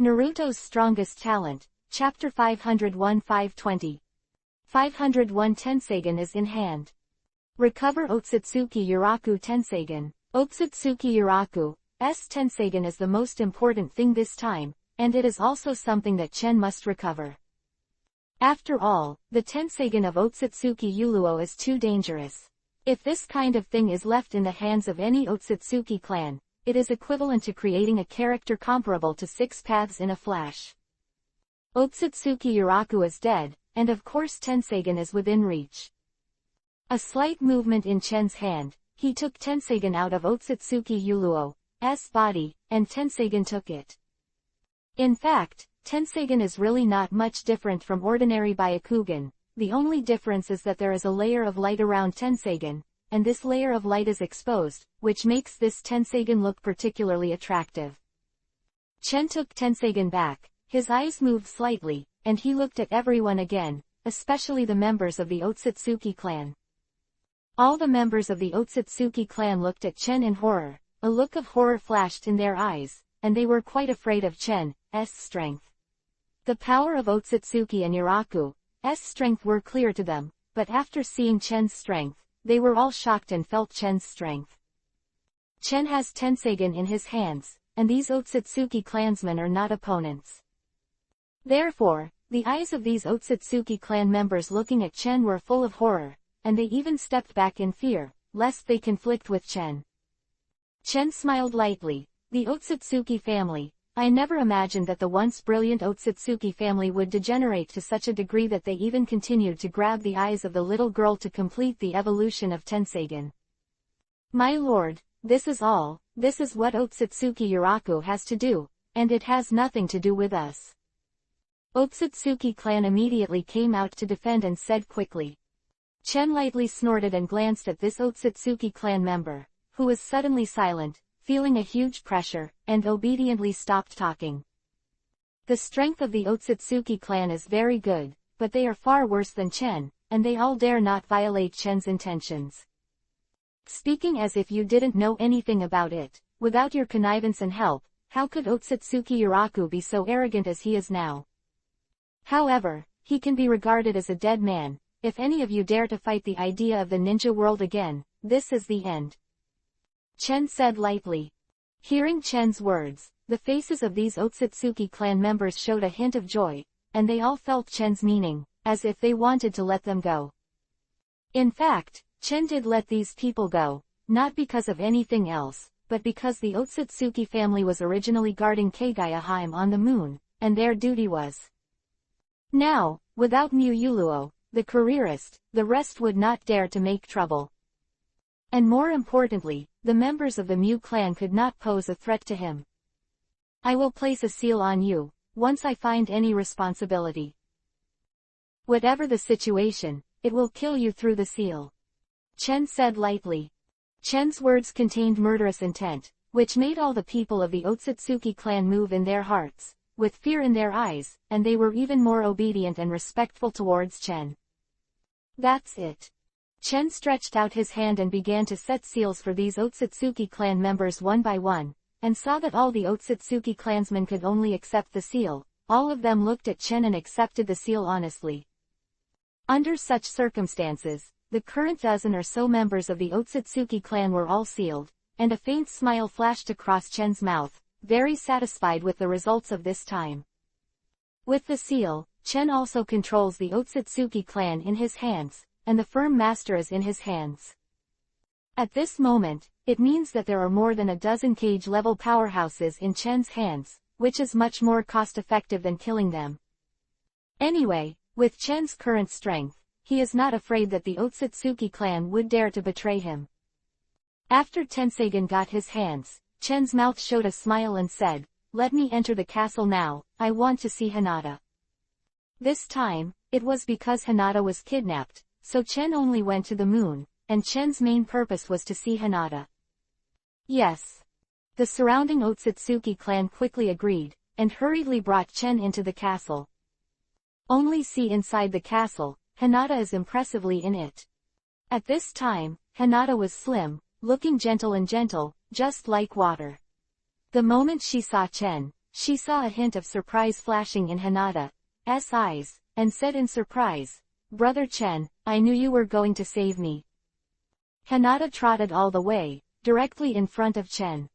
Naruto's Strongest Talent, Chapter 501 520. 501 Tenseigen is in hand. Recover Otsutsuki Yuraku Tenseigen. Otsutsuki Yuraku's Tenseigen is the most important thing this time, and it is also something that Chen must recover. After all, the Tenseigen of Otsutsuki Yuluo is too dangerous. If this kind of thing is left in the hands of any Otsutsuki clan, it is equivalent to creating a character comparable to Six Paths in a flash. Otsutsuki Yuraku is dead, and of course Tenseigen is within reach. A slight movement in Chen's hand, he took Tenseigen out of Otsutsuki Yuluo's body, and Tenseigen took it. In fact, Tenseigen is really not much different from ordinary Byakugan. The only difference is that there is a layer of light around Tenseigen, and this layer of light is exposed, which makes this Tenseigen look particularly attractive. Chen took Tenseigen back, his eyes moved slightly, and he looked at everyone again, especially the members of the Otsutsuki clan. All the members of the Otsutsuki clan looked at Chen in horror, a look of horror flashed in their eyes, and they were quite afraid of Chen's strength. The power of Otsutsuki and Yuraku's strength were clear to them, but after seeing Chen's strength, they were all shocked and felt Chen's strength. Chen has Tenseigen in his hands, and these Otsutsuki clansmen are not opponents. Therefore, the eyes of these Otsutsuki clan members looking at Chen were full of horror, and they even stepped back in fear, lest they conflict with Chen. Chen smiled lightly. The Otsutsuki family. I never imagined that the once brilliant Otsutsuki family would degenerate to such a degree that they even continued to grab the eyes of the little girl to complete the evolution of Tenseigen. My lord, this is all, this is what Otsutsuki Yuraku has to do, and it has nothing to do with us. Otsutsuki clan immediately came out to defend and said quickly. Chen lightly snorted and glanced at this Otsutsuki clan member, who was suddenly silent, feeling a huge pressure, and obediently stopped talking. The strength of the Otsutsuki clan is very good, but they are far worse than Chen, and they all dare not violate Chen's intentions. Speaking as if you didn't know anything about it, without your connivance and help, how could Otsutsuki Yuraku be so arrogant as he is now? However, he can be regarded as a dead man. If any of you dare to fight the idea of the ninja world again, this is the end. Chen said lightly. Hearing Chen's words, the faces of these Otsutsuki clan members showed a hint of joy, and they all felt Chen's meaning, as if they wanted to let them go. In fact, Chen did let these people go, not because of anything else, but because the Otsutsuki family was originally guarding Kagayaheim on the moon, and their duty was. Now, without Mu Yuluo, the careerist, the rest would not dare to make trouble. And more importantly, the members of the Mu clan could not pose a threat to him. I will place a seal on you, once I find any responsibility. Whatever the situation, it will kill you through the seal. Chen said lightly. Chen's words contained murderous intent, which made all the people of the Otsutsuki clan move in their hearts, with fear in their eyes, and they were even more obedient and respectful towards Chen. That's it. Chen stretched out his hand and began to set seals for these Otsutsuki clan members one by one, and saw that all the Otsutsuki clansmen could only accept the seal. All of them looked at Chen and accepted the seal honestly. Under such circumstances, the current dozen or so members of the Otsutsuki clan were all sealed, and a faint smile flashed across Chen's mouth, very satisfied with the results of this time. With the seal, Chen also controls the Otsutsuki clan in his hands, and the firm master is in his hands. At this moment, it means that there are more than a dozen cage-level powerhouses in Chen's hands, which is much more cost-effective than killing them. Anyway, with Chen's current strength, he is not afraid that the Otsutsuki clan would dare to betray him. After Tenseigen got his hands, Chen's mouth showed a smile and said, "Let me enter the castle now, I want to see Hinata." This time, it was because Hinata was kidnapped, so Chen only went to the moon, and Chen's main purpose was to see Hinata. Yes. The surrounding Otsutsuki clan quickly agreed, and hurriedly brought Chen into the castle. Only see inside the castle, Hinata is impressively in it. At this time, Hinata was slim, looking gentle, just like water. The moment she saw Chen, She saw a hint of surprise flashing in Hinata's eyes, and said in surprise, "Brother Chen, I knew you were going to save me." Hinata trotted all the way, directly in front of Chen.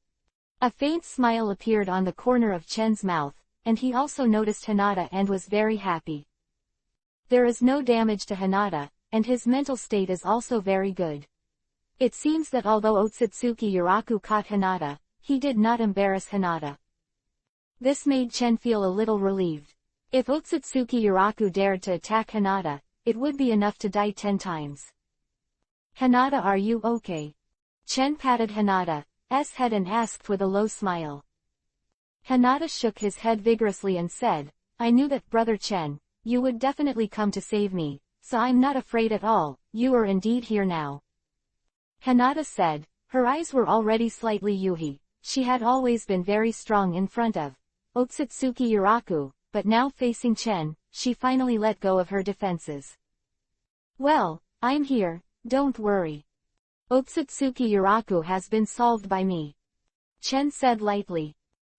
A faint smile appeared on the corner of Chen's mouth, and he also noticed Hinata and was very happy. There is no damage to Hinata, and his mental state is also very good. It seems that although Otsutsuki Yuraku caught Hinata, he did not embarrass Hinata. This made Chen feel a little relieved. If Otsutsuki Yuraku dared to attack Hinata, it would be enough to die 10 times. "Hinata, are you okay?" Chen patted Hinata's head and asked with a low smile. Hinata shook his head vigorously and said, "I knew that, Brother Chen, you would definitely come to save me, so I'm not afraid at all. You are indeed here now." Hinata said. Her eyes were already slightly yuhi. She had always been very strong in front of Otsutsuki Yuraku, but now facing Chen, she finally let go of her defenses. "Well, I'm here, don't worry. Otsutsuki Yuraku has been solved by me," Chen said lightly.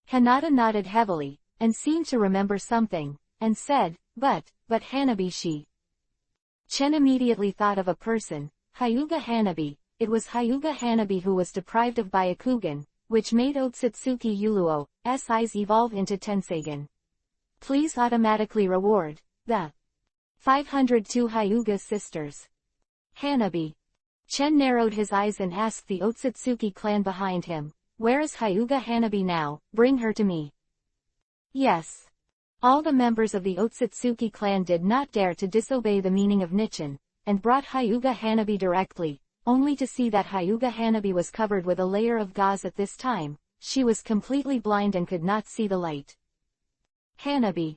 Hinata nodded heavily, and seemed to remember something, and said, But Hanabi-shi." Chen immediately thought of a person, Hyuga Hanabi. It was Hyuga Hanabi who was deprived of Byakugan, which made Otsutsuki Yuluo's eyes evolve into Tenseigan. Please automatically reward the 502 Hyuga sisters. Hanabi. Chen narrowed his eyes and asked the Otsutsuki clan behind him, "Where is Hyuga Hanabi now? Bring her to me." Yes. All the members of the Otsutsuki clan did not dare to disobey the meaning of Nichiren, and brought Hyuga Hanabi directly, only to see that Hyuga Hanabi was covered with a layer of gauze at this time. She was completely blind and could not see the light. Hanabi.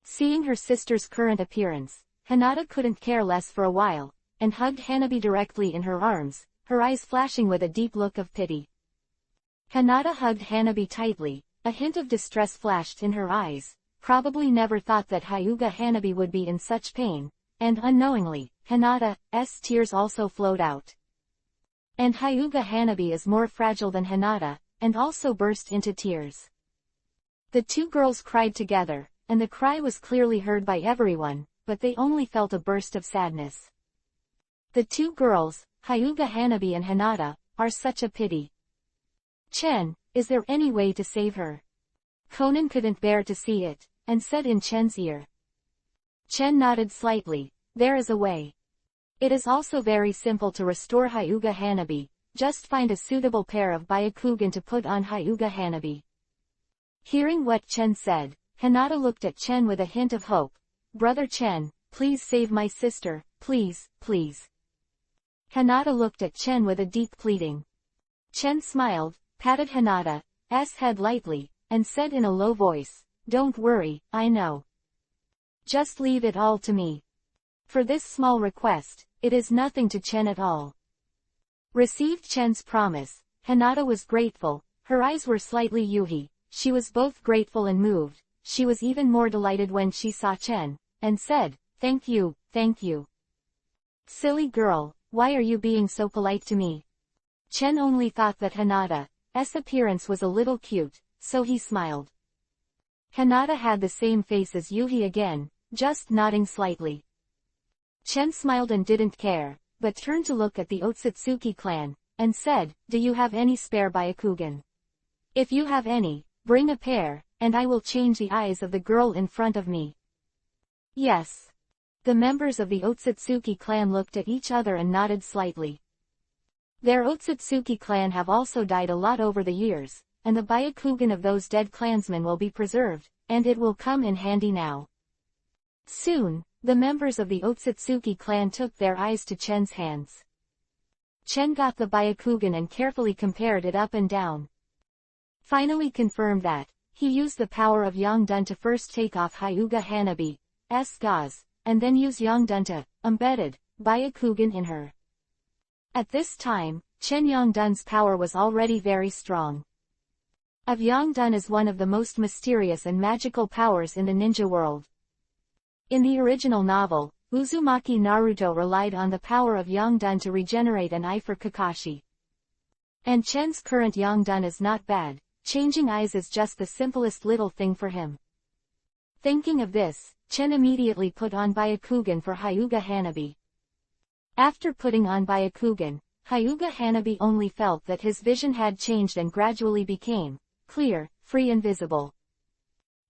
Seeing her sister's current appearance, Hinata couldn't care less for a while, and hugged Hanabi directly in her arms, her eyes flashing with a deep look of pity. Hinata hugged Hanabi tightly, a hint of distress flashed in her eyes, probably never thought that Hyuga Hanabi would be in such pain, and unknowingly, Hinata's tears also flowed out. And Hyuga Hanabi is more fragile than Hinata, and also burst into tears. The two girls cried together, and the cry was clearly heard by everyone, but they only felt a burst of sadness. The two girls, Hyuga Hanabi and Hinata, are such a pity. "Chen, is there any way to save her?" Conan couldn't bear to see it, and said in Chen's ear. Chen nodded slightly. "There is a way. It is also very simple to restore Hyuga Hanabi. Just find a suitable pair of Byakugan to put on Hyuga Hanabi." Hearing what Chen said, Hinata looked at Chen with a hint of hope. "Brother Chen, please save my sister, please, please." Hinata looked at Chen with a deep pleading. Chen smiled, patted Hinata's head lightly, and said in a low voice, "Don't worry, I know. Just leave it all to me. For this small request, it is nothing to Chen at all." Received Chen's promise, Hinata was grateful. Her eyes were slightly yuhi. She was both grateful and moved. She was even more delighted when she saw Chen, and said, "Thank you, thank you." "Silly girl, why are you being so polite to me?" Chen only thought that Hinata's appearance was a little cute, so he smiled. Hinata had the same face as Yuhi again, just nodding slightly. Chen smiled and didn't care, but turned to look at the Otsutsuki clan, and said, "Do you have any spare Byakugan? If you have any, bring a pair, and I will change the eyes of the girl in front of me." "Yes." The members of the Otsutsuki clan looked at each other and nodded slightly. Their Otsutsuki clan have also died a lot over the years, and the Byakugan of those dead clansmen will be preserved, and it will come in handy now. Soon, the members of the Otsutsuki clan took their eyes to Chen's hands. Chen got the Byakugan and carefully compared it up and down. Finally confirmed that he used the power of Yongdun to first take off Hyuga Hanabi's gauze, and then use Yongdun to embedded Byakugan in her. At this time, Chen Yongdun's power was already very strong. Of Yongdun is one of the most mysterious and magical powers in the ninja world. In the original novel, Uzumaki Naruto relied on the power of Yongdun to regenerate an eye for Kakashi. And Chen's current Yongdun is not bad. changing eyes is just the simplest little thing for him. Thinking of this, Chen immediately put on Byakugan for Hyuga Hanabi. After putting on Byakugan, Hyuga Hanabi only felt that his vision had changed and gradually became clear, free and visible.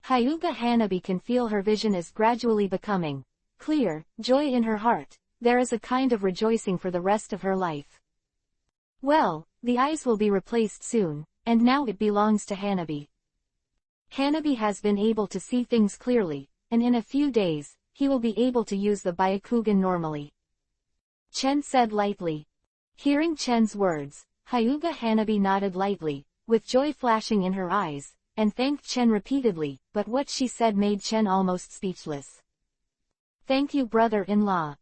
Hyuga Hanabi can feel her vision is gradually becoming clear, joy in her heart. There is a kind of rejoicing for the rest of her life. Well, the eyes will be replaced soon, and now it belongs to Hanabi. Hanabi has been able to see things clearly, and in a few days, he will be able to use the Byakugan normally. Chen said lightly. Hearing Chen's words, Hyuga Hanabi nodded lightly, with joy flashing in her eyes, and thanked Chen repeatedly, but what she said made Chen almost speechless. Thank you, brother-in-law.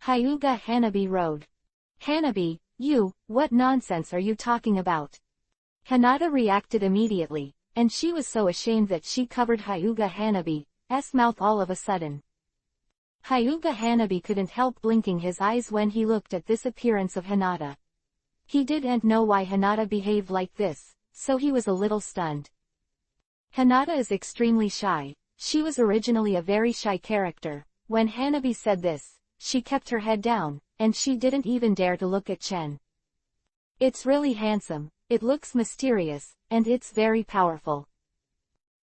Hyuga Hanabi rode. Hanabi, you, what nonsense are you talking about? Hinata reacted immediately, and she was so ashamed that she covered Hyuga Hanabi's mouth all of a sudden. Hyuga Hanabi couldn't help blinking his eyes when he looked at this appearance of Hinata. He didn't know why Hinata behaved like this, so he was a little stunned. Hinata is extremely shy. She was originally a very shy character. When Hanabi said this, she kept her head down, and she didn't even dare to look at Chen. It's really handsome, it looks mysterious, and it's very powerful.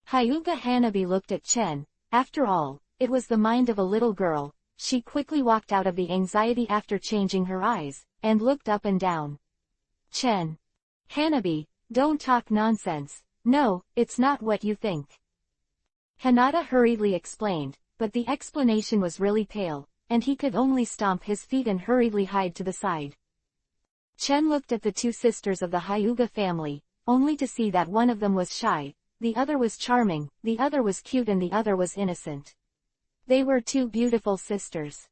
Hyuga Hanabi looked at Chen. After all, it was the mind of a little girl. She quickly walked out of the anxiety after changing her eyes, and looked up and down. Chen. Hanabi, don't talk nonsense. No, it's not what you think. Hinata hurriedly explained, but the explanation was really pale, and he could only stomp his feet and hurriedly hide to the side. Chen looked at the two sisters of the Hyuga family, only to see that one of them was shy, the other was charming, the other was cute and the other was innocent. They were two beautiful sisters.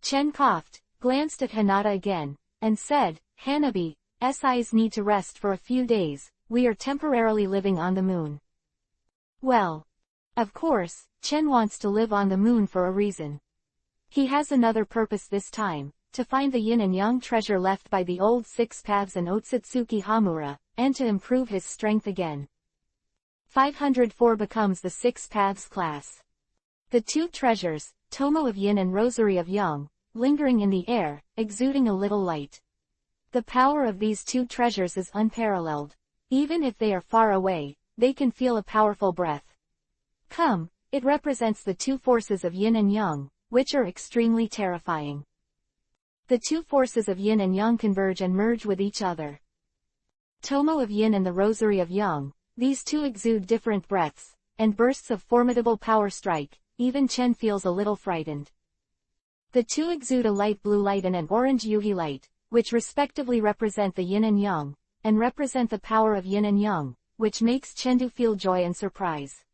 Chen coughed, glanced at Hinata again, and said, Hanabi's eyes need to rest for a few days. We are temporarily living on the moon. Well, of course, Chen wants to live on the moon for a reason. He has another purpose this time, to find the yin and yang treasure left by the old Six Paths and Otsutsuki Hamura, and to improve his strength again. 504 becomes the Six Paths class. The two treasures, Tomo of Yin and Rosary of Yang, lingering in the air, exuding a little light. The power of these two treasures is unparalleled. Even if they are far away, they can feel a powerful breath. Come, it represents the two forces of Yin and Yang, which are extremely terrifying. The two forces of Yin and Yang converge and merge with each other. Tomo of Yin and the Rosary of Yang, these two exude different breaths, and bursts of formidable power strike. Even Chen feels a little frightened. The two exude a light blue light and an orange yuhi light, which respectively represent the yin and yang, and represent the power of yin and yang, which makes Chen feel joy and surprise.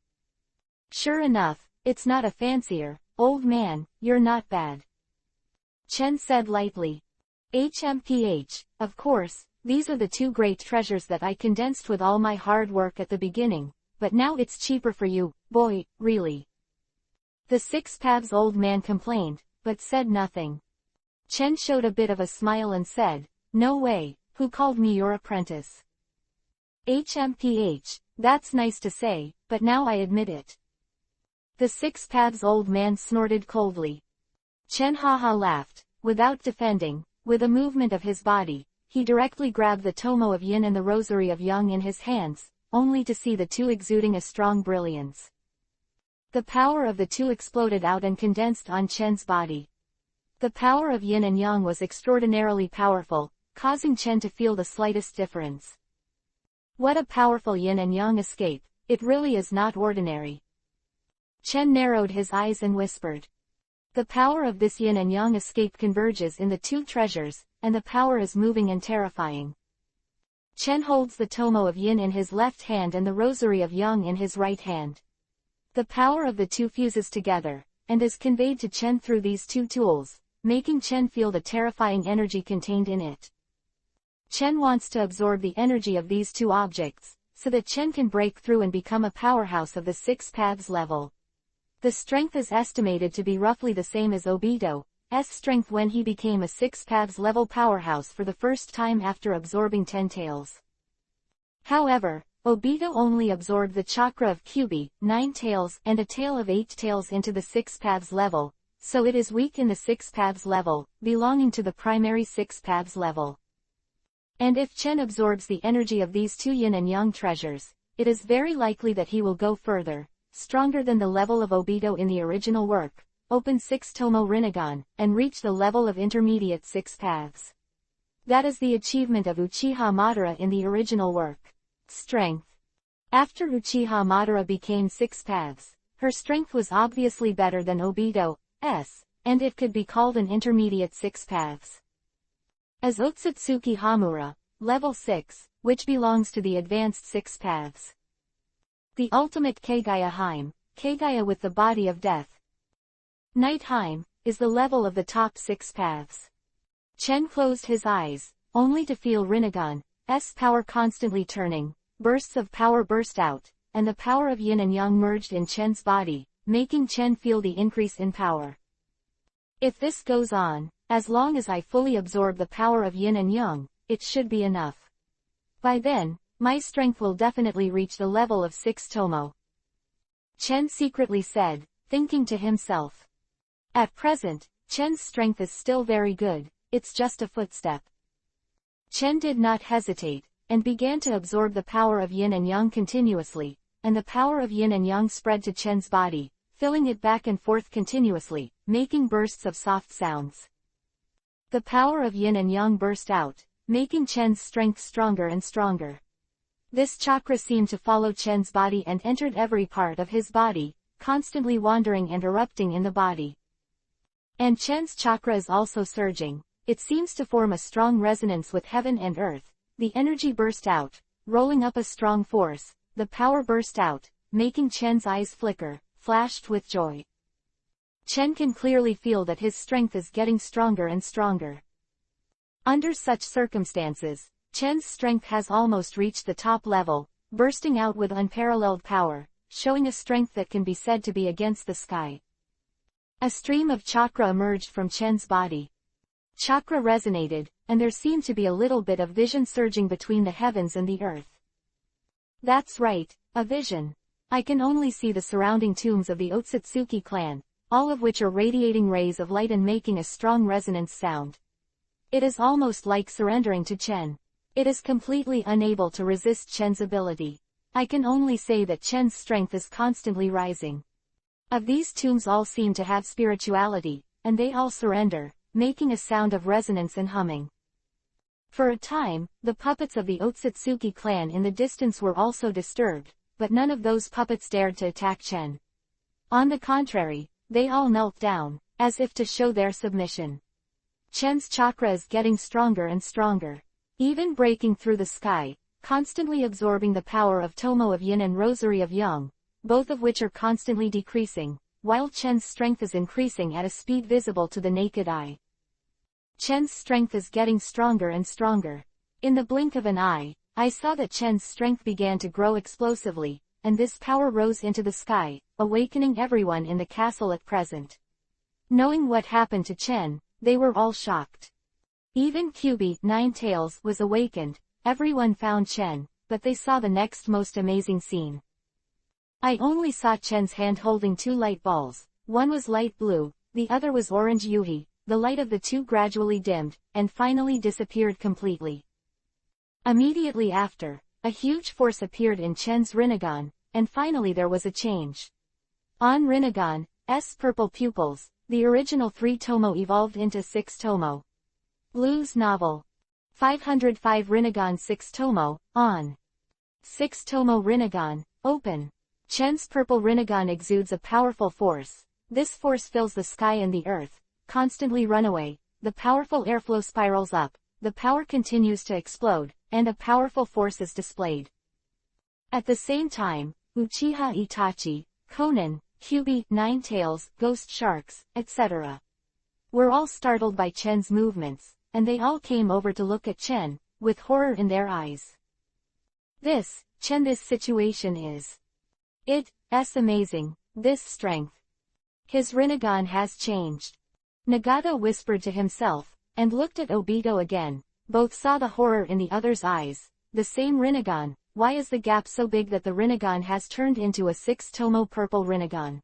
Sure enough, it's not a fancier, old man, you're not bad. Chen said lightly. HMPH, of course, these are the two great treasures that I condensed with all my hard work at the beginning, but now it's cheaper for you, boy, really. The Six Paths old man complained, but said nothing. Chen showed a bit of a smile and said, no way, who called me your apprentice? HMPH, that's nice to say, but now I admit it. The Six Paths old man snorted coldly. Chen haha laughed, without defending, with a movement of his body, he directly grabbed the Tomo of Yin and the Rosary of Yang in his hands, only to see the two exuding a strong brilliance. The power of the two exploded out and condensed on Chen's body. The power of yin and yang was extraordinarily powerful, causing Chen to feel the slightest difference. What a powerful yin and yang escape, it really is not ordinary. Chen narrowed his eyes and whispered. The power of this yin and yang escape converges in the two treasures, and the power is moving and terrifying. Chen holds the Tomo of Yin in his left hand and the Rosary of Yang in his right hand. The power of the two fuses together, and is conveyed to Chen through these two tools, making Chen feel the terrifying energy contained in it. Chen wants to absorb the energy of these two objects, so that Chen can break through and become a powerhouse of the Six Paths level. The strength is estimated to be roughly the same as Obito's strength when he became a Six Paths level powerhouse for the first time after absorbing 10 tails. However, Obito only absorbed the chakra of Kyubi, 9 tails, and a tail of 8 tails into the 6 paths level, so it is weak in the 6 paths level, belonging to the primary 6 paths level. And if Chen absorbs the energy of these two yin and yang treasures, it is very likely that he will go further, stronger than the level of Obito in the original work, Open 6 Tomo Rinnegan, and reach the level of intermediate 6 paths. That is the achievement of Uchiha Madara in the original work. Strength. After Uchiha Madara became 6 paths, her strength was obviously better than Obito's, and it could be called an intermediate 6 paths. As Otsutsuki Hamura, level 6, which belongs to the advanced 6 paths. The ultimate Kagaya Heim, Kagaya with the body of death. Night Heim, is the level of the top 6 paths. Chen closed his eyes, only to feel Rinnegan's power constantly turning, bursts of power burst out, and the power of yin and yang merged in Chen's body, making Chen feel the increase in power. If this goes on, as long as I fully absorb the power of yin and yang, it should be enough. By then, my strength will definitely reach the level of 6 Tomo. Chen secretly said, thinking to himself. At present, Chen's strength is still very good, it's just a footstep. Chen did not hesitate, and began to absorb the power of yin and yang continuously, and the power of yin and yang spread to Chen's body, filling it back and forth continuously, making bursts of soft sounds. The power of yin and yang burst out, making Chen's strength stronger and stronger. This chakra seemed to follow Chen's body and entered every part of his body, constantly wandering and erupting in the body. And Chen's chakra is also surging, it seems to form a strong resonance with heaven and earth, the energy burst out, rolling up a strong force, the power burst out, making Chen's eyes flicker, flashed with joy. Chen can clearly feel that his strength is getting stronger and stronger. Under such circumstances, Chen's strength has almost reached the top level, bursting out with unparalleled power, showing a strength that can be said to be against the sky. A stream of chakra emerged from Chen's body. Chakra resonated, and there seemed to be a little bit of vision surging between the heavens and the earth. That's right, a vision. I can only see the surrounding tombs of the Otsutsuki clan, all of which are radiating rays of light and making a strong resonance sound. It is almost like surrendering to Chen. It is completely unable to resist Chen's ability. I can only say that Chen's strength is constantly rising. Of these tombs all seem to have spirituality, and they all surrender, making a sound of resonance and humming. For a time, the puppets of the Otsutsuki clan in the distance were also disturbed, but none of those puppets dared to attack Chen. On the contrary, they all knelt down, as if to show their submission. Chen's chakra is getting stronger and stronger, even breaking through the sky, constantly absorbing the power of Tomo of Yin and Rosary of Yang, both of which are constantly decreasing, while Chen's strength is increasing at a speed visible to the naked eye. Chen's strength is getting stronger and stronger. In the blink of an eye, I saw that Chen's strength began to grow explosively, and this power rose into the sky, awakening everyone in the castle at present. Knowing what happened to Chen, they were all shocked. Even Kyubi, 9 Tails, was awakened. Everyone found Chen, but they saw the next most amazing scene. I only saw Chen's hand holding 2 light balls, one was light blue, the other was orange yuhi, the light of the two gradually dimmed, and finally disappeared completely. Immediately after, a huge force appeared in Chen's Rinnegan, and finally there was a change. On Rinnegan's purple pupils, the original 3 Tomo evolved into 6 Tomo. Blue's novel. 505 Rinnegan 6 Tomo, on. 6 Tomo Rinnegan, open. Chen's purple Rinnegan exudes a powerful force. This force fills the sky and the earth, constantly run away, the powerful airflow spirals up, the power continues to explode, and a powerful force is displayed. At the same time, Uchiha Itachi, Conan, Kyubi, 9 Tails, Ghost Sharks, etc. were all startled by Chen's movements, and they all came over to look at Chen, with horror in their eyes. This situation is. It's amazing, this strength. His Rinnegan has changed. Nagata whispered to himself, and looked at Obito again. Both saw the horror in the other's eyes. The same Rinnegan, why is the gap so big that the Rinnegan has turned into a 6-tomo purple Rinnegan?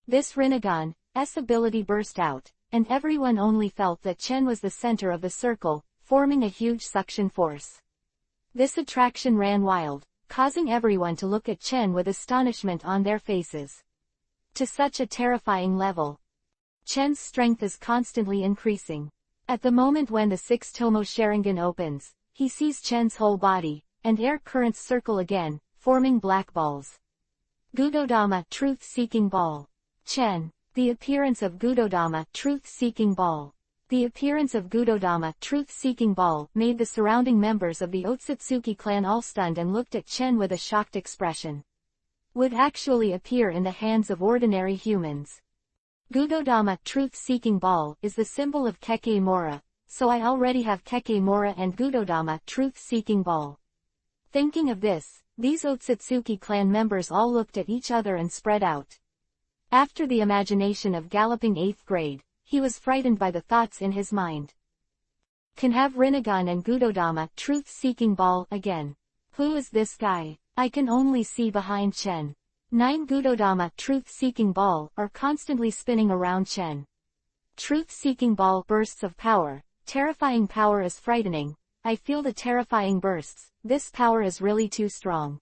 This Rinnegan's ability burst out, and everyone only felt that Chen was the center of the circle, forming a huge suction force. This attraction ran wild, causing everyone to look at Chen with astonishment on their faces. To such a terrifying level. Chen's strength is constantly increasing. At the moment when the 6-tomo Sharingan opens, he sees Chen's whole body, and air currents circle again, forming black balls. Gudodama Truth-Seeking Ball. Chen. The appearance of Gudodama Truth-Seeking Ball. The appearance of Gudodama Truth-Seeking Ball made the surrounding members of the Otsutsuki clan all stunned and looked at Chen with a shocked expression. Would actually appear in the hands of ordinary humans. Gudodama Truth-Seeking Ball is the symbol of Kekemora, so I already have Kekemora and Gudodama Truth-Seeking Ball. Thinking of this, these Otsutsuki clan members all looked at each other and spread out. After the imagination of galloping 8th grade, he was frightened by the thoughts in his mind. Can have Rinnegan and Gudodama Truth-Seeking Ball again. Who is this guy? I can only see behind Chen. 9 Gudodama Truth-Seeking Ball are constantly spinning around Chen. Truth-Seeking Ball bursts of power. Terrifying power is frightening. I feel the terrifying bursts. This power is really too strong.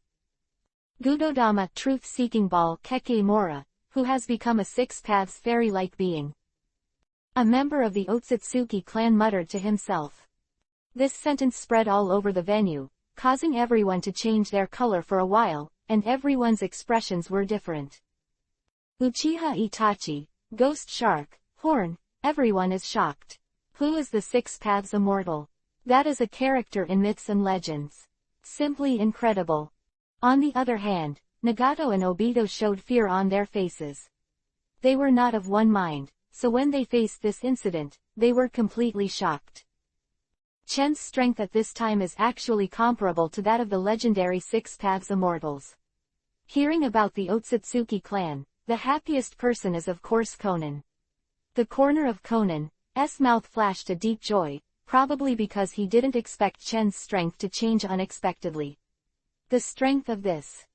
Gudodama Truth-Seeking Ball Kekemora, who has become a 6 paths fairy-like being. A member of the Otsutsuki clan muttered to himself. This sentence spread all over the venue, causing everyone to change their color for a while, and everyone's expressions were different. Uchiha Itachi, Ghost Shark, Horn, everyone is shocked. Who is the 6 Paths Immortal? That is a character in myths and legends. Simply incredible. On the other hand, Nagato and Obito showed fear on their faces. They were not of one mind, so when they faced this incident, they were completely shocked. Chen's strength at this time is actually comparable to that of the legendary 6 Paths Immortals. Hearing about the Otsutsuki clan, the happiest person is of course Conan. The corner of Conan's mouth flashed a deep joy, probably because he didn't expect Chen's strength to change unexpectedly. The strength of this.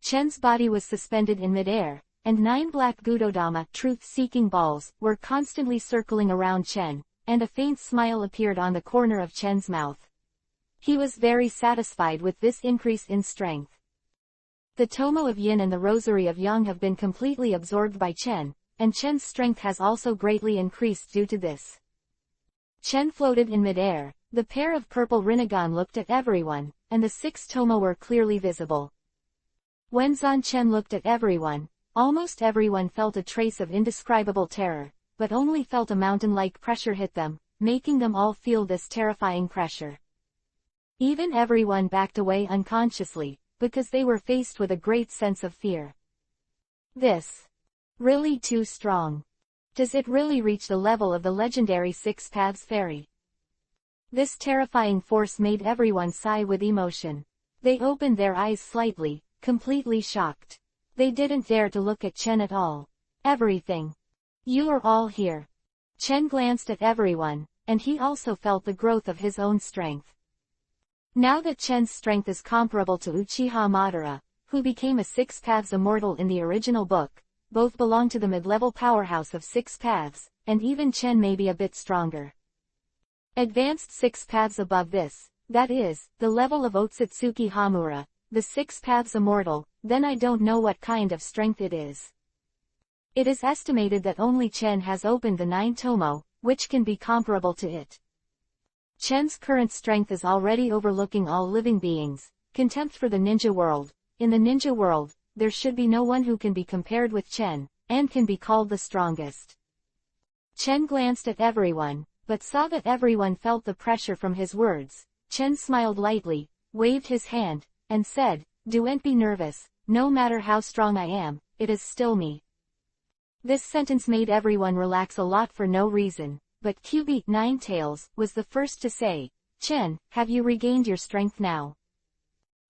Chen's body was suspended in midair, and 9 black Gudodama Truth-Seeking Balls were constantly circling around Chen, and a faint smile appeared on the corner of Chen's mouth. He was very satisfied with this increase in strength. The Tomo of Yin and the Rosary of Yang have been completely absorbed by Chen, and Chen's strength has also greatly increased due to this. Chen floated in midair, the pair of purple Rinnegan looked at everyone, and the 6 Tomo were clearly visible. When Zan Chen looked at everyone, almost everyone felt a trace of indescribable terror, but only felt a mountain-like pressure hit them, making them all feel this terrifying pressure. Even everyone backed away unconsciously, because they were faced with a great sense of fear. This. Really too strong. Does it really reach the level of the legendary 6 Paths Fairy? This terrifying force made everyone sigh with emotion. They opened their eyes slightly, completely shocked. They didn't dare to look at Chen at all. Everything. You are all here. Chen glanced at everyone, and he also felt the growth of his own strength. Now that Chen's strength is comparable to Uchiha Madara, who became a 6 Paths Immortal in the original book, both belong to the mid-level powerhouse of 6 Paths, and even Chen may be a bit stronger. Advanced 6 Paths above this, that is, the level of Otsutsuki Hamura, the 6 Paths Immortal, then I don't know what kind of strength it is. It is estimated that only Chen has opened the 9 Tomo, which can be comparable to it. Chen's current strength is already overlooking all living beings. Contempt for the ninja world. In the ninja world, there should be no one who can be compared with Chen, and can be called the strongest. Chen glanced at everyone, but saw that everyone felt the pressure from his words. Chen smiled lightly, waved his hand, and said, "Don't be nervous, no matter how strong I am, it is still me." This sentence made everyone relax a lot for no reason, but QB Ninetails was the first to say, "Chen, have you regained your strength now?"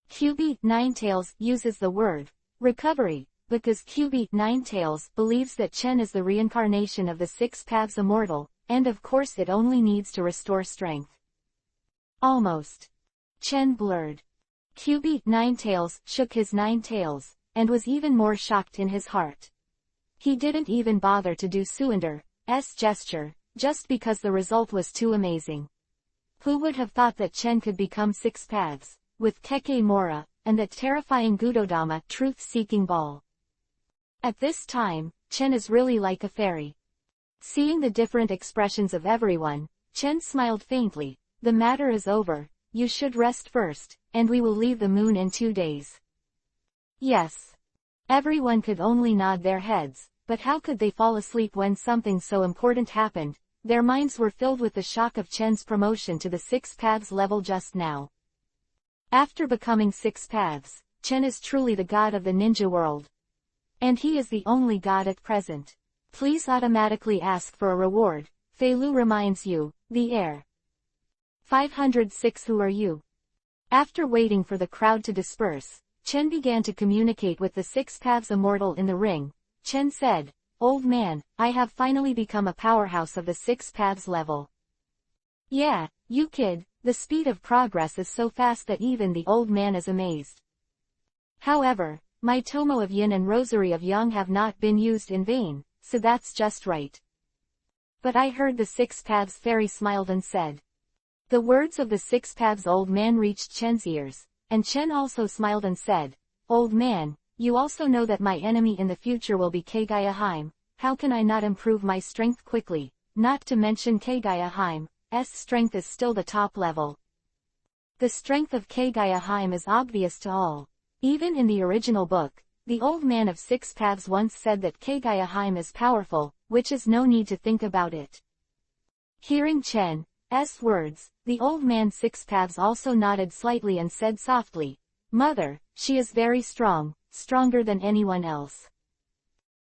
QB Ninetails uses the word recovery, because QB Ninetails believes that Chen is the reincarnation of the 6 Paths Immortal, and of course it only needs to restore strength. Almost. Chen blurred. QB Ninetails shook his 9 tails, and was even more shocked in his heart. He didn't even bother to do Suinder's gesture, just because the result was too amazing. Who would have thought that Chen could become 6 paths, with Keke Mora, and that terrifying Gudodama truth-seeking ball? At this time, Chen is really like a fairy. Seeing the different expressions of everyone, Chen smiled faintly. The matter is over, you should rest first, and we will leave the moon in 2 days. Yes. Everyone could only nod their heads, but how could they fall asleep when something so important happened? Their minds were filled with the shock of Chen's promotion to the 6 paths level just now. After becoming 6 paths, Chen is truly the god of the ninja world. And he is the only god at present. Please automatically ask for a reward, Fei Lu reminds you, the heir. 506 Who are you? After waiting for the crowd to disperse, Chen began to communicate with the 6 paths immortal in the ring. Chen said, Old man, I have finally become a powerhouse of the 6 paths level. Yeah, you kid, the speed of progress is so fast that even the old man is amazed. However, my Tomo of Yin and Rosary of Yang have not been used in vain, so that's just right. But I heard the 6 paths fairy smiled and said. The words of the 6 paths old man reached Chen's ears, and Chen also smiled and said, Old man, you also know that my enemy in the future will be Kagaya-hime. How can I not improve my strength quickly? Not to mention Kagaya-hime's strength is still the top level. The strength of Kagaya-hime is obvious to all. Even in the original book, the old man of 6 paths once said that Kagaya-hime is powerful, which is no need to think about it. Hearing Chen's words, the old man 6 paths also nodded slightly and said softly, Mother, she is very strong, stronger than anyone else.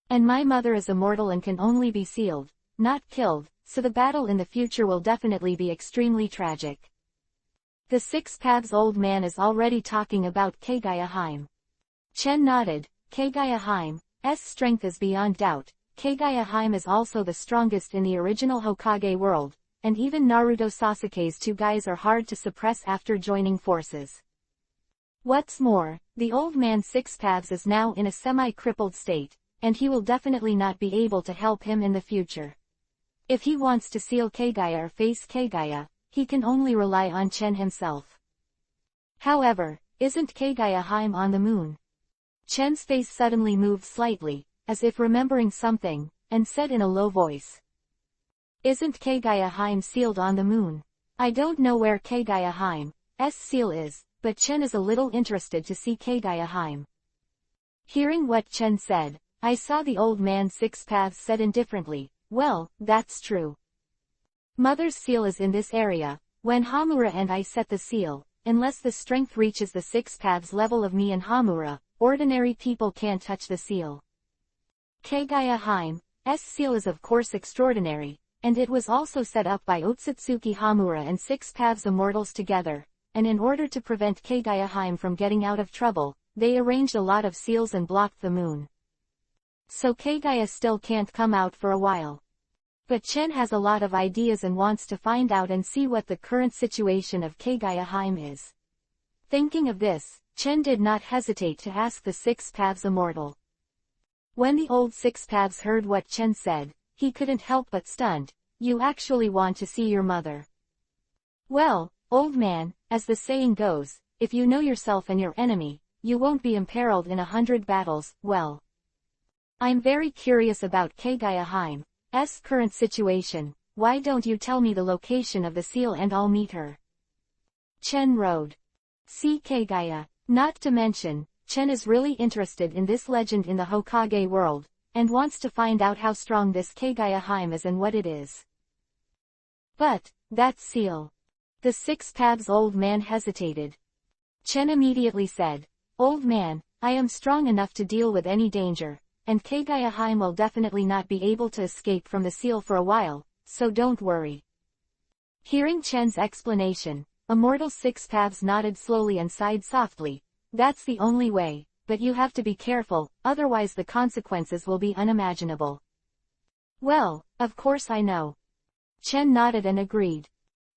And my mother is immortal and can only be sealed, not killed, so the battle in the future will definitely be extremely tragic. The 6 paths old man is already talking about Kagaya-hime. Chen nodded. Kagaya-hime's strength is beyond doubt. Kagaya-hime is also the strongest in the original Hokage world, and even Naruto Sasuke's 2 guys are hard to suppress after joining forces. What's more, the old man 6 paths is now in a semi-crippled state, and he will definitely not be able to help him in the future. If he wants to seal Kagaya or face Kagaya, he can only rely on Chen himself. However, isn't Kagaya-hime on the moon? Chen's face suddenly moved slightly, as if remembering something, and said in a low voice. Isn't Kagaya-hime sealed on the moon? I don't know where Kagaya-hime's seal is, but Chen is a little interested to see Kagaya-hime. Hearing what Chen said, I saw the old man 6 paths said indifferently, well, that's true. Mother's seal is in this area. When Hamura and I set the seal, unless the strength reaches the 6 paths level of me and Hamura, ordinary people can't touch the seal. Kagaya-hime's seal is of course extraordinary, and it was also set up by Otsutsuki Hamura and 6 paths immortals together, and in order to prevent Kagaya-hime from getting out of trouble, they arranged a lot of seals and blocked the moon. So Kagaya still can't come out for a while. But Chen has a lot of ideas and wants to find out and see what the current situation of Kagaya-hime is. Thinking of this, Chen did not hesitate to ask the 6 paths immortal. When the old 6 paths heard what Chen said, he couldn't help but stunned. You actually want to see your mother? Well, old man, as the saying goes, if you know yourself and your enemy, you won't be imperiled in 100 battles. Well, I'm very curious about Kagaya-hime's current situation. Why don't you tell me the location of the seal and I'll meet her? Chen rode. See Kagaya. Not to mention, Chen is really interested in this legend in the Hokage world, and wants to find out how strong this Kagaya-hime is and what it is. But, that seal. The 6 paths old man hesitated. Chen immediately said, Old man, I am strong enough to deal with any danger, and Kagaya-hime will definitely not be able to escape from the seal for a while, so don't worry. Hearing Chen's explanation, Immortal 6 paths nodded slowly and sighed softly. That's the only way, but you have to be careful, otherwise the consequences will be unimaginable. Well, of course I know. Chen nodded and agreed.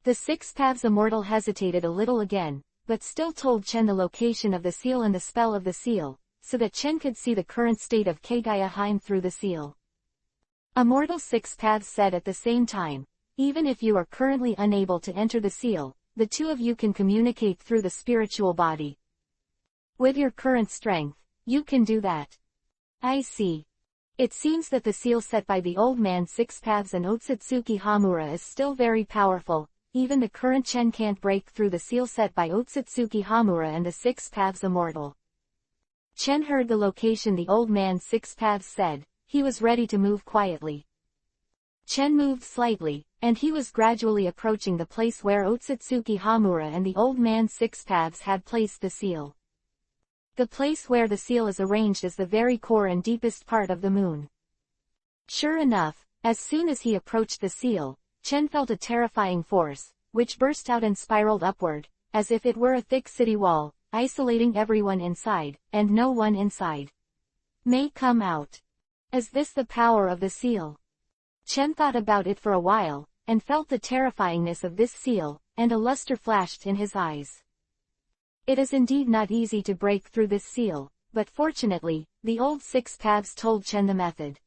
The 6 paths immortal hesitated a little again, but still told Chen the location of the seal and the spell of the seal, so that Chen could see the current state of Kagaya through the seal. Immortal Six Paths said at the same time, even if you are currently unable to enter the seal, the two of you can communicate through the spiritual body. With your current strength, you can do that. I see. It seems that the seal set by the old man Six Paths and Otsutsuki Hamura is still very powerful. Even the current Chen can't break through the seal set by Otsutsuki Hamura and the Six Paths Immortal. Chen heard the location the old man Six Paths said. He was ready to move quietly. Chen moved slightly, and he was gradually approaching the place where Otsutsuki Hamura and the old man Six Paths had placed the seal. The place where the seal is arranged is the very core and deepest part of the moon. Sure enough, as soon as he approached the seal, Chen felt a terrifying force, which burst out and spiraled upward, as if it were a thick city wall, isolating everyone inside, and no one inside may come out. Is this the power of the seal? Chen thought about it for a while, and felt the terrifyingness of this seal, and a luster flashed in his eyes. It is indeed not easy to break through this seal, but fortunately, the old Six Paths told Chen the method.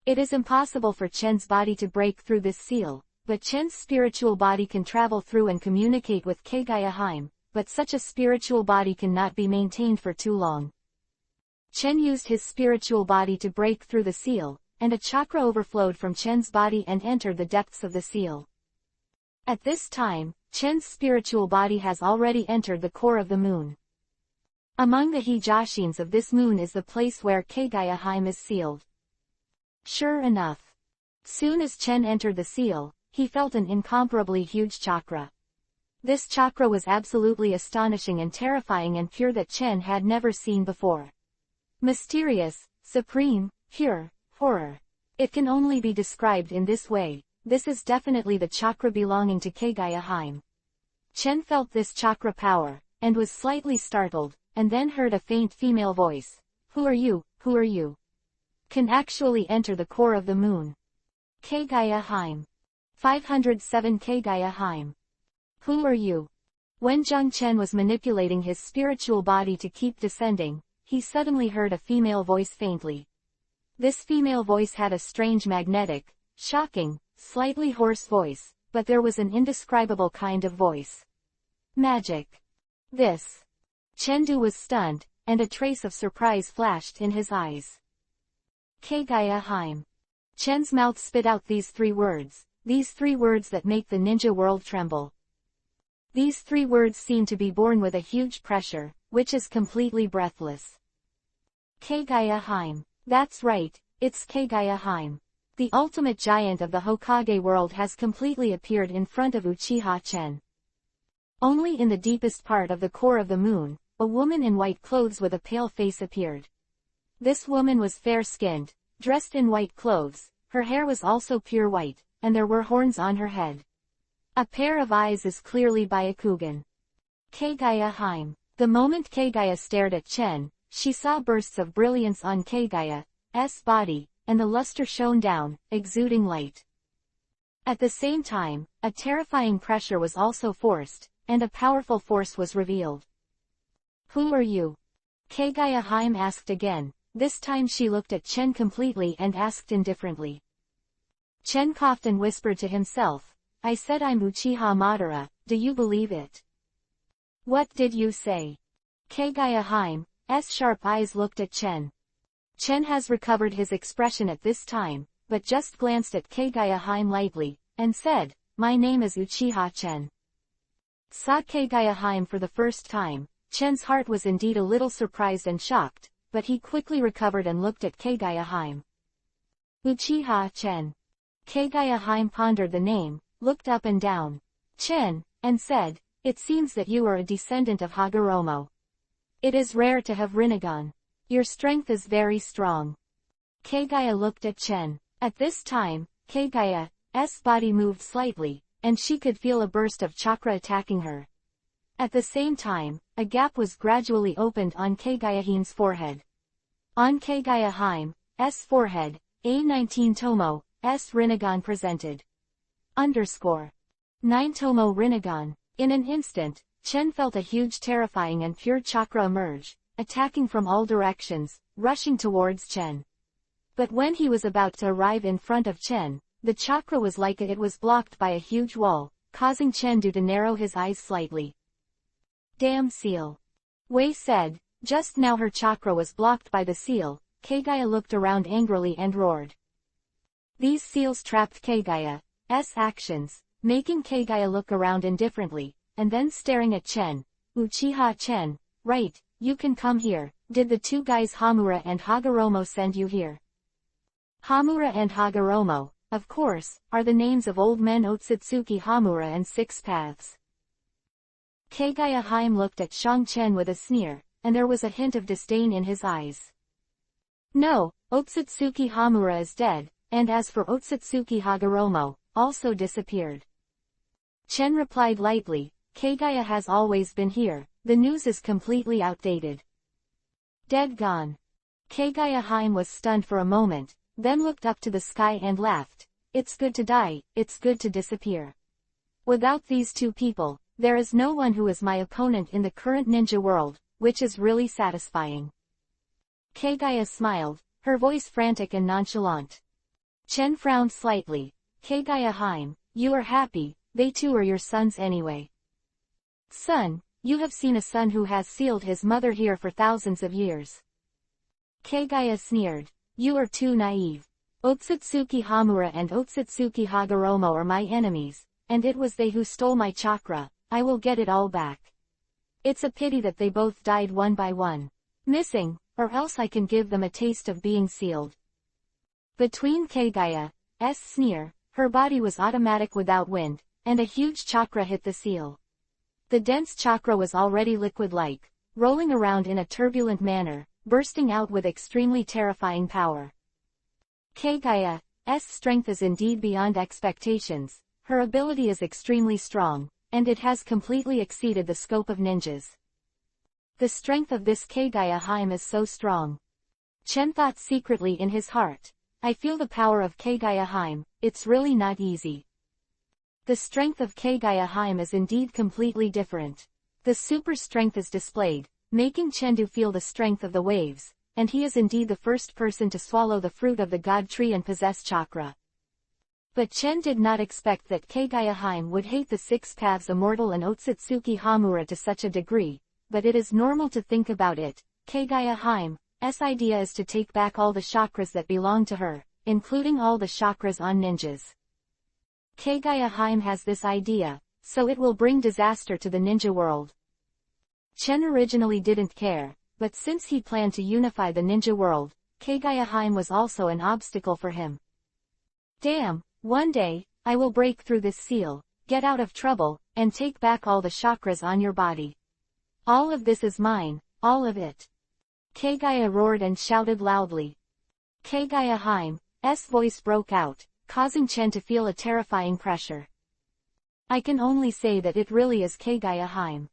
It is impossible for Chen's body to break through this seal, but Chen's spiritual body can travel through and communicate with Kagaya, but such a spiritual body cannot be maintained for too long. Chen used his spiritual body to break through the seal, and a chakra overflowed from Chen's body and entered the depths of the seal. At this time, Chen's spiritual body has already entered the core of the moon. Among the Hijashins of this moon is the place where Kagaya is sealed. Sure enough. Soon as Chen entered the seal, he felt an incomparably huge chakra. This chakra was absolutely astonishing and terrifying and pure that Chen had never seen before. Mysterious, supreme, pure, horror. It can only be described in this way. This is definitely the chakra belonging to Kagaya. Chen felt this chakra power, and was slightly startled, and then heard a faint female voice. Who are you, who are you? Can actually enter the core of the moon. Kagaya 507 Kagaya. Who are you? When Zheng Chen was manipulating his spiritual body to keep descending, he suddenly heard a female voice faintly. This female voice had a strange magnetic, shocking, slightly hoarse voice, but there was an indescribable kind of voice. Magic. This. Chengdu was stunned, and a trace of surprise flashed in his eyes. Kagaya. Chen's mouth spit out these three words that make the ninja world tremble. These three words seem to be born with a huge pressure, which is completely breathless. Kagaya. That's right, it's Kagaya. The ultimate giant of the Hokage world has completely appeared in front of Uchiha Chen. Only in the deepest part of the core of the moon, a woman in white clothes with a pale face appeared. This woman was fair-skinned, dressed in white clothes, her hair was also pure white, and there were horns on her head. A pair of eyes is clearly Byakugan. Kagaya. The moment Kagaya stared at Chen, she saw bursts of brilliance on Kagaya's body, and the luster shone down, exuding light. At the same time, a terrifying pressure was also forced, and a powerful force was revealed. Who are you? Kagaya asked again. This time she looked at Chen completely and asked indifferently. Chen coughed and whispered to himself, I said I'm Uchiha Madara, do you believe it? What did you say? Kagaya's sharp eyes looked at Chen. Chen has recovered his expression at this time, but just glanced at Kagaya lightly, and said, my name is Uchiha Chen. Saw Kagaya for the first time, Chen's heart was indeed a little surprised and shocked, but he quickly recovered and looked at Kagaya. Uchiha Chen. Kagaya pondered the name, looked up and down. Chen, and said, it seems that you are a descendant of Hagoromo. It is rare to have Rinnegan. Your strength is very strong. Kagaya looked at Chen. At this time, Kagaya's body moved slightly, and she could feel a burst of chakra attacking her. At the same time, a gap was gradually opened on Kagaya's forehead. On Kagaya's forehead, A19 Tomo's Rinnegan presented. _9 Tomo Rinnegan. In an instant, Chen felt a huge terrifying and pure chakra emerge, attacking from all directions, rushing towards Chen. But when he was about to arrive in front of Chen, the chakra was like it was blocked by a huge wall, causing Chen to narrow his eyes slightly. Damn seal. Wei said. Just now her chakra was blocked by the seal. Kagaya looked around angrily and roared. These seals trapped Kagaya's actions, making Kagaya look around indifferently, and then staring at Chen. Uchiha Chen, right, you can come here. Did the two guys Hamura and Hagoromo send you here? Hamura and Hagoromo, of course, are the names of old men Otsutsuki Hamura and Six Paths. Kagaya Haim looked at Shang Chen with a sneer, and there was a hint of disdain in his eyes. No, Otsutsuki Hamura is dead, and as for Otsutsuki Hagoromo, also disappeared. Chen replied lightly, Kagaya has always been here, the news is completely outdated. Dead gone. Kagaya Haim was stunned for a moment, then looked up to the sky and laughed. It's good to die, it's good to disappear. Without these two people, there is no one who is my opponent in the current ninja world, which is really satisfying. Kagaya smiled, her voice frantic and nonchalant. Chen frowned slightly. Kagaya Haim, you are happy, they too are your sons anyway. Son, you have seen a son who has sealed his mother here for thousands of years. Kagaya sneered, you are too naive. Otsutsuki Hamura and Otsutsuki Hagoromo are my enemies, and it was they who stole my chakra. I will get it all back. It's a pity that they both died one by one. Missing, or else I can give them a taste of being sealed. Between Kagaya's sneer, her body was automatic without wind, and a huge chakra hit the seal. The dense chakra was already liquid-like, rolling around in a turbulent manner, bursting out with extremely terrifying power. Kagaya's strength is indeed beyond expectations, her ability is extremely strong, and it has completely exceeded the scope of ninjas. The strength of this Kagaya Haim is so strong. Chen thought secretly in his heart. I feel the power of Kagaya Haim, it's really not easy. The strength of Kagaya Haim is indeed completely different. The super strength is displayed, making Chen feel the strength of the waves, and he is indeed the first person to swallow the fruit of the God Tree and possess chakra. But Chen did not expect that Kagaya Haim would hate the Six Paths Immortal and Otsutsuki Hamura to such a degree, but it is normal to think about it. Kagaya Haim's idea is to take back all the chakras that belong to her, including all the chakras on ninjas. Kagaya Haim has this idea, so it will bring disaster to the ninja world. Chen originally didn't care, but since he planned to unify the ninja world, Kagaya Haim was also an obstacle for him. Damn! One day, I will break through this seal, get out of trouble, and take back all the chakras on your body. All of this is mine, all of it. Kagaya roared and shouted loudly. Kagaya Haim's voice broke out, causing Chen to feel a terrifying pressure. I can only say that it really is Kagaya Haim.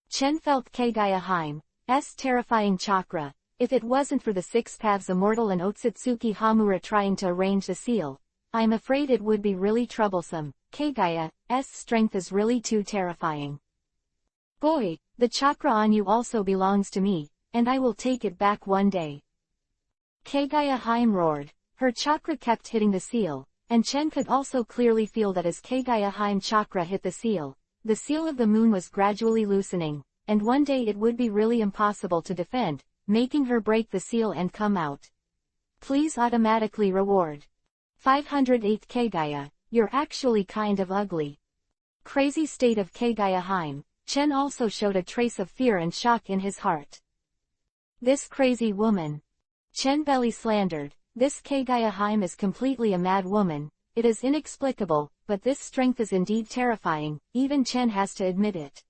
Chen felt Kagaya Haim's terrifying chakra. If it wasn't for the Six Paths Immortal and Otsutsuki Hamura trying to arrange the seal, I'm afraid it would be really troublesome. Kagaya's strength is really too terrifying. Boy, the chakra on you also belongs to me, and I will take it back one day. Kagaya Haim roared. Her chakra kept hitting the seal, and Chen could also clearly feel that as Kagaya Haim chakra hit the seal of the moon was gradually loosening, and one day it would be really impossible to defend, making her break the seal and come out. Please automatically reward. 508 Kagaya, you're actually kind of ugly. Crazy state of Kagaya Haim. Chen also showed a trace of fear and shock in his heart. This crazy woman. Chen belly slandered. This Kagaya Haim is completely a mad woman. It is inexplicable, but this strength is indeed terrifying, even Chen has to admit it.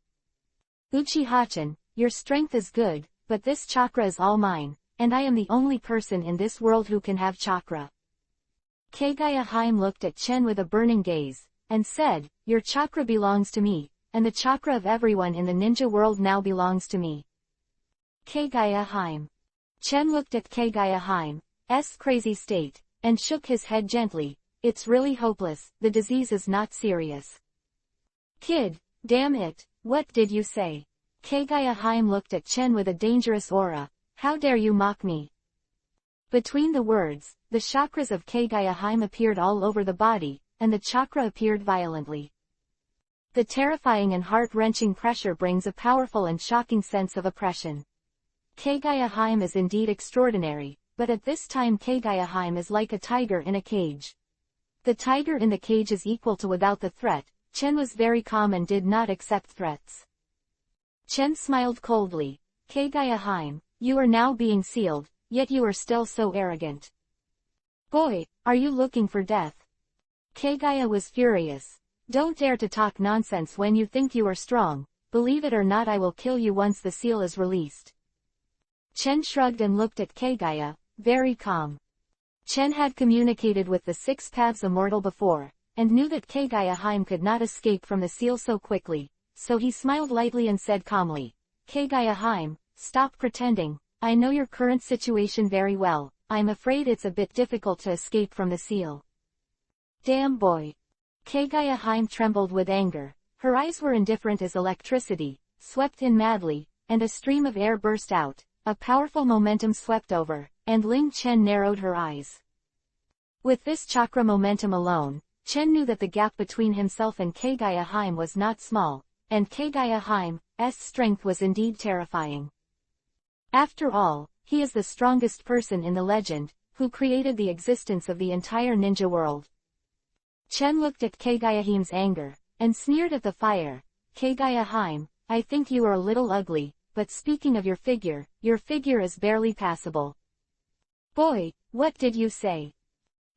Uchiha-chan, your strength is good, but this chakra is all mine, and I am the only person in this world who can have chakra. Kagaya Haim looked at Chen with a burning gaze, and said, your chakra belongs to me, and the chakra of everyone in the ninja world now belongs to me. Kagaya Haim. Chen looked at Kagaya Haim's crazy state, and shook his head gently. It's really hopeless, the disease is not serious. Kid, damn it, what did you say? Kagaya looked at Chen with a dangerous aura. How dare you mock me? Between the words, the chakras of Kagaya appeared all over the body, and the chakra appeared violently. The terrifying and heart-wrenching pressure brings a powerful and shocking sense of oppression. Kagaya is indeed extraordinary, but at this time Kagaya is like a tiger in a cage. The tiger in the cage is equal to without the threat. Chen was very calm and did not accept threats. Chen smiled coldly. Kagaya, you are now being sealed, yet you are still so arrogant. Boy, are you looking for death? Kagaya was furious. Don't dare to talk nonsense when you think you are strong. Believe it or not, I will kill you once the seal is released. Chen shrugged and looked at Kagaya, very calm. Chen had communicated with the Six Paths Immortal before, and knew that Kagaya could not escape from the seal so quickly, so he smiled lightly and said calmly, Kagaya, stop pretending, I know your current situation very well, I'm afraid it's a bit difficult to escape from the seal. Damn boy. Kagaya trembled with anger, her eyes were indifferent as electricity, swept in madly, and a stream of air burst out, a powerful momentum swept over, and Ling Chen narrowed her eyes. With this chakra momentum alone, Chen knew that the gap between himself and Kagaya was not small, and Kagaya's strength was indeed terrifying. After all, he is the strongest person in the legend, who created the existence of the entire ninja world. Chen looked at Kagaya's anger, and sneered at the fire. Kagaya, I think you are a little ugly, but speaking of your figure is barely passable. Boy, what did you say?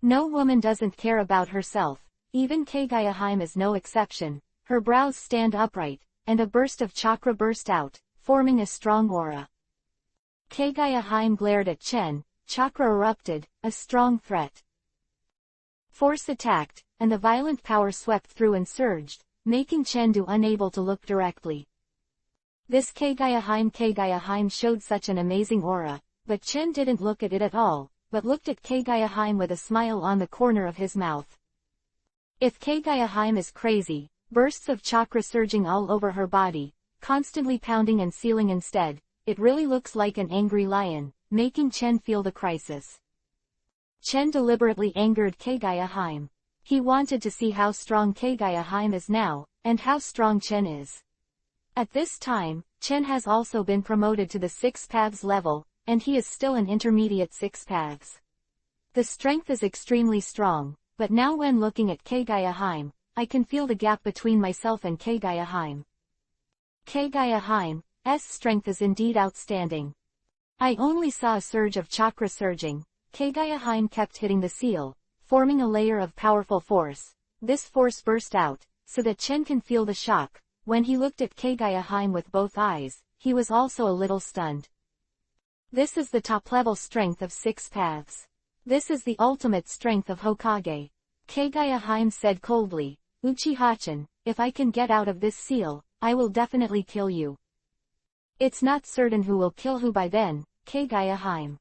No woman doesn't care about herself, even Kagaya is no exception. Her brows stand upright, and a burst of chakra burst out, forming a strong aura. Kagaya glared at Chen, chakra erupted, a strong threat. Force attacked, and the violent power swept through and surged, making Chen unable to look directly. This Kagaya showed such an amazing aura, but Chen didn't look at it at all, but looked at Kagaya with a smile on the corner of his mouth. If Kagaya is crazy, bursts of chakra surging all over her body, constantly pounding and sealing instead, it really looks like an angry lion, making Chen feel the crisis. Chen deliberately angered Kagaya. He wanted to see how strong Kagaya is now, and how strong Chen is. At this time, Chen has also been promoted to the Six Paths level, and he is still an intermediate Six Paths. The strength is extremely strong, but now when looking at Kagaya, I can feel the gap between myself and Kagaya. Kagaya's strength is indeed outstanding. I only saw a surge of chakra surging. Kagaya kept hitting the seal, forming a layer of powerful force. This force burst out, so that Chen can feel the shock. When he looked at Kagaya with both eyes, he was also a little stunned. This is the top-level strength of Six Paths. This is the ultimate strength of Hokage. Kagaya said coldly, Uchiha-chan, if I can get out of this seal, I will definitely kill you. It's not certain who will kill who by then, Kagaya.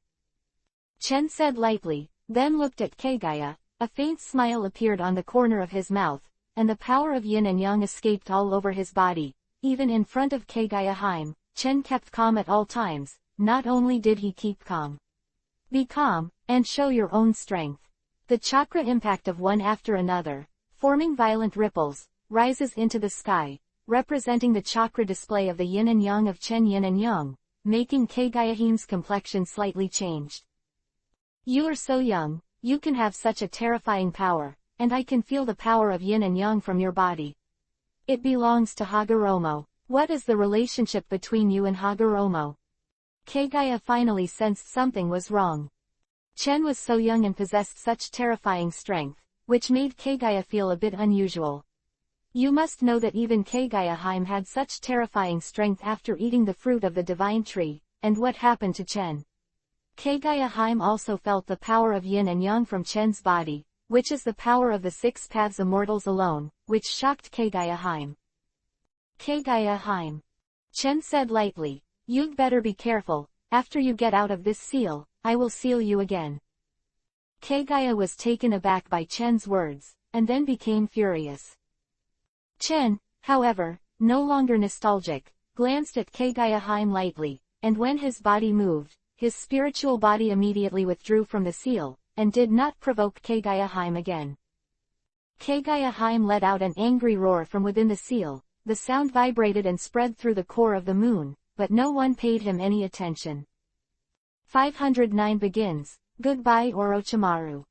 Chen said lightly, then looked at Kagaya. A faint smile appeared on the corner of his mouth, and the power of yin and yang escaped all over his body. Even in front of Kagaya, Chen kept calm at all times. Not only did he keep calm. Be calm, and show your own strength. The chakra impact of one after another, forming violent ripples, rises into the sky, representing the chakra display of the yin and yang of Chen yin and yang, making Kagaya's complexion slightly changed. You are so young, you can have such a terrifying power, and I can feel the power of yin and yang from your body. It belongs to Hagoromo. What is the relationship between you and Hagoromo? Kagaya finally sensed something was wrong. Chen was so young and possessed such terrifying strength, which made Kagaya feel a bit unusual. You must know that even Kagaya had such terrifying strength after eating the fruit of the divine tree, and what happened to Chen? Kagaya also felt the power of yin and yang from Chen's body, which is the power of the Six Paths Immortals alone, which shocked Kagaya. Kagaya. Chen said lightly, you'd better be careful, after you get out of this seal, I will seal you again. Kagaya was taken aback by Chen's words, and then became furious. Chen, however, no longer nostalgic, glanced at Kagaya lightly, and when his body moved, his spiritual body immediately withdrew from the seal, and did not provoke Kagaya again. Kagaya let out an angry roar from within the seal, the sound vibrated and spread through the core of the moon, but no one paid him any attention. 509 begins, Goodbye Orochimaru.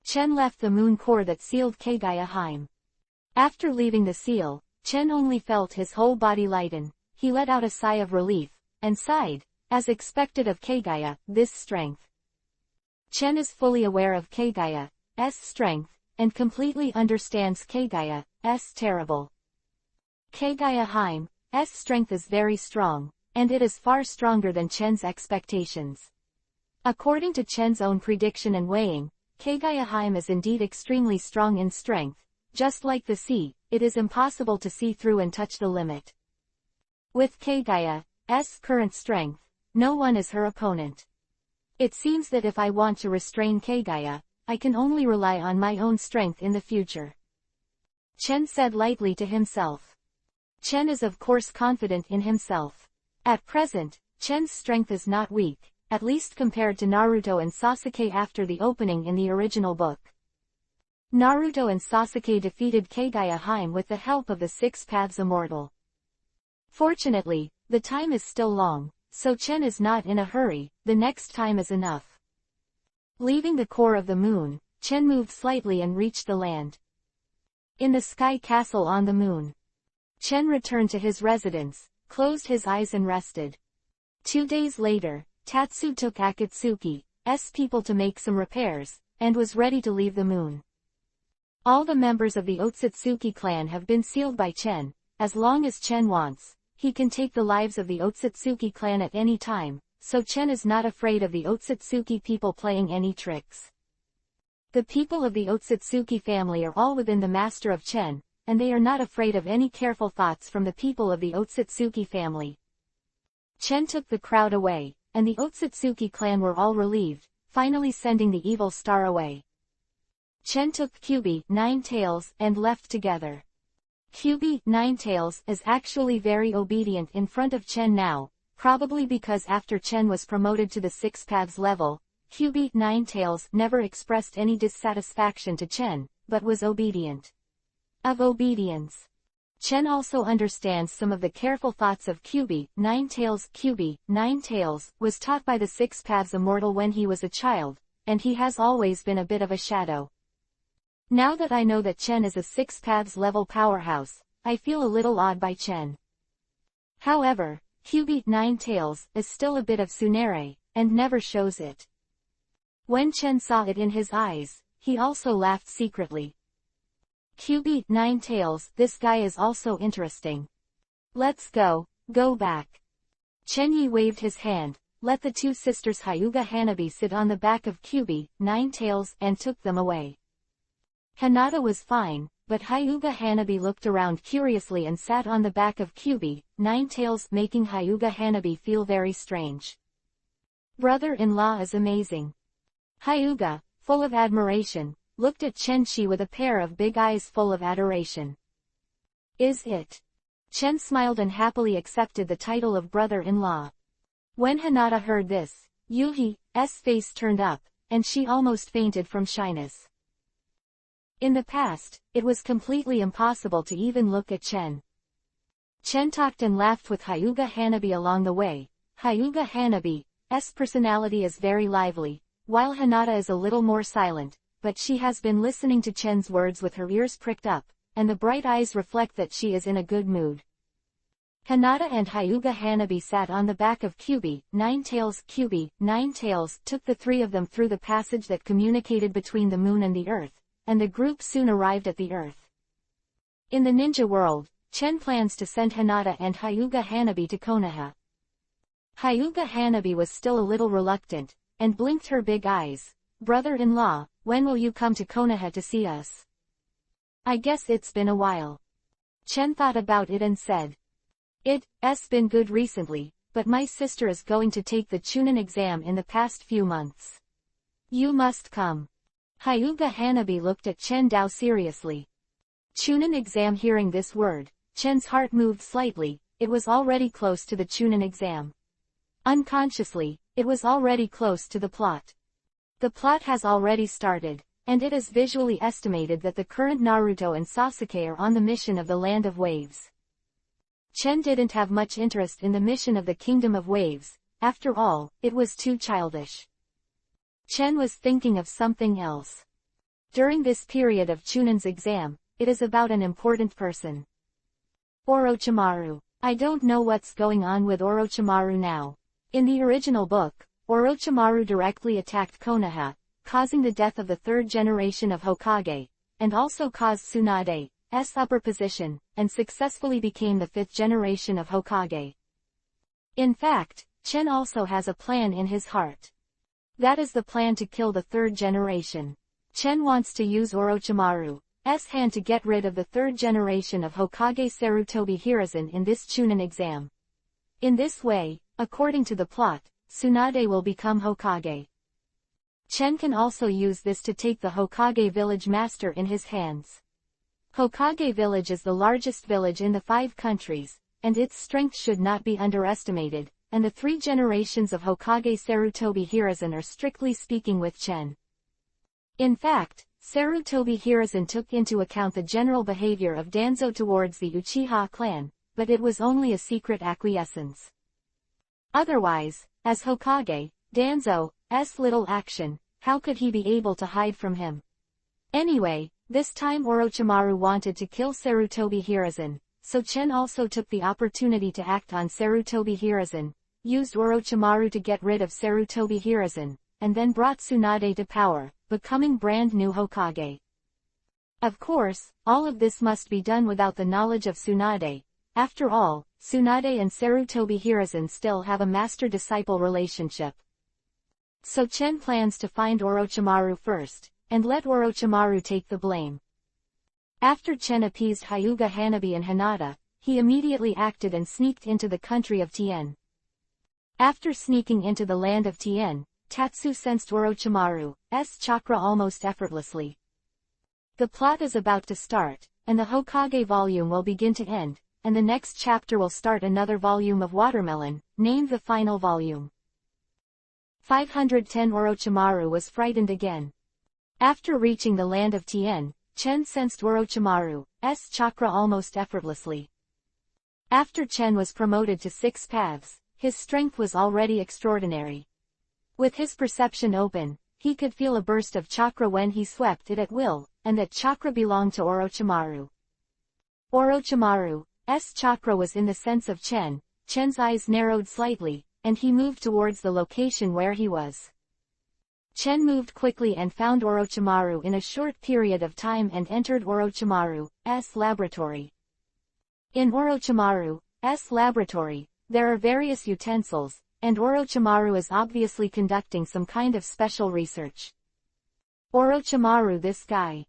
Chen left the moon core that sealed Kagaya. After leaving the seal, Chen only felt his whole body lighten. He let out a sigh of relief, and sighed, as expected of Kagaya's strength. Chen is fully aware of Kagaya's strength, and completely understands Kagaya's terrible. Kagaya's strength is very strong, and it is far stronger than Chen's expectations. According to Chen's own prediction and weighing, Kagaya is indeed extremely strong in strength. Just like the sea, it is impossible to see through and touch the limit. With Kagaya's current strength, no one is her opponent. It seems that if I want to restrain Kagaya, I can only rely on my own strength in the future. Chen said lightly to himself. Chen is of course confident in himself. At present, Chen's strength is not weak, at least compared to Naruto and Sasuke after the opening in the original book. Naruto and Sasuke defeated Kagaya with the help of the Six Paths Immortal. Fortunately, the time is still long, so Chen is not in a hurry, the next time is enough. Leaving the core of the moon, Chen moved slightly and reached the land. In the sky castle on the moon, Chen returned to his residence, closed his eyes and rested. 2 days later, Tatsu took Akatsuki's people to make some repairs, and was ready to leave the moon. All the members of the Otsutsuki clan have been sealed by Chen. As long as Chen wants, he can take the lives of the Otsutsuki clan at any time, so Chen is not afraid of the Otsutsuki people playing any tricks. The people of the Otsutsuki family are all within the master of Chen, and they are not afraid of any careful thoughts from the people of the Otsutsuki family. Chen took the crowd away, and the Otsutsuki clan were all relieved, finally sending the evil star away. Chen took Kyubi, Ninetails, and left together. Kyubi, Ninetails, is actually very obedient in front of Chen now, probably because after Chen was promoted to the Six Paths level, Kyubi, Ninetails never expressed any dissatisfaction to Chen, but was obedient. Of obedience. Chen also understands some of the careful thoughts of Kyubi, Ninetails. Kyubi, Ninetails, was taught by the Six Paths Immortal when he was a child, and he has always been a bit of a shadow. Now that I know that Chen is a Six Paths level powerhouse, I feel a little awed by Chen. However, Kyubi, Ninetails, is still a bit of Tsunere, and never shows it. When Chen saw it in his eyes, he also laughed secretly. Kyubi, Ninetails, this guy is also interesting. Let's go back. Chen Yi waved his hand, let the two sisters Hyuga Hanabi sit on the back of Kyubi, Ninetails, and took them away. Hinata was fine, but Hyuga Hanabi looked around curiously and sat on the back of Kyubi, Ninetails, making Hyuga Hanabi feel very strange. Brother-in-law is amazing. Hyuga, full of admiration, looked at Chen Shi with a pair of big eyes full of adoration. Is it? Chen smiled and happily accepted the title of brother-in-law. When Hinata heard this, Yuhi's face turned up, and she almost fainted from shyness. In the past, it was completely impossible to even look at Chen. Chen talked and laughed with Hyuga Hanabi along the way. Hyuga Hanabi's personality is very lively, while Hinata is a little more silent, but she has been listening to Chen's words with her ears pricked up, and the bright eyes reflect that she is in a good mood. Hinata and Hyuga Hanabi sat on the back of Kyubi, Ninetails. Kyubi, Ninetails took the three of them through the passage that communicated between the moon and the earth, and the group soon arrived at the earth. In the ninja world, Chen plans to send Hinata and Hyuga Hanabi to Konoha. Hyuga Hanabi was still a little reluctant, and blinked her big eyes. Brother-in-law, when will you come to Konoha to see us? I guess it's been a while. Chen thought about it and said. It's been good recently, but my sister is going to take the Chunin exam in the past few months. You must come. Hyuga Hanabi looked at Chen Dao seriously. Chunin exam. Hearing this word, Chen's heart moved slightly. It was already close to the Chunin exam. Unconsciously, it was already close to the plot. The plot has already started, and it is visually estimated that the current Naruto and Sasuke are on the mission of the Land of Waves. Chen didn't have much interest in the mission of the Kingdom of Waves. After all, it was too childish. Chen was thinking of something else. During this period of Chunin's exam, it is about an important person. Orochimaru. I don't know what's going on with Orochimaru now. In the original book, Orochimaru directly attacked Konoha, causing the death of the third generation of Hokage, and also caused Tsunade's upper position, and successfully became the fifth generation of Hokage. In fact, Chen also has a plan in his heart. That is the plan to kill the third generation. Chen wants to use Orochimaru's hand to get rid of the third generation of Hokage Sarutobi Hiruzen in this Chunin exam. In this way, according to the plot, Tsunade will become Hokage. Chen can also use this to take the Hokage village master in his hands. Hokage village is the largest village in the 5 countries, and its strength should not be underestimated, and the 3 generations of Hokage Sarutobi Hiruzen are strictly speaking with Chen. In fact, Sarutobi Hiruzen took into account the general behavior of Danzo towards the Uchiha clan, but it was only a secret acquiescence. Otherwise, as Hokage, Danzo's little action, how could he be able to hide from him? Anyway, this time Orochimaru wanted to kill Sarutobi Hiruzen, so Chen also took the opportunity to act on Sarutobi Hiruzen, used Orochimaru to get rid of Sarutobi Hiruzen, and then brought Tsunade to power, becoming brand new Hokage. Of course, all of this must be done without the knowledge of Tsunade. After all, Tsunade and Sarutobi Hiruzen still have a master-disciple relationship. So Chen plans to find Orochimaru first, and let Orochimaru take the blame. After Chen appeased Hyuga Hanabi and Hinata, he immediately acted and sneaked into the country of Tien. After sneaking into the land of Tien, Tatsu sensed Orochimaru's chakra almost effortlessly. The plot is about to start, and the Hokage volume will begin to end, and the next chapter will start another volume of Watermelon, named the final volume. 510 Orochimaru was frightened again. After reaching the land of Tien, Chen sensed Orochimaru's chakra almost effortlessly. After Chen was promoted to 6 paths, his strength was already extraordinary. With his perception open, he could feel a burst of chakra when he swept it at will, and that chakra belonged to Orochimaru. Orochimaru's chakra was in the sense of Chen. Chen's eyes narrowed slightly, and he moved towards the location where he was. Chen moved quickly and found Orochimaru in a short period of time and entered Orochimaru's laboratory. In Orochimaru's laboratory, there are various utensils, and Orochimaru is obviously conducting some kind of special research. Orochimaru, this guy.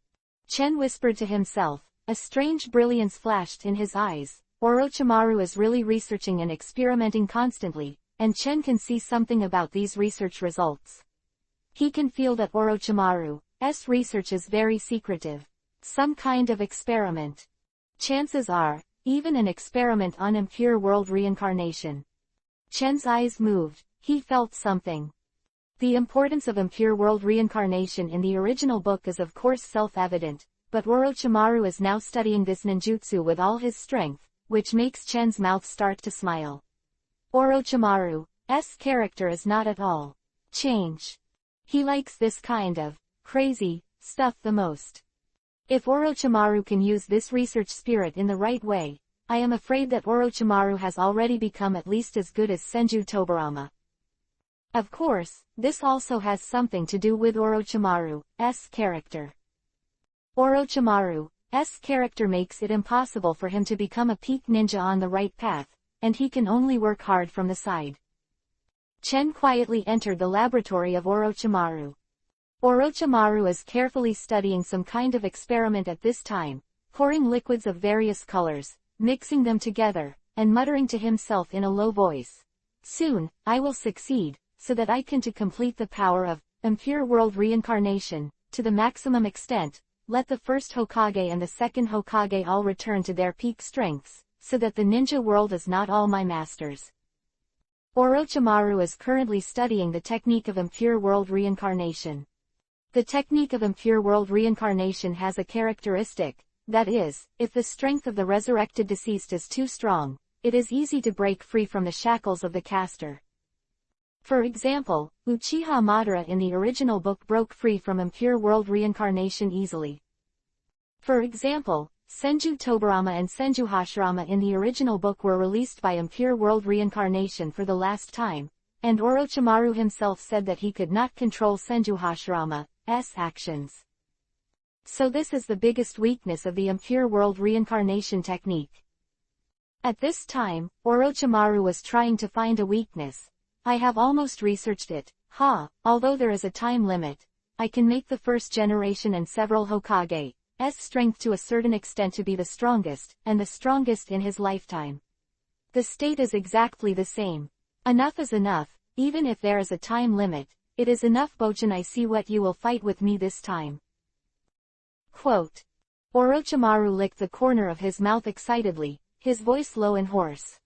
Chen whispered to himself. A strange brilliance flashed in his eyes. Orochimaru is really researching and experimenting constantly, and Chen can see something about these research results. He can feel that Orochimaru's research is very secretive. Some kind of experiment. Chances are, even an experiment on impure world reincarnation. Chen's eyes moved. He felt something. The importance of impure world reincarnation in the original book is of course self-evident, but Orochimaru is now studying this ninjutsu with all his strength, which makes Chen's mouth start to smile. Orochimaru's character is not at all change. He likes this kind of crazy stuff the most. If Orochimaru can use this research spirit in the right way, I am afraid that Orochimaru has already become at least as good as Senju Tobirama. Of course, this also has something to do with Orochimaru's character. Orochimaru's character makes it impossible for him to become a peak ninja on the right path, and he can only work hard from the side. Chen quietly entered the laboratory of Orochimaru. Orochimaru is carefully studying some kind of experiment at this time, pouring liquids of various colors, mixing them together, and muttering to himself in a low voice. Soon, I will succeed, so that I can to complete the power of impure world reincarnation, to the maximum extent, let the first Hokage and the second Hokage all return to their peak strengths, so that the ninja world is not all my masters. Orochimaru is currently studying the technique of impure world reincarnation. The technique of impure world reincarnation has a characteristic, that is, if the strength of the resurrected deceased is too strong, it is easy to break free from the shackles of the caster. For example, Uchiha Madara in the original book broke free from impure world reincarnation easily. For example, Senju Tobirama and Senju Hashirama in the original book were released by impure world reincarnation for the last time, and Orochimaru himself said that he could not control Senju Hashirama's actions. So this is the biggest weakness of the impure world reincarnation technique. At this time, Orochimaru was trying to find a weakness. I have almost researched it, although there is a time limit, I can make the first generation and several Hokage's strength to a certain extent to be the strongest, and the strongest in his lifetime. The state is exactly the same. Enough is enough, even if there is a time limit, it is enough Bochan, I see what you will fight with me this time. Quote. Orochimaru licked the corner of his mouth excitedly, his voice low and hoarse.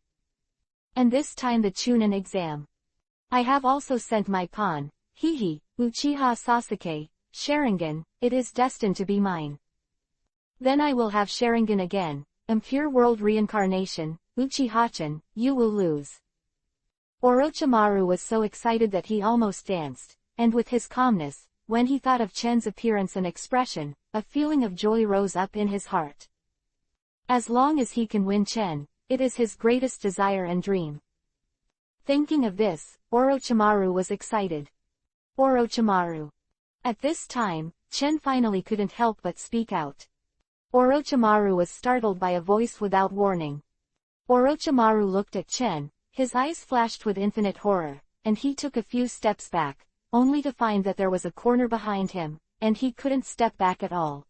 And this time the Chunin exam. I have also sent my pawn, Uchiha Sasuke, Sharingan, it is destined to be mine. Then I will have Sharingan again, impure world reincarnation, Uchiha-chan, you will lose. Orochimaru was so excited that he almost danced, and with his calmness, when he thought of Chen's appearance and expression, a feeling of joy rose up in his heart. As long as he can win Chen, it is his greatest desire and dream. Thinking of this, Orochimaru was excited. Orochimaru. At this time, Chen finally couldn't help but speak out. Orochimaru was startled by a voice without warning. Orochimaru looked at Chen, his eyes flashed with infinite horror, and he took a few steps back, only to find that there was a corner behind him, and he couldn't step back at all.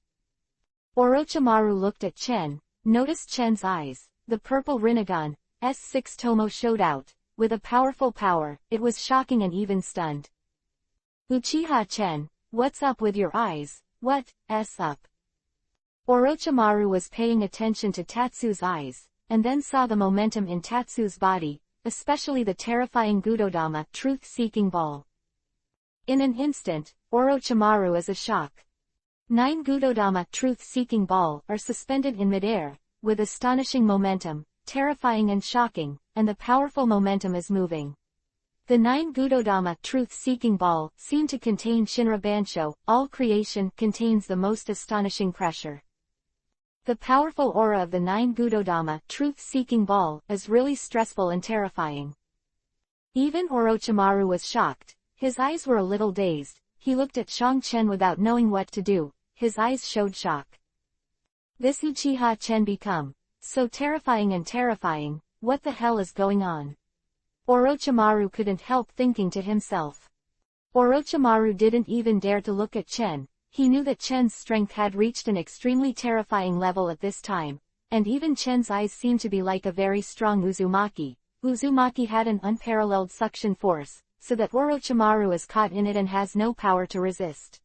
Orochimaru looked at Chen, noticed Chen's eyes, the purple Rinnegan's 6 Tomo showed out, with a powerful power, it was shocking and even stunned. Uchiha Chen, what's up with your eyes, what's up? Orochimaru was paying attention to Tatsu's eyes, and then saw the momentum in Tatsu's body, especially the terrifying Gudodama truth-seeking ball. In an instant, Orochimaru is a shock. 9 Gudodama truth-seeking ball are suspended in midair, with astonishing momentum, terrifying and shocking, and the powerful momentum is moving. The 9 Gudodama truth-seeking ball seem to contain Shinra Bansho, all creation contains the most astonishing pressure. The powerful aura of the 9 Gudodama truth-seeking ball is really stressful and terrifying. Even Orochimaru was shocked, his eyes were a little dazed, he looked at Shang Chen without knowing what to do, his eyes showed shock. This Uchiha Chen become so terrifying and terrifying, what the hell is going on? Orochimaru couldn't help thinking to himself. Orochimaru didn't even dare to look at Chen, he knew that Chen's strength had reached an extremely terrifying level at this time, and even Chen's eyes seemed to be like a very strong Uzumaki. Uzumaki had an unparalleled suction force, so that Orochimaru is caught in it and has no power to resist.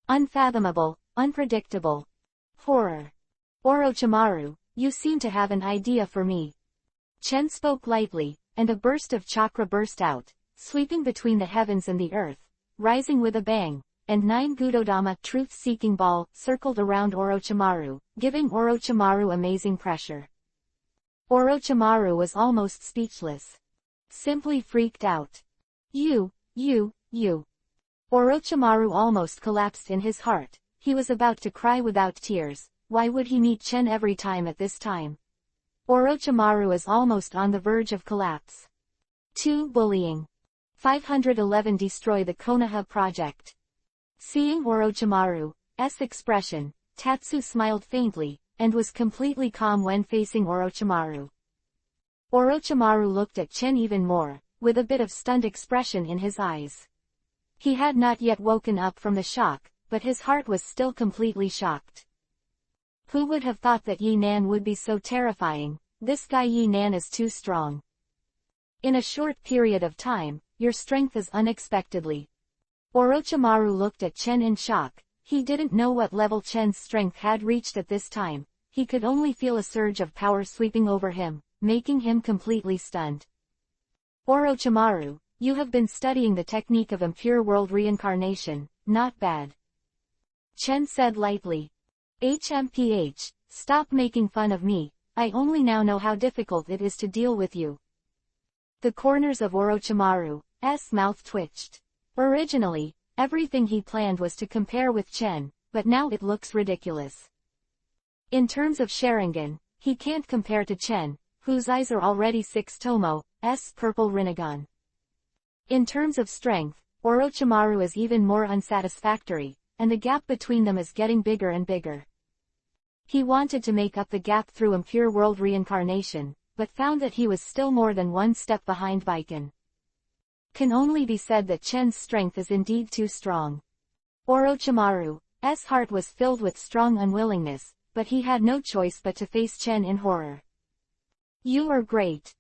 Unfathomable, unpredictable. Horror. Orochimaru, you seem to have an idea for me. Chen spoke lightly, and a burst of chakra burst out, sweeping between the heavens and the earth, rising with a bang, and 9 Gudodama truth-seeking ball circled around Orochimaru, giving Orochimaru amazing pressure. Orochimaru was almost speechless. Simply freaked out. You. Orochimaru almost collapsed in his heart, he was about to cry without tears, why would he meet Chen every time at this time? Orochimaru is almost on the verge of collapse. 2. Bullying. 511 Destroy the Konoha Project. Seeing Orochimaru's expression, Tatsu smiled faintly, and was completely calm when facing Orochimaru. Orochimaru looked at Chen even more, with a bit of stunned expression in his eyes. He had not yet woken up from the shock, but his heart was still completely shocked. Who would have thought that Yi Nan would be so terrifying? This guy Yi Nan is too strong. In a short period of time, your strength is unexpectedly. Orochimaru looked at Chen in shock, He didn't know what level Chen's strength had reached at this time. He could only feel a surge of power sweeping over him, making him completely stunned. Orochimaru, you have been studying the technique of impure world reincarnation, not bad. Chen said lightly. HMPH, stop making fun of me, I only now know how difficult it is to deal with you. The corners of Orochimaru's mouth twitched. Originally, everything he planned was to compare with Chen, but now it looks ridiculous. In terms of Sharingan, he can't compare to Chen, whose eyes are already 6 Tomo's purple Rinnegan. In terms of strength, Orochimaru is even more unsatisfactory, and the gap between them is getting bigger and bigger. He wanted to make up the gap through impure world reincarnation, but found that he was still more than one step behind Baiken. Can only be said that Chen's strength is indeed too strong. Orochimaru's heart was filled with strong unwillingness, but he had no choice but to face Chen in horror. You are great.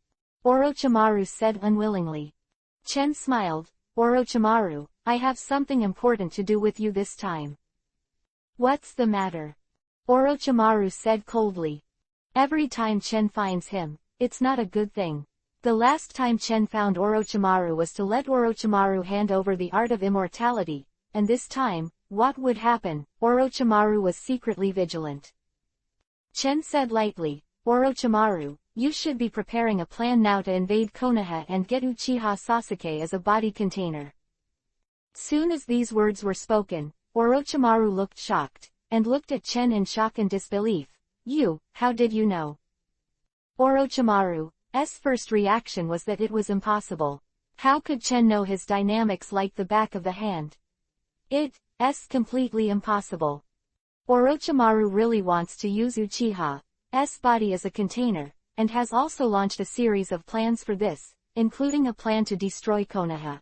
Orochimaru said unwillingly. Chen smiled. Orochimaru, I have something important to do with you this time. What's the matter? Orochimaru said coldly. Every time Chen finds him, it's not a good thing. The last time Chen found Orochimaru was to let Orochimaru hand over the art of immortality, and this time, what would happen? Orochimaru was secretly vigilant. Chen said lightly, Orochimaru, you should be preparing a plan now to invade Konoha and get Uchiha Sasuke as a body container. Soon as these words were spoken, Orochimaru looked shocked, and looked at Chen in shock and disbelief. You, how did you know? Orochimaru's first reaction was that it was impossible. How could Chen know his dynamics like the back of the hand? It's completely impossible. Orochimaru really wants to use Uchiha's body as a container, and has also launched a series of plans for this, including a plan to destroy Konoha.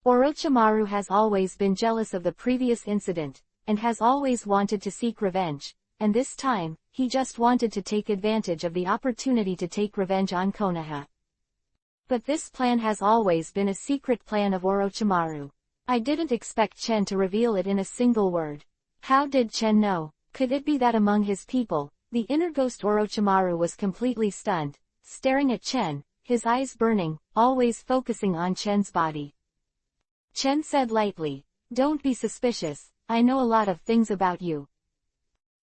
Orochimaru has always been jealous of the previous incident, and has always wanted to seek revenge, and this time, he just wanted to take advantage of the opportunity to take revenge on Konoha. But this plan has always been a secret plan of Orochimaru. I didn't expect Chen to reveal it in a single word. How did Chen know? Could it be that among his people, the inner ghost Orochimaru was completely stunned, staring at Chen, his eyes burning, always focusing on Chen's body. Chen said lightly, don't be suspicious, I know a lot of things about you.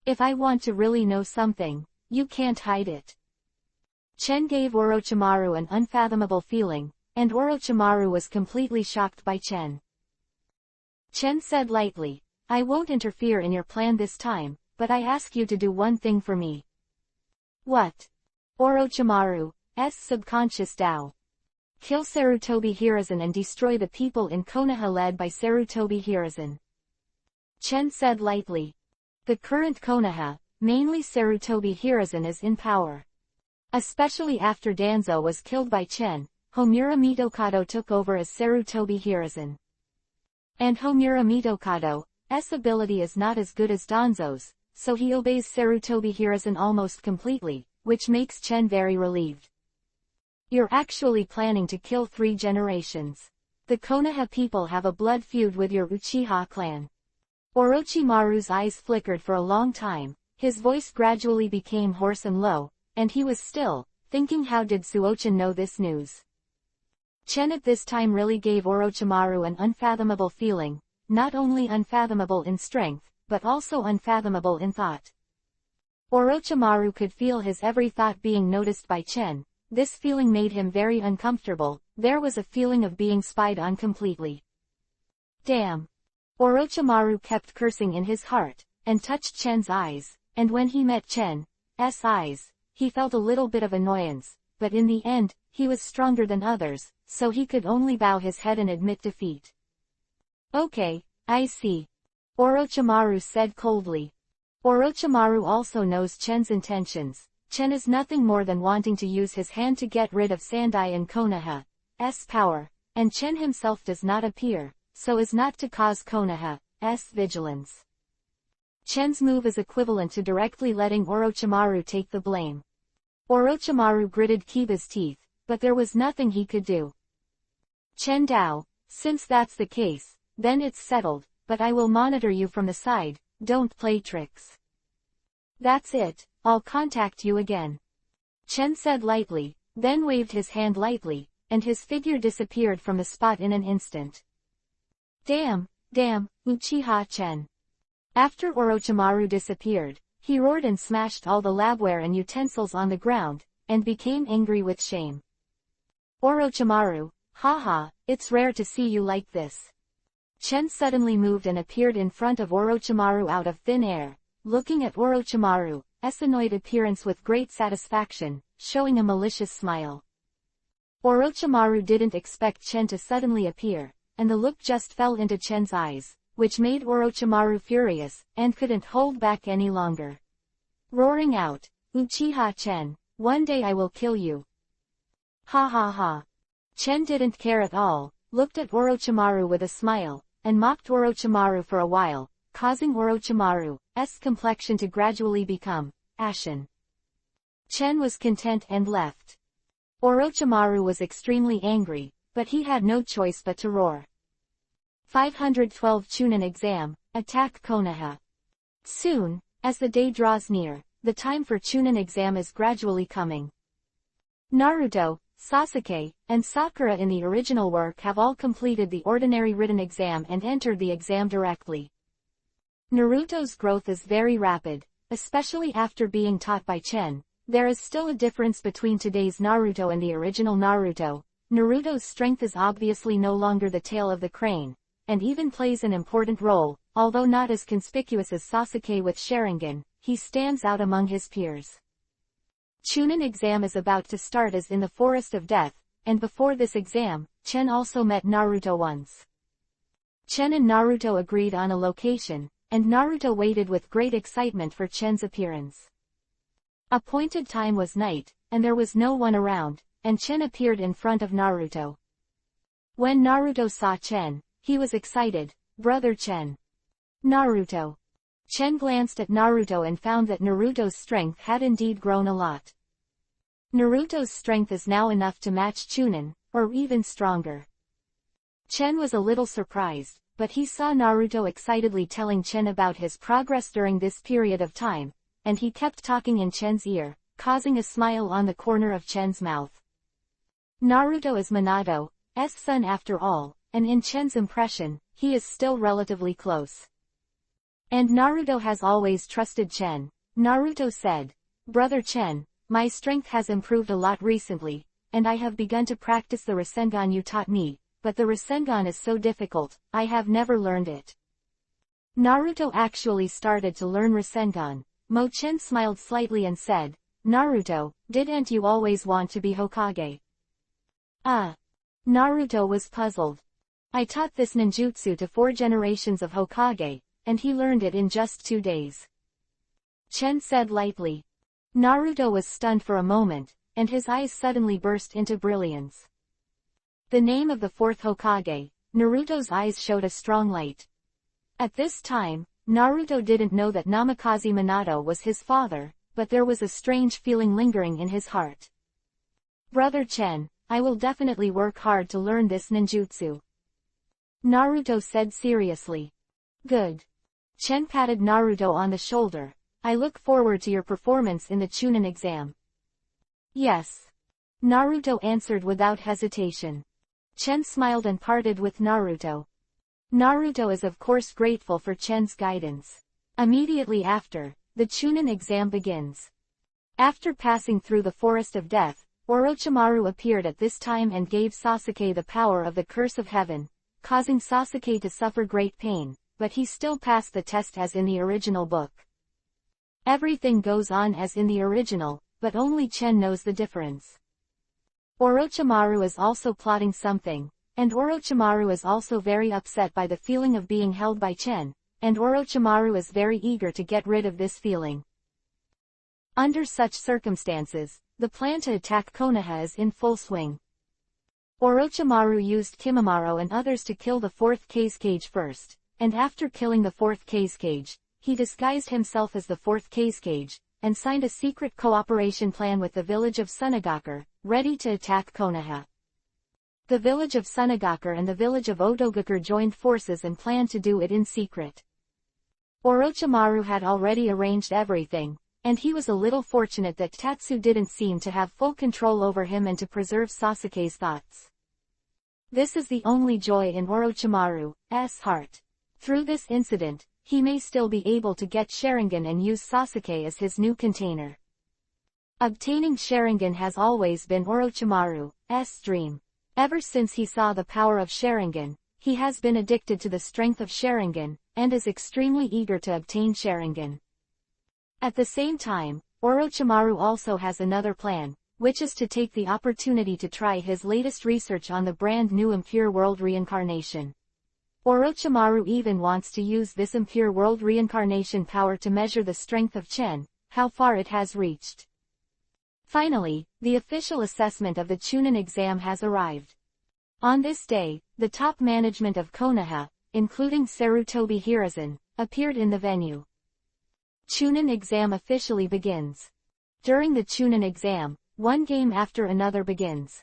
If I want to really know something, you can't hide it. Chen gave Orochimaru an unfathomable feeling, and Orochimaru was completely shocked by Chen. Chen said lightly, I won't interfere in your plan this time, but I ask you to do one thing for me. What? Orochimaru's subconscious Tao. Kill Sarutobi Hiruzen and destroy the people in Konoha led by Sarutobi Hiruzen. Chen said lightly. The current Konoha, mainly Sarutobi Hiruzen, is in power. Especially after Danzo was killed by Chen, Homura Mitokado took over as Sarutobi Hiruzen. And Homura Mitokado's ability is not as good as Danzo's, so he obeys Sarutobi Hiruzen almost completely, which makes Chen very relieved. You're actually planning to kill 3 generations. The Konoha people have a blood feud with your Uchiha clan. Orochimaru's eyes flickered for a long time, his voice gradually became hoarse and low, and he was still, thinking how did Suochin know this news. Chen at this time really gave Orochimaru an unfathomable feeling, not only unfathomable in strength, but also unfathomable in thought. Orochimaru could feel his every thought being noticed by Chen. This feeling made him very uncomfortable, there was a feeling of being spied on completely. Damn. Orochimaru kept cursing in his heart, and touched Chen's eyes, and when he met Chen's eyes, he felt a little bit of annoyance, but in the end, he was stronger than others, so he could only bow his head and admit defeat. Okay, I see. Orochimaru said coldly. Orochimaru also knows Chen's intentions. Chen is nothing more than wanting to use his hand to get rid of Sandai and Konoha's power, and Chen himself does not appear, so as not to cause Konoha's vigilance. Chen's move is equivalent to directly letting Orochimaru take the blame. Orochimaru gritted Kiba's teeth, but there was nothing he could do. Chen Dao, since that's the case, then it's settled, but I will monitor you from the side, don't play tricks. That's it, I'll contact you again. Chen said lightly, then waved his hand lightly, and his figure disappeared from the spot in an instant. Damn, Uchiha Chen. After Orochimaru disappeared, he roared and smashed all the labware and utensils on the ground, and became angry with shame. Orochimaru, haha, it's rare to see you like this. Chen suddenly moved and appeared in front of Orochimaru out of thin air, looking at Orochimaru's annoyed appearance with great satisfaction, showing a malicious smile. Orochimaru didn't expect Chen to suddenly appear, and the look just fell into Chen's eyes, which made Orochimaru furious, and couldn't hold back any longer. Roaring out, Uchiha Chen, one day I will kill you. Ha ha ha. Chen didn't care at all, looked at Orochimaru with a smile, and mocked Orochimaru for a while, causing Orochimaru's complexion to gradually become ashen. Chen was content and left. Orochimaru was extremely angry, but he had no choice but to roar. 512 Chunin Exam, Attack Konoha. Soon, as the day draws near, the time for Chunin exam is gradually coming. Naruto, Sasuke, and Sakura in the original work have all completed the ordinary written exam and entered the exam directly. Naruto's growth is very rapid, especially after being taught by Chen. There is still a difference between today's Naruto and the original Naruto. Naruto's strength is obviously no longer the tail of the crane, and even plays an important role, although not as conspicuous as Sasuke with Sharingan. He stands out among his peers. Chunin exam is about to start as in the Forest of Death, and before this exam, Chen also met Naruto once. Chen and Naruto agreed on a location, and Naruto waited with great excitement for Chen's appearance. Appointed time was night, and there was no one around, and Chen appeared in front of Naruto. When Naruto saw Chen, he was excited, "Brother Chen." Naruto. Chen glanced at Naruto and found that Naruto's strength had indeed grown a lot. Naruto's strength is now enough to match Chunin, or even stronger. Chen was a little surprised, but he saw Naruto excitedly telling Chen about his progress during this period of time, and he kept talking in Chen's ear, causing a smile on the corner of Chen's mouth. Naruto is Minato's son after all, and in Chen's impression, he is still relatively close. And Naruto has always trusted Chen. Naruto said, "Brother Chen, my strength has improved a lot recently, and I have begun to practice the Rasengan you taught me, but the Rasengan is so difficult, I have never learned it." Naruto actually started to learn Rasengan. Chen smiled slightly and said, "Naruto, didn't you always want to be Hokage?" Naruto was puzzled. "I taught this ninjutsu to 4 generations of Hokage, and he learned it in just 2 days." Chen said lightly. Naruto was stunned for a moment, and his eyes suddenly burst into brilliance. The name of the 4th Hokage, Naruto's eyes showed a strong light. At this time, Naruto didn't know that Namikaze Minato was his father, but there was a strange feeling lingering in his heart. "Brother Chen, I will definitely work hard to learn this ninjutsu," Naruto said seriously. "Good." Chen patted Naruto on the shoulder. "I look forward to your performance in the Chunin exam." "Yes," Naruto answered without hesitation. Chen smiled and parted with Naruto. Naruto is of course grateful for Chen's guidance. Immediately after, the Chunin exam begins. After passing through the Forest of Death, Orochimaru appeared at this time and gave Sasuke the power of the Curse of Heaven, causing Sasuke to suffer great pain, but he still passed the test as in the original book. Everything goes on as in the original, but only Chen knows the difference. Orochimaru is also plotting something, and Orochimaru is also very upset by the feeling of being held by Chen, and Orochimaru is very eager to get rid of this feeling. Under such circumstances, the plan to attack Konoha is in full swing. Orochimaru used Kimimaro and others to kill the 4th Kazekage first, and after killing the 4th Kazekage, he disguised himself as the 4th Kazekage, and signed a secret cooperation plan with the village of Sunagakure, ready to attack Konoha. The village of Sunagakure and the village of Odogakure joined forces and planned to do it in secret. Orochimaru had already arranged everything, and he was a little fortunate that Tatsu didn't seem to have full control over him and to preserve Sasuke's thoughts. This is the only joy in Orochimaru's heart. Through this incident, he may still be able to get Sharingan and use Sasuke as his new container. Obtaining Sharingan has always been Orochimaru's dream. Ever since he saw the power of Sharingan, he has been addicted to the strength of Sharingan, and is extremely eager to obtain Sharingan. At the same time, Orochimaru also has another plan, which is to take the opportunity to try his latest research on the brand new impure world reincarnation. Orochimaru even wants to use this impure world reincarnation power to measure the strength of Chen, how far it has reached. Finally, the official assessment of the Chunin exam has arrived. On this day, the top management of Konoha, including Sarutobi Hiruzen, appeared in the venue. Chunin exam officially begins. During the Chunin exam, one game after another begins.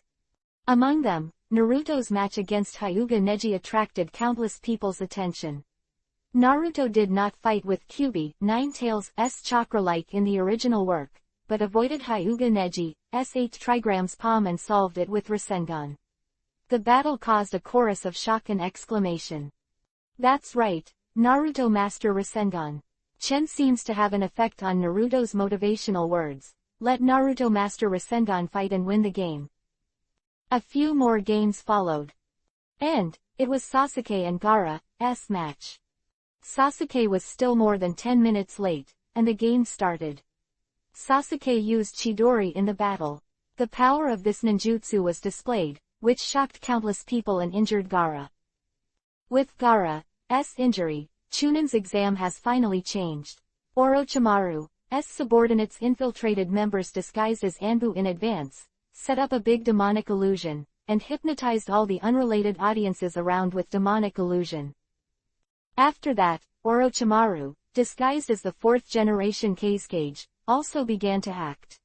Among them, Naruto's match against Hyuga Neji attracted countless people's attention. Naruto did not fight with Kyuubi, Ninetales' chakra like in the original work, but avoided Hyuga Neji's 8 trigrams palm and solved it with Rasengan. The battle caused a chorus of shock and exclamation. That's right, Naruto master Rasengan. Chen seems to have an effect on Naruto's motivational words. Let Naruto master Rasengan fight and win the game. A few more games followed. And, it was Sasuke and Gaara's match. Sasuke was still more than 10 minutes late, and the game started. Sasuke used Chidori in the battle. The power of this ninjutsu was displayed, which shocked countless people and injured Gaara. With Gaara's injury, Chunin's exam has finally changed. Orochimaru's subordinates infiltrated members disguised as Anbu in advance, set up a big demonic illusion, and hypnotized all the unrelated audiences around with demonic illusion. After that, Orochimaru, disguised as the 4th generation Kazekage, also began to act.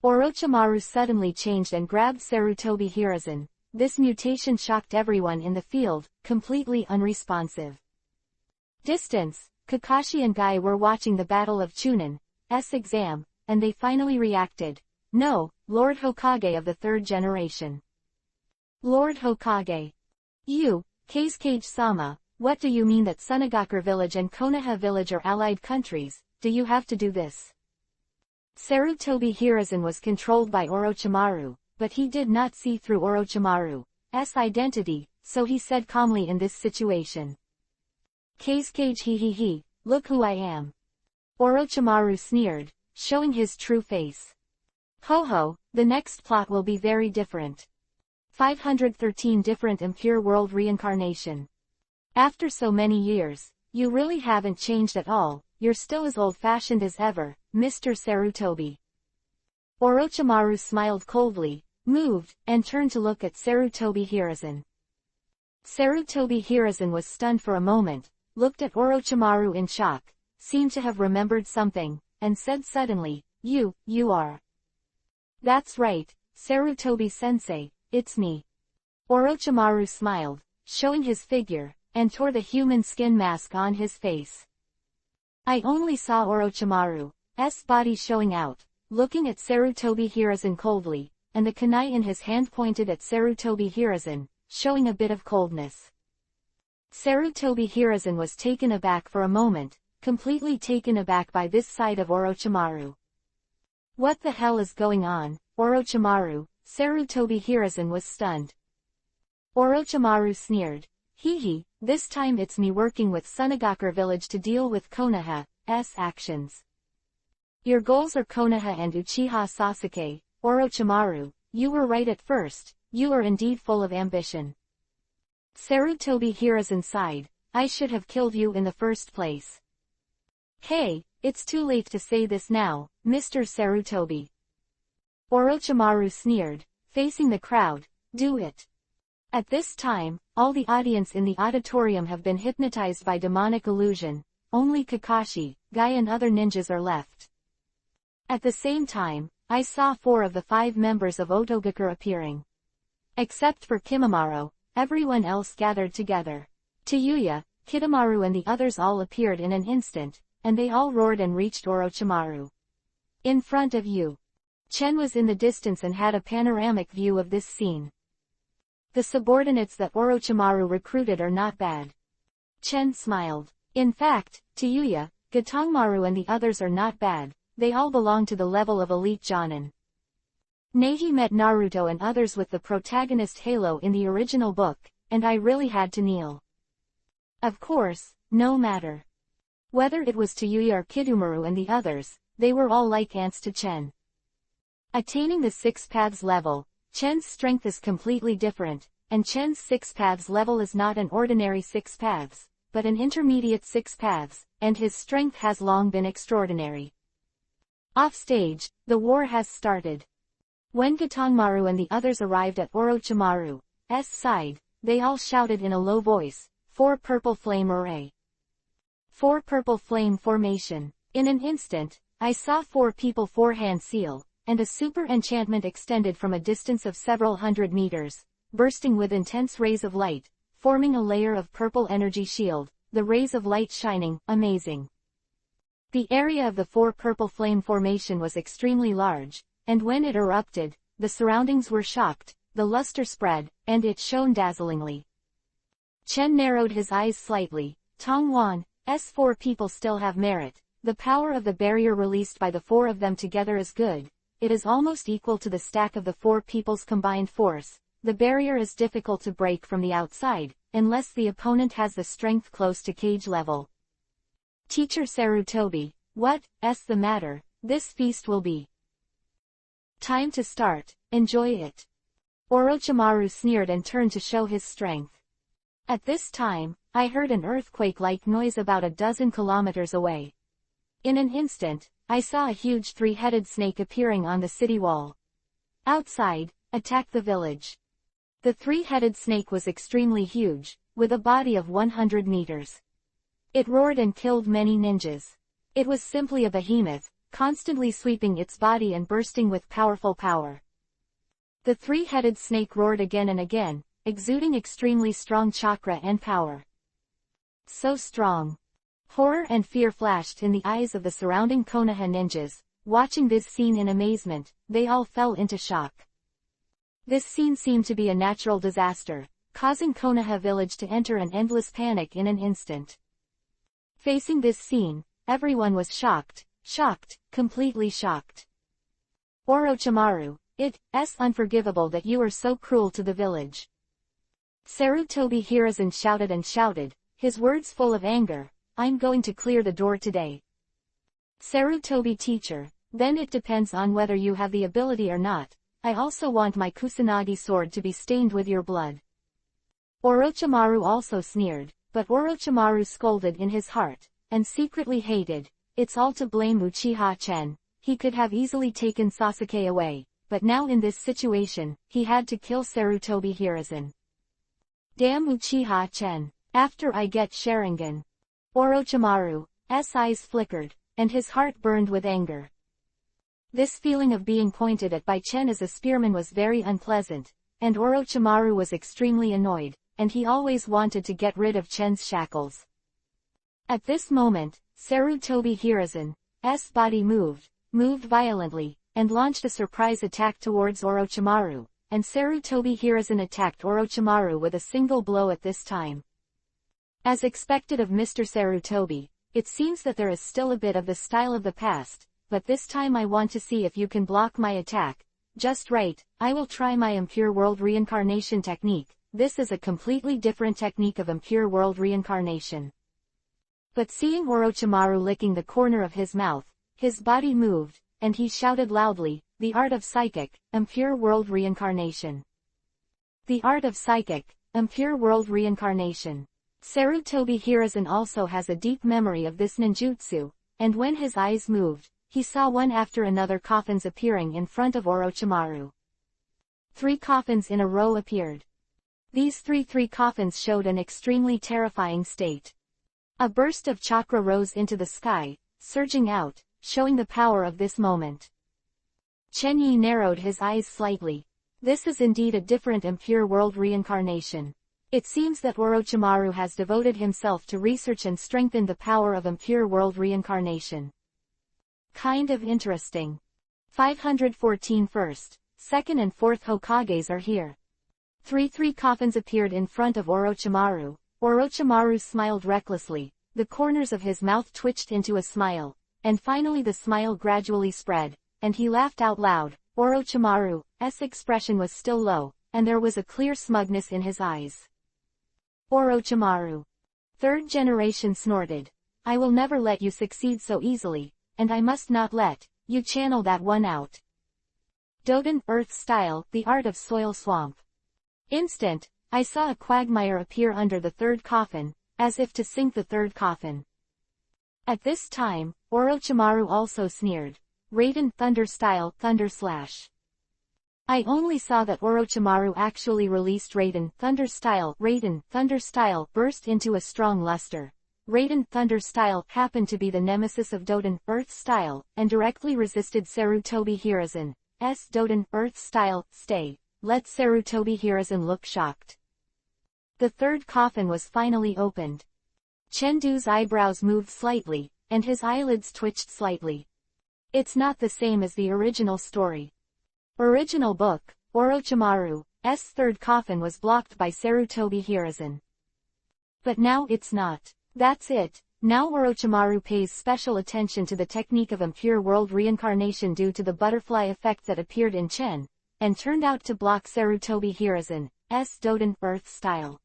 Orochimaru suddenly changed and grabbed Sarutobi Hiruzen. This mutation shocked everyone in the field, completely unresponsive. Distance, Kakashi and Guy were watching the Battle of Chunin's exam, and they finally reacted. No, Lord Hokage of the 3rd generation. Lord Hokage. You, Kazekage-sama, what do you mean that Sunagakure village and Konoha village are allied countries? Do you have to do this? Sarutobi Hiruzen was controlled by Orochimaru, but he did not see through Orochimaru's identity, so he said calmly in this situation. Kazekage he, look who I am. Orochimaru sneered, showing his true face. Ho ho, the next plot will be very different. 513 different impure world reincarnation. After so many years, you really haven't changed at all, you're still as old-fashioned as ever, Mr. Sarutobi. Orochimaru smiled coldly, moved, and turned to look at Sarutobi Hiruzen. Sarutobi Hiruzen was stunned for a moment, looked at Orochimaru in shock, seemed to have remembered something, and said suddenly, You are. That's right, Sarutobi-sensei, it's me. Orochimaru smiled, showing his figure, and tore the human skin mask on his face. I only saw Orochimaru's body showing out, looking at Sarutobi Hiruzen coldly, and the kunai in his hand pointed at Sarutobi Hiruzen, showing a bit of coldness. Sarutobi Hiruzen was taken aback for a moment, completely taken aback by this side of Orochimaru. What the hell is going on, Orochimaru? Sarutobi Hiruzen was stunned. Orochimaru sneered. This time it's me working with Sunagakure village to deal with Konoha's actions. Your goals are Konoha and Uchiha Sasuke, Orochimaru, you were right at first, you are indeed full of ambition. Sarutobi Hiruzen sighed, I should have killed you in the first place. Hey, it's too late to say this now, Mr. Sarutobi. Orochimaru sneered, facing the crowd, do it. At this time, all the audience in the auditorium have been hypnotized by demonic illusion, only Kakashi, Guy and other ninjas are left. At the same time, I saw 4 of the 5 members of Odogakure appearing. Except for Kimimaro, everyone else gathered together. Tayuya, Kitamaru and the others all appeared in an instant, and they all roared and reached Orochimaru. In front of you. Chen was in the distance and had a panoramic view of this scene. The subordinates that Orochimaru recruited are not bad. Chen smiled. In fact, Tayuya, Gatongmaru and the others are not bad, they all belong to the level of elite Jonin. Neji met Naruto and others with the protagonist Halo in the original book, and I really had to kneel. Of course, no matter whether it was Tayuya or Kidomaru and the others, they were all like ants to Chen. Attaining the 6 paths level, Chen's strength is completely different, and Chen's 6 paths level is not an ordinary 6 paths, but an intermediate 6 paths, and his strength has long been extraordinary. Off stage, the war has started. When Gatongmaru and the others arrived at Orochimaru's side, they all shouted in a low voice, 4 purple flame array. 4 purple flame formation. In an instant, I saw 4 people 4-hand seal, and a super enchantment extended from a distance of several hundred meters, bursting with intense rays of light, forming a layer of purple energy shield, the rays of light shining, amazing. The area of the 4 purple flame formation was extremely large, and when it erupted, the surroundings were shocked, the luster spread, and it shone dazzlingly. Chen narrowed his eyes slightly. Tongwan's 4 people still have merit. The power of the barrier released by the 4 of them together is good. It is almost equal to the stack of the 4 people's combined force. The barrier is difficult to break from the outside, unless the opponent has the strength close to cage level. Teacher Sarutobi, what's the matter? This feast will be time to start. Enjoy it. Orochimaru sneered and turned to show his strength. At this time, I heard an earthquake-like noise about a dozen kilometers away. In an instant, I saw a huge 3-headed snake appearing on the city wall. Outside, attack the village. The 3-headed snake was extremely huge, with a body of 100 meters. It roared and killed many ninjas. It was simply a behemoth, constantly sweeping its body and bursting with powerful power. The 3-headed snake roared again and again, exuding extremely strong chakra and power. So strong. Horror and fear flashed in the eyes of the surrounding Konoha ninjas. Watching this scene in amazement, they all fell into shock. This scene seemed to be a natural disaster, causing Konoha village to enter an endless panic in an instant. Facing this scene, everyone was shocked, completely shocked. Orochimaru, it's unforgivable that you are so cruel to the village. Sarutobi Hiruzen shouted and shouted, his words full of anger, I'm going to clear the door today. Sarutobi teacher, then it depends on whether you have the ability or not. I also want my Kusanagi sword to be stained with your blood. Orochimaru also sneered, but Orochimaru scolded in his heart, and secretly hated, it's all to blame Uchiha Chen. He could have easily taken Sasuke away, but now in this situation, he had to kill Sarutobi Hiruzen. Damn Uchiha Chen. After I get Sharingan. Orochimaru's eyes flickered, and his heart burned with anger. This feeling of being pointed at by Chen as a spearman was very unpleasant, and Orochimaru was extremely annoyed, and he always wanted to get rid of Chen's shackles. At this moment, Sarutobi Hiruzen's body moved violently, and launched a surprise attack towards Orochimaru, and Sarutobi Hiruzen attacked Orochimaru with a single blow at this time. As expected of Mr. Sarutobi, it seems that there is still a bit of the style of the past, but this time I want to see if you can block my attack. Just right, I will try my impure world reincarnation technique. This is a completely different technique of impure world reincarnation. But seeing Orochimaru licking the corner of his mouth, his body moved, and he shouted loudly, the art of psychic, impure world reincarnation. The art of psychic, impure world reincarnation. Sarutobi Hiruzen also has a deep memory of this ninjutsu, and when his eyes moved, he saw one after another coffins appearing in front of Orochimaru. 3 coffins in a row appeared. These three coffins showed an extremely terrifying state. A burst of chakra rose into the sky, surging out, showing the power of this moment. Chen Yi narrowed his eyes slightly. This is indeed a different impure world reincarnation. It seems that Orochimaru has devoted himself to research and strengthened the power of impure world reincarnation. Kind of interesting. 514 First, second and fourth Hokages are here. Three coffins appeared in front of Orochimaru. Orochimaru smiled recklessly, the corners of his mouth twitched into a smile, and finally the smile gradually spread, and he laughed out loud. Orochimaru's expression was still low, and there was a clear smugness in his eyes. Orochimaru. Third generation snorted. I will never let you succeed so easily, and I must not let you channel that one out. Doden, Earth Style, The Art of Soil Swamp. Instant, I saw a quagmire appear under the third coffin, as if to sink the third coffin. At this time, Orochimaru also sneered. Raiden, Thunder Style, Thunder Slash. I only saw that Orochimaru actually released Raiden, Thunder Style. Raiden, Thunder Style burst into a strong luster. Raiden, Thunder Style happened to be the nemesis of Doden, Earth Style, and directly resisted Sarutobi Hiruzen's Doden, Earth Style. Stay, let Sarutobi Hiruzen look shocked. The third coffin was finally opened. Chendu's eyebrows moved slightly, and his eyelids twitched slightly. It's not the same as the original story. Original book, Orochimaru's third coffin was blocked by Sarutobi Hiruzen. But now it's not. That's it. Now Orochimaru pays special attention to the technique of impure world reincarnation due to the butterfly effect that appeared in Chen, and turned out to block Sarutobi Hiruzen's Doden, Earth Style.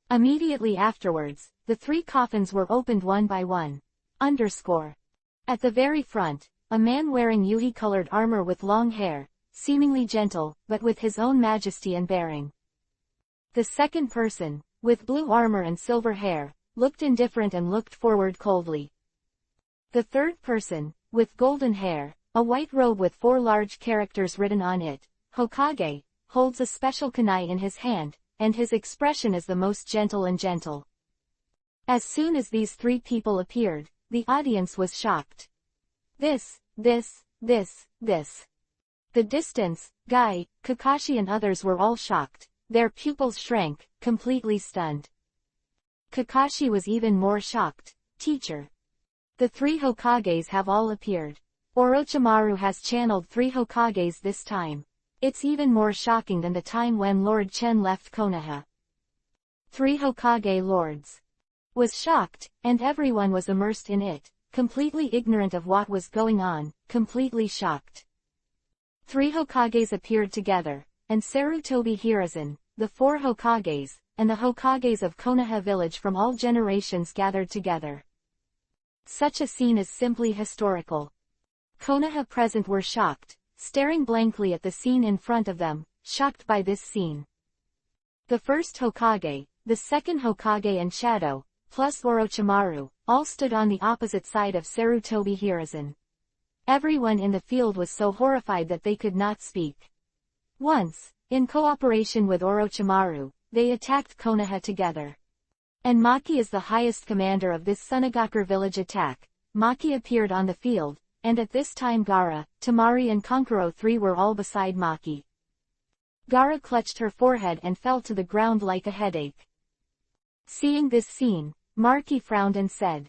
Immediately afterwards, the three coffins were opened one by one. At the very front, a man wearing Yuhi-colored armor with long hair, seemingly gentle, but with his own majesty and bearing. The second person, with blue armor and silver hair, looked indifferent and looked forward coldly. The third person, with golden hair, a white robe with 4 large characters written on it, Hokage, holds a special kunai in his hand, and his expression is the most gentle and gentle. As soon as these 3 people appeared, the audience was shocked. This. The distance, Guy, Kakashi and others were all shocked. Their pupils shrank, completely stunned. Kakashi was even more shocked. Teacher. The 3 Hokages have all appeared. Orochimaru has channeled 3 Hokages this time. It's even more shocking than the time when Lord Chen left Konoha. 3 Hokage lords. Was shocked, and everyone was immersed in it, completely ignorant of what was going on, completely shocked. 3 Hokages appeared together, and Sarutobi Hiruzen, the 4 Hokages, and the Hokages of Konoha village from all generations gathered together. Such a scene is simply historical. Konoha present were shocked, staring blankly at the scene in front of them, shocked by this scene. The first Hokage, the second Hokage and Shadow, plus Orochimaru, all stood on the opposite side of Sarutobi Hiruzen. Everyone in the field was so horrified that they could not speak. Once, in cooperation with Orochimaru, they attacked Konoha together. And Maki is the highest commander of this Sunagaku village attack. Maki appeared on the field, and at this time Gaara, Temari and Kankuro 3 were all beside Maki. Gaara clutched her forehead and fell to the ground like a headache. Seeing this scene, Maki frowned and said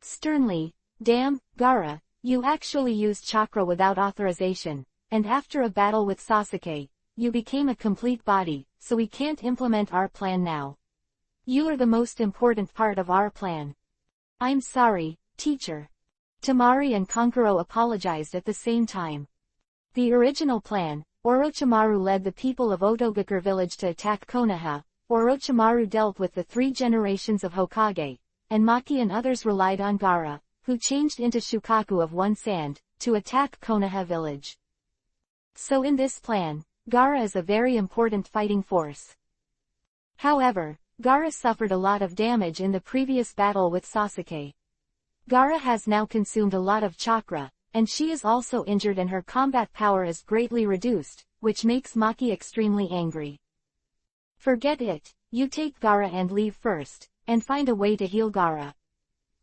sternly, "Damn, Gaara, you actually used chakra without authorization, and after a battle with Sasuke, you became a complete body, so we can't implement our plan now. You are the most important part of our plan." "I'm sorry, teacher." Temari and Kankuro apologized at the same time. The original plan, Orochimaru led the people of Otogakur village to attack Konoha. Orochimaru dealt with the 3 generations of Hokage, and Maki and others relied on Gaara, who changed into Shukaku of One Sand, to attack Konoha village. So in this plan, Gaara is a very important fighting force. However, Gaara suffered a lot of damage in the previous battle with Sasuke. Gaara has now consumed a lot of chakra, and she is also injured and her combat power is greatly reduced, which makes Maki extremely angry. "Forget it, you take Gaara and leave first, and find a way to heal Gaara.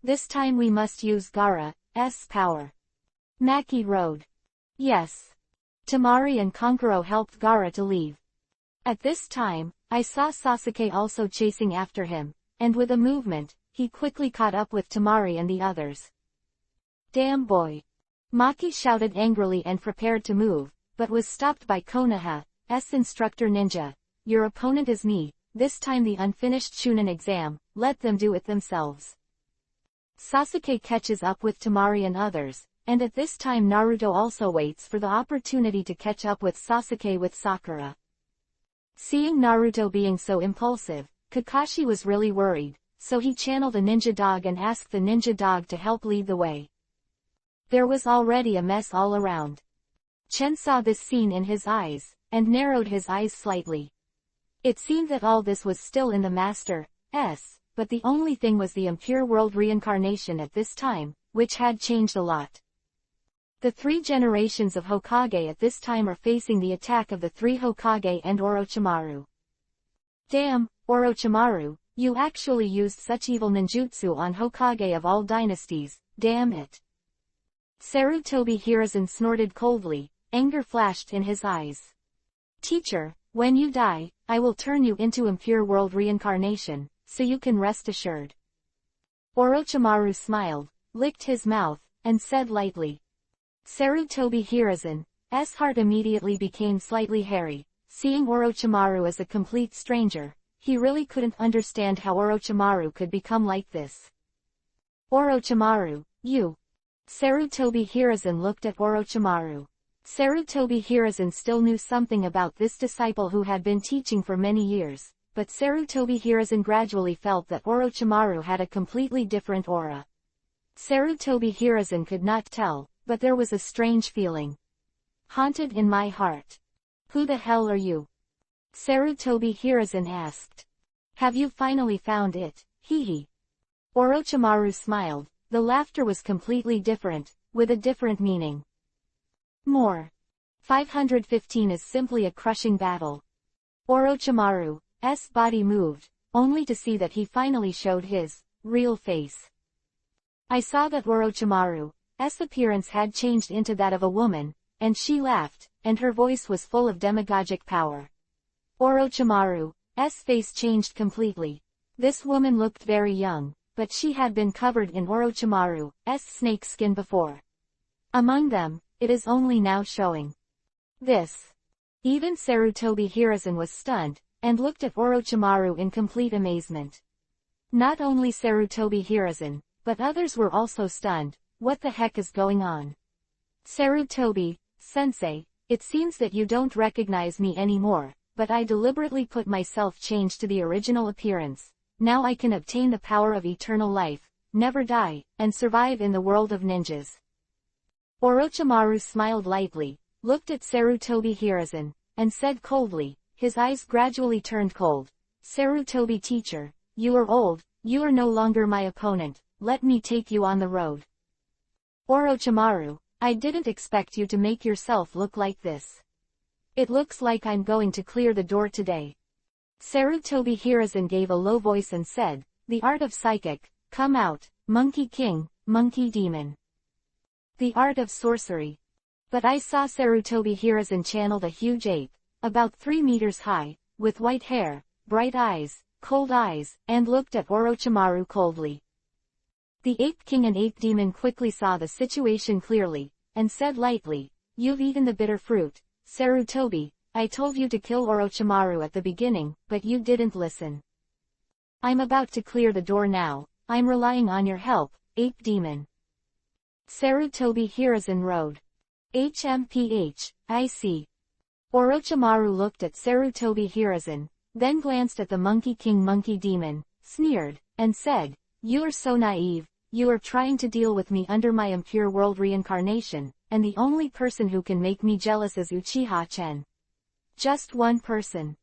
This time we must use Gaara's power." Maki rode. "Yes." Temari and Kankuro helped Gaara to leave. At this time, I saw Sasuke also chasing after him, and with a movement, he quickly caught up with Temari and the others. Damn boy! Maki shouted angrily and prepared to move, but was stopped by Konoha's instructor ninja. Your opponent is me, this time the unfinished Chunin exam, let them do it themselves. Sasuke catches up with Temari and others, and at this time Naruto also waits for the opportunity to catch up with Sasuke with Sakura. Seeing Naruto being so impulsive, Kakashi was really worried, so he channeled a ninja dog and asked the ninja dog to help lead the way. There was already a mess all around. Chen saw this scene in his eyes, and narrowed his eyes slightly. It seemed that all this was still in the Master's, but the only thing was the impure world reincarnation at this time, which had changed a lot. The 3 generations of Hokage at this time are facing the attack of the 3 Hokage and Orochimaru. Damn, Orochimaru, you actually used such evil ninjutsu on Hokage of all dynasties, damn it. Sarutobi Hiruzen snorted coldly, anger flashed in his eyes. Teacher, when you die, I will turn you into impure world reincarnation, so you can rest assured. Orochimaru smiled, licked his mouth, and said lightly. Sarutobi Hiruzen's heart immediately became slightly hairy, seeing Orochimaru as a complete stranger. He really couldn't understand how Orochimaru could become like this. Orochimaru, you. Sarutobi Hiruzen looked at Orochimaru. Sarutobi Hiruzen still knew something about this disciple who had been teaching for many years, but Sarutobi Hiruzen gradually felt that Orochimaru had a completely different aura. Sarutobi Hiruzen could not tell, but there was a strange feeling. Haunted in my heart. Who the hell are you? Sarutobi Hiruzen asked. Have you finally found it, hee. Orochimaru smiled. The laughter was completely different, with a different meaning. More. 515 is simply a crushing battle. Orochimaru's body moved, only to see that he finally showed his real face. I saw that Orochimaru's appearance had changed into that of a woman, and she laughed, and her voice was full of demagogic power. Orochimaru's face changed completely. This woman looked very young, but she had been covered in Orochimaru's snake skin before. Among them, it is only now showing. This. Even Sarutobi Hiruzen was stunned, and looked at Orochimaru in complete amazement. Not only Sarutobi Hiruzen, but others were also stunned. What the heck is going on? Sarutobi-sensei, it seems that you don't recognize me anymore, but I deliberately put myself changed to the original appearance. Now I can obtain the power of eternal life, never die, and survive in the world of ninjas. Orochimaru smiled lightly, looked at Sarutobi Hiruzen, and said coldly, his eyes gradually turned cold. Sarutobi teacher, you are old, you are no longer my opponent, let me take you on the road. Orochimaru, I didn't expect you to make yourself look like this. It looks like I'm going to clear the door today. Sarutobi Hiruzen gave a low voice and said, the art of psychic, come out, Monkey King, Monkey Demon. The art of sorcery. But I saw Sarutobi Hiruzen channeled a huge ape, about 3 meters high, with white hair, bright eyes, cold eyes, and looked at Orochimaru coldly. The Ape King and Ape Demon quickly saw the situation clearly, and said lightly, you've eaten the bitter fruit, Sarutobi. I told you to kill Orochimaru at the beginning, but you didn't listen. I'm about to clear the door now, I'm relying on your help, Ape Demon. Sarutobi Hiruzen rode. HMPH, I see. Orochimaru looked at Sarutobi Hiruzen, then glanced at the Monkey King Monkey Demon, sneered, and said, you are so naive, you are trying to deal with me under my impure world reincarnation, and the only person who can make me jealous is Uchiha-chen. Just one person.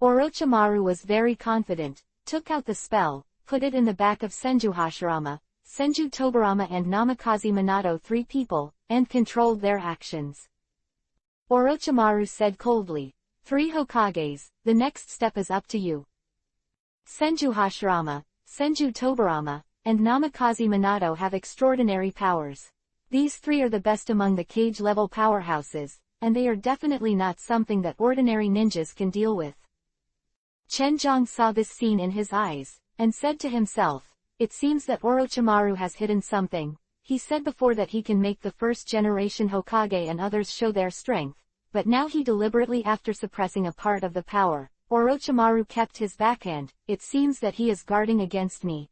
Orochimaru was very confident, took out the spell, put it in the back of Senju Hashirama, Senju Tobarama and Namikaze Minato, 3 people, and controlled their actions. Orochimaru said coldly, 3 Hokages, the next step is up to you. Senju Hashirama, Senju Tobarama, and Namikaze Minato have extraordinary powers. These 3 are the best among the cage-level powerhouses, and they are definitely not something that ordinary ninjas can deal with. Chenjiang saw this scene in his eyes, and said to himself, "It seems that Orochimaru has hidden something." He said before that he can make the first generation Hokage and others show their strength, but now he deliberately, after suppressing a part of the power, Orochimaru kept his backhand. "It seems that he is guarding against me."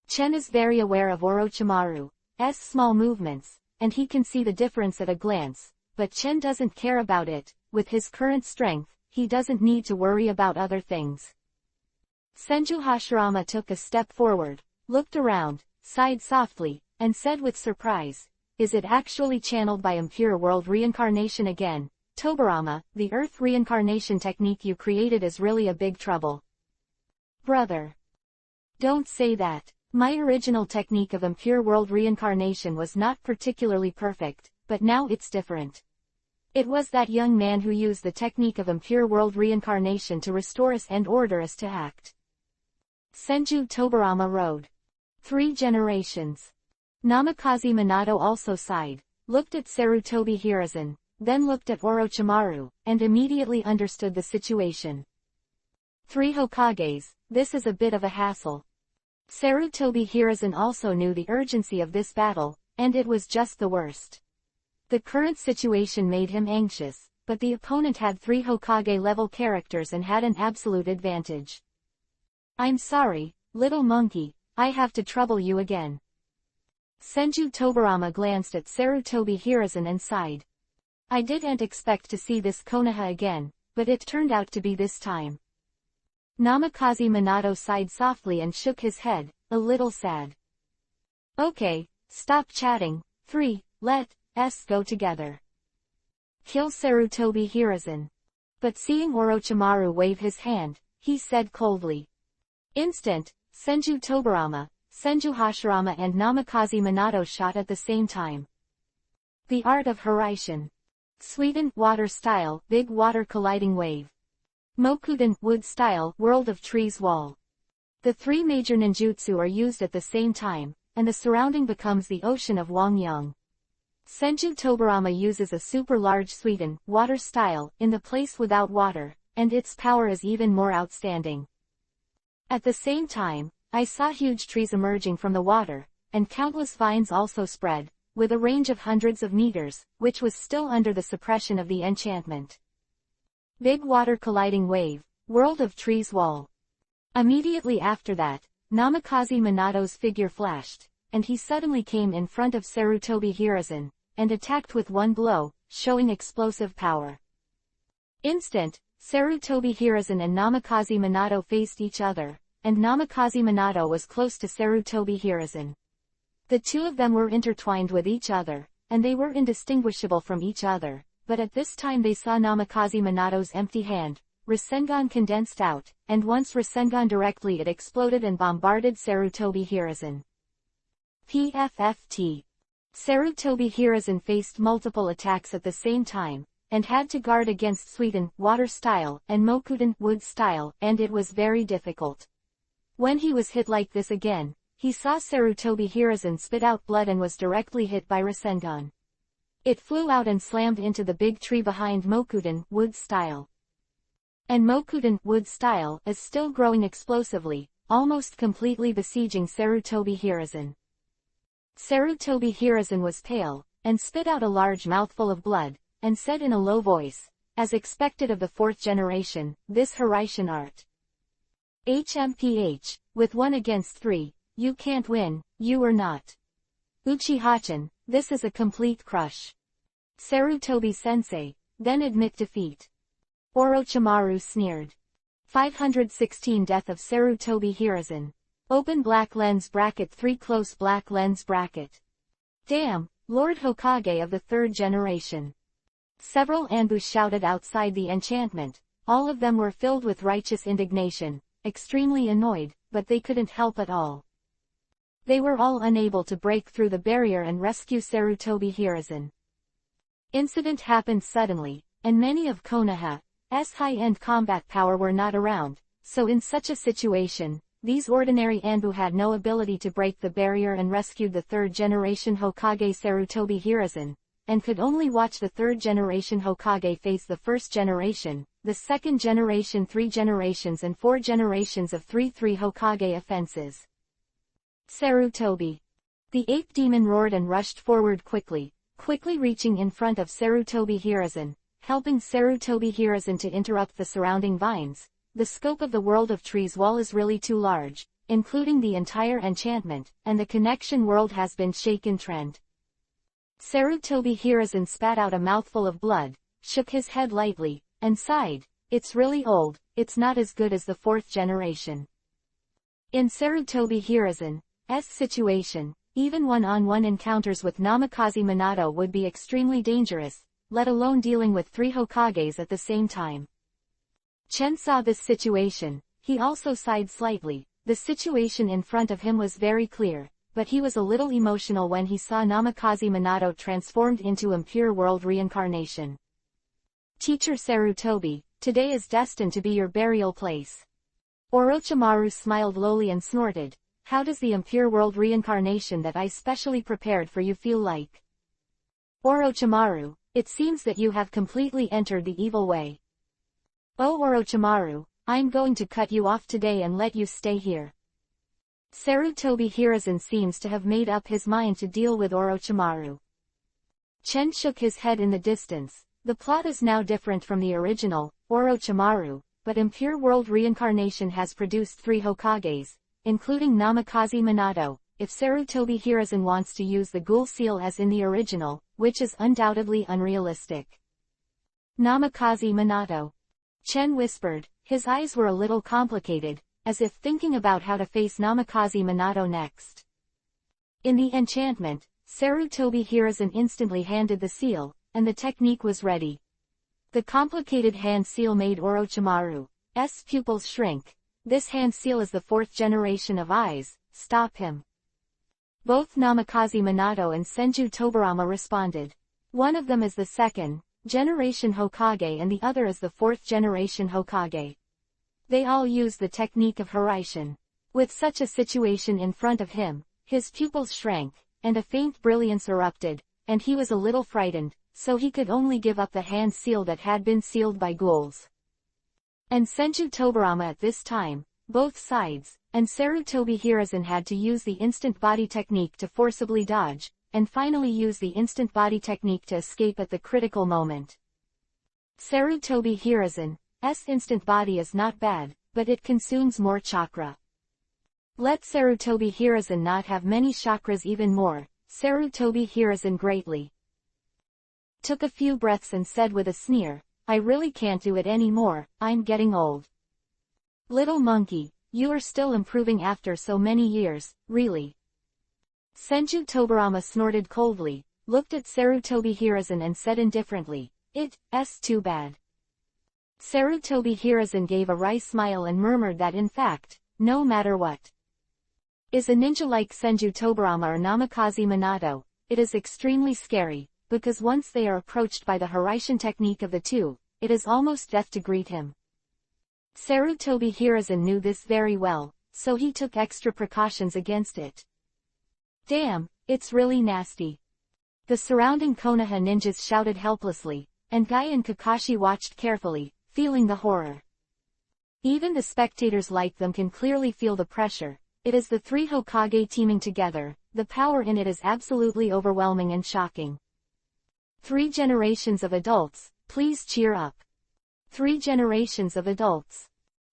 Chen is very aware of Orochimaru's small movements, and he can see the difference at a glance, but Chen doesn't care about it. With his current strength, he doesn't need to worry about other things. Senju Hashirama took a step forward, looked around, sighed softly, and said with surprise, "Is it actually channeled by impure world reincarnation again? Tobarama, the earth reincarnation technique you created is really a big trouble." "Brother, don't say that. My original technique of impure world reincarnation was not particularly perfect, but now it's different. It was that young man who used the technique of impure world reincarnation to restore us and order us to act." Senju Tobarama wrote. 3 generations. Namikaze Minato also sighed, looked at Sarutobi Hiruzen, then looked at Orochimaru, and immediately understood the situation. 3 Hokages, this is a bit of a hassle. Sarutobi Hiruzen also knew the urgency of this battle, and it was just the worst. The current situation made him anxious, but the opponent had 3 Hokage-level characters and had an absolute advantage. "I'm sorry, little monkey, I have to trouble you again." Senju Tobarama glanced at Sarutobi Hiruzen and sighed. "I didn't expect to see this Konoha again, but it turned out to be this time." Namikaze Minato sighed softly and shook his head, a little sad. "Okay, stop chatting, 3, let's go together. Kill Sarutobi Hiruzen." But seeing Orochimaru wave his hand, he said coldly. Instant, Senju Tobarama, Senju Hashirama and Namikaze Minato shot at the same time. The art of Hiraishin. Sweden, water style, big water colliding wave. Mokuden, wood style, world of trees wall. The 3 major ninjutsu are used at the same time, and the surrounding becomes the ocean of Wangyang. Senju Tobarama uses a super large Sweden, water style, in the place without water, and its power is even more outstanding. At the same time, I saw huge trees emerging from the water, and countless vines also spread, with a range of hundreds of meters, which was still under the suppression of the enchantment. Big water colliding wave, world of trees wall. Immediately after that, Namikaze Minato's figure flashed, and he suddenly came in front of Sarutobi Hiruzen, and attacked with one blow, showing explosive power. Instant, Sarutobi Hiruzen and Namikaze Minato faced each other, and Namikaze Minato was close to Sarutobi Hiruzen. The 2 of them were intertwined with each other, and they were indistinguishable from each other, but at this time they saw Namikaze Minato's empty hand. Rasengan condensed out, and once Rasengan directly it exploded and bombarded Sarutobi Hiruzen. PFFT. Sarutobi Hiruzen faced multiple attacks at the same time, and had to guard against Sweden, water style, and Mokuden, wood style, and it was very difficult. When he was hit like this again, he saw Sarutobi Hiruzen spit out blood and was directly hit by Rasengan. It flew out and slammed into the big tree behind Mokuden, wood style. And Mokuden, wood style, is still growing explosively, almost completely besieging Sarutobi Hiruzen. Sarutobi Hiruzen was pale, and spit out a large mouthful of blood, and said in a low voice, as expected of the 4th generation, "This Hiraishin art. HMPH, with 1 against 3, you can't win, you are not. Uchiha-chan, this is a complete crush. Sarutobi Sensei, then admit defeat." Orochimaru sneered. 516 Death of Sarutobi Hiruzen. Open black lens bracket 3 close black lens bracket. Damn, Lord Hokage of the 3rd generation. Several Anbu shouted outside the enchantment, all of them were filled with righteous indignation, extremely annoyed, but they couldn't help at all. They were all unable to break through the barrier and rescue Sarutobi Hiruzen. Incident happened suddenly, and many of Konoha's high-end combat power were not around, so in such a situation, these ordinary Anbu had no ability to break the barrier and rescued the 3rd generation Hokage Sarutobi Hiruzen, and could only watch the third generation Hokage face the first generation, the second generation, 3 generations and 4 generations of 3 Hokage offenses. Sarutobi. The ape demon roared and rushed forward quickly reaching in front of Sarutobi Hiruzen, helping Sarutobi Hiruzen to interrupt the surrounding vines. The scope of the world of trees wall is really too large, including the entire enchantment, and the connection world has been shaken trend. Sarutobi Hiruzen spat out a mouthful of blood, shook his head lightly, and sighed. It's really old, it's not as good as the 4th generation. In Sarutobi Hiruzen's situation, even one-on-one encounters with Namikaze Minato would be extremely dangerous, let alone dealing with 3 Hokages at the same time. Chen saw this situation, he also sighed slightly. The situation in front of him was very clear, but he was a little emotional when he saw Namikaze Minato transformed into impure world reincarnation. Teacher Sarutobi, today is destined to be your burial place. Orochimaru smiled lowly and snorted. How does the impure world reincarnation that I specially prepared for you feel like? Orochimaru, it seems that you have completely entered the evil way. Oh Orochimaru, I'm going to cut you off today and let you stay here. Sarutobi Hiruzen seems to have made up his mind to deal with Orochimaru. Chen shook his head in the distance. The plot is now different from the original, Orochimaru, but impure world reincarnation has produced 3 Hokages, including Namikaze Minato. If Sarutobi Hiruzen wants to use the ghoul seal as in the original, which is undoubtedly unrealistic. Namikaze Minato. Chen whispered, his eyes were a little complicated, as if thinking about how to face Namikaze Minato next. In the enchantment, Sarutobi Hiruzen instantly handed the seal, and the technique was ready. The complicated hand seal made Orochimaru's pupils shrink. This hand seal is the 4th generation of eyes, stop him. Both Namikaze Minato and Senju Tobirama responded. One of them is the 2nd generation Hokage and the other is the 4th generation Hokage. They all use the technique of Hiraishin. With such a situation in front of him, his pupils shrank, and a faint brilliance erupted, and he was a little frightened, so he could only give up the hand seal that had been sealed by ghouls. And Senju Tobirama at this time, both sides, and Sarutobi Hiruzen had to use the instant body technique to forcibly dodge, and finally use the instant body technique to escape at the critical moment. Sarutobi Hiruzen's instant body is not bad, but it consumes more chakra. Let Sarutobi Hiruzen not have many chakras even more. Sarutobi Hiruzen greatly took a few breaths and said with a sneer, I really can't do it anymore, I'm getting old. Little monkey, you are still improving after so many years, really. Senju Tobirama snorted coldly, looked at Sarutobi Hiruzen and said indifferently, it's too bad. Sarutobi Hiruzen gave a wry smile and murmured that in fact, no matter what is a ninja like Senju Tobirama or Namikaze Minato, it is extremely scary, because once they are approached by the Hiraishin technique of the two, it is almost death to greet him. Sarutobi Hiruzen knew this very well, so he took extra precautions against it. Damn, it's really nasty. The surrounding Konoha ninjas shouted helplessly, and Guy and Kakashi watched carefully, feeling the horror. Even the spectators like them can clearly feel the pressure. It is the 3 Hokage teaming together, the power in it is absolutely overwhelming and shocking. 3 generations of adults, please cheer up. 3 generations of adults.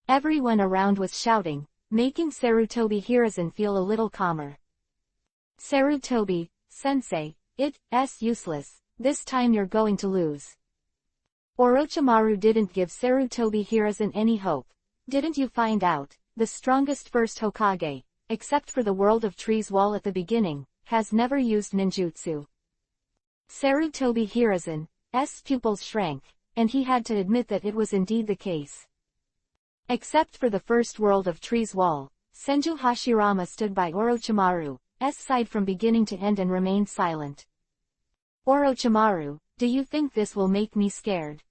Everyone around was shouting, making Sarutobi Hiruzen feel a little calmer. Sarutobi, sensei, it's useless, this time you're going to lose. Orochimaru didn't give Sarutobi Hiruzen any hope. Didn't you find out, the strongest first Hokage, except for the world of trees wall at the beginning, has never used ninjutsu. Sarutobi Hiruzen's pupils shrank, and he had to admit that it was indeed the case. Except for the first world of trees wall, Senju Hashirama stood by Orochimaru's side from beginning to end and remained silent. Orochimaru, do you think this will make me scared?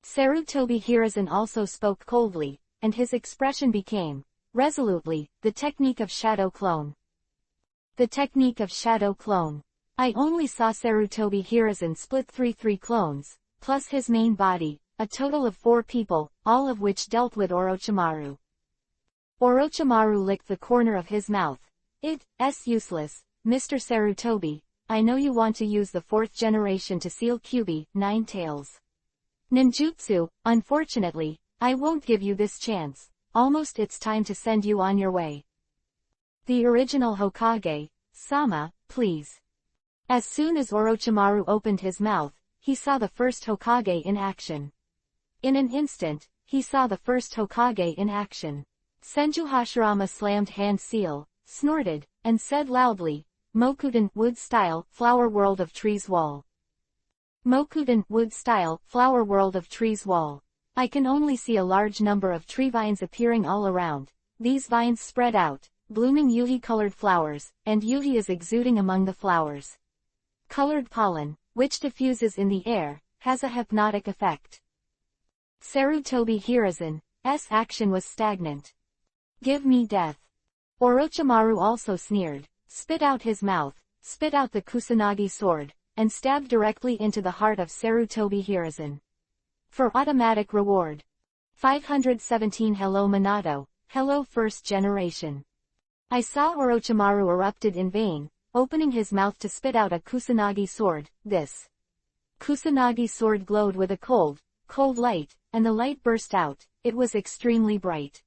Sarutobi Hiruzen also spoke coldly, and his expression became, resolutely, the technique of shadow clone. The technique of shadow clone. I only saw Sarutobi Hiruzen split 3 clones, plus his main body, a total of 4 people, all of which dealt with Orochimaru. Orochimaru licked the corner of his mouth. It's useless, Mr. Sarutobi. I know you want to use the 4th generation to seal Kyuubi, 9 tails. Ninjutsu, unfortunately, I won't give you this chance. Almost it's time to send you on your way. The original Hokage, Sama, please. As soon as Orochimaru opened his mouth, he saw the first Hokage in action. In an instant, he saw the first Hokage in action. Senju Hashirama slammed hand seal, snorted, and said loudly, Mokuden, wood style, flower world of trees wall. Mokuden, wood style, flower world of trees wall. I can only see a large number of tree vines appearing all around. These vines spread out, blooming yuhi-colored flowers, and yuhi is exuding among the flowers. Colored pollen, which diffuses in the air, has a hypnotic effect. Sarutobi Hiruzen's action was stagnant. Give me death. Orochimaru also sneered, spit out his mouth, spit out the Kusanagi sword, and stabbed directly into the heart of Sarutobi Hiruzen. For automatic reward. 517 Hello Minato, hello first generation. I saw Orochimaru erupted in vain, opening his mouth to spit out a Kusanagi sword. This Kusanagi sword glowed with a cold light, and the light burst out. It was extremely bright.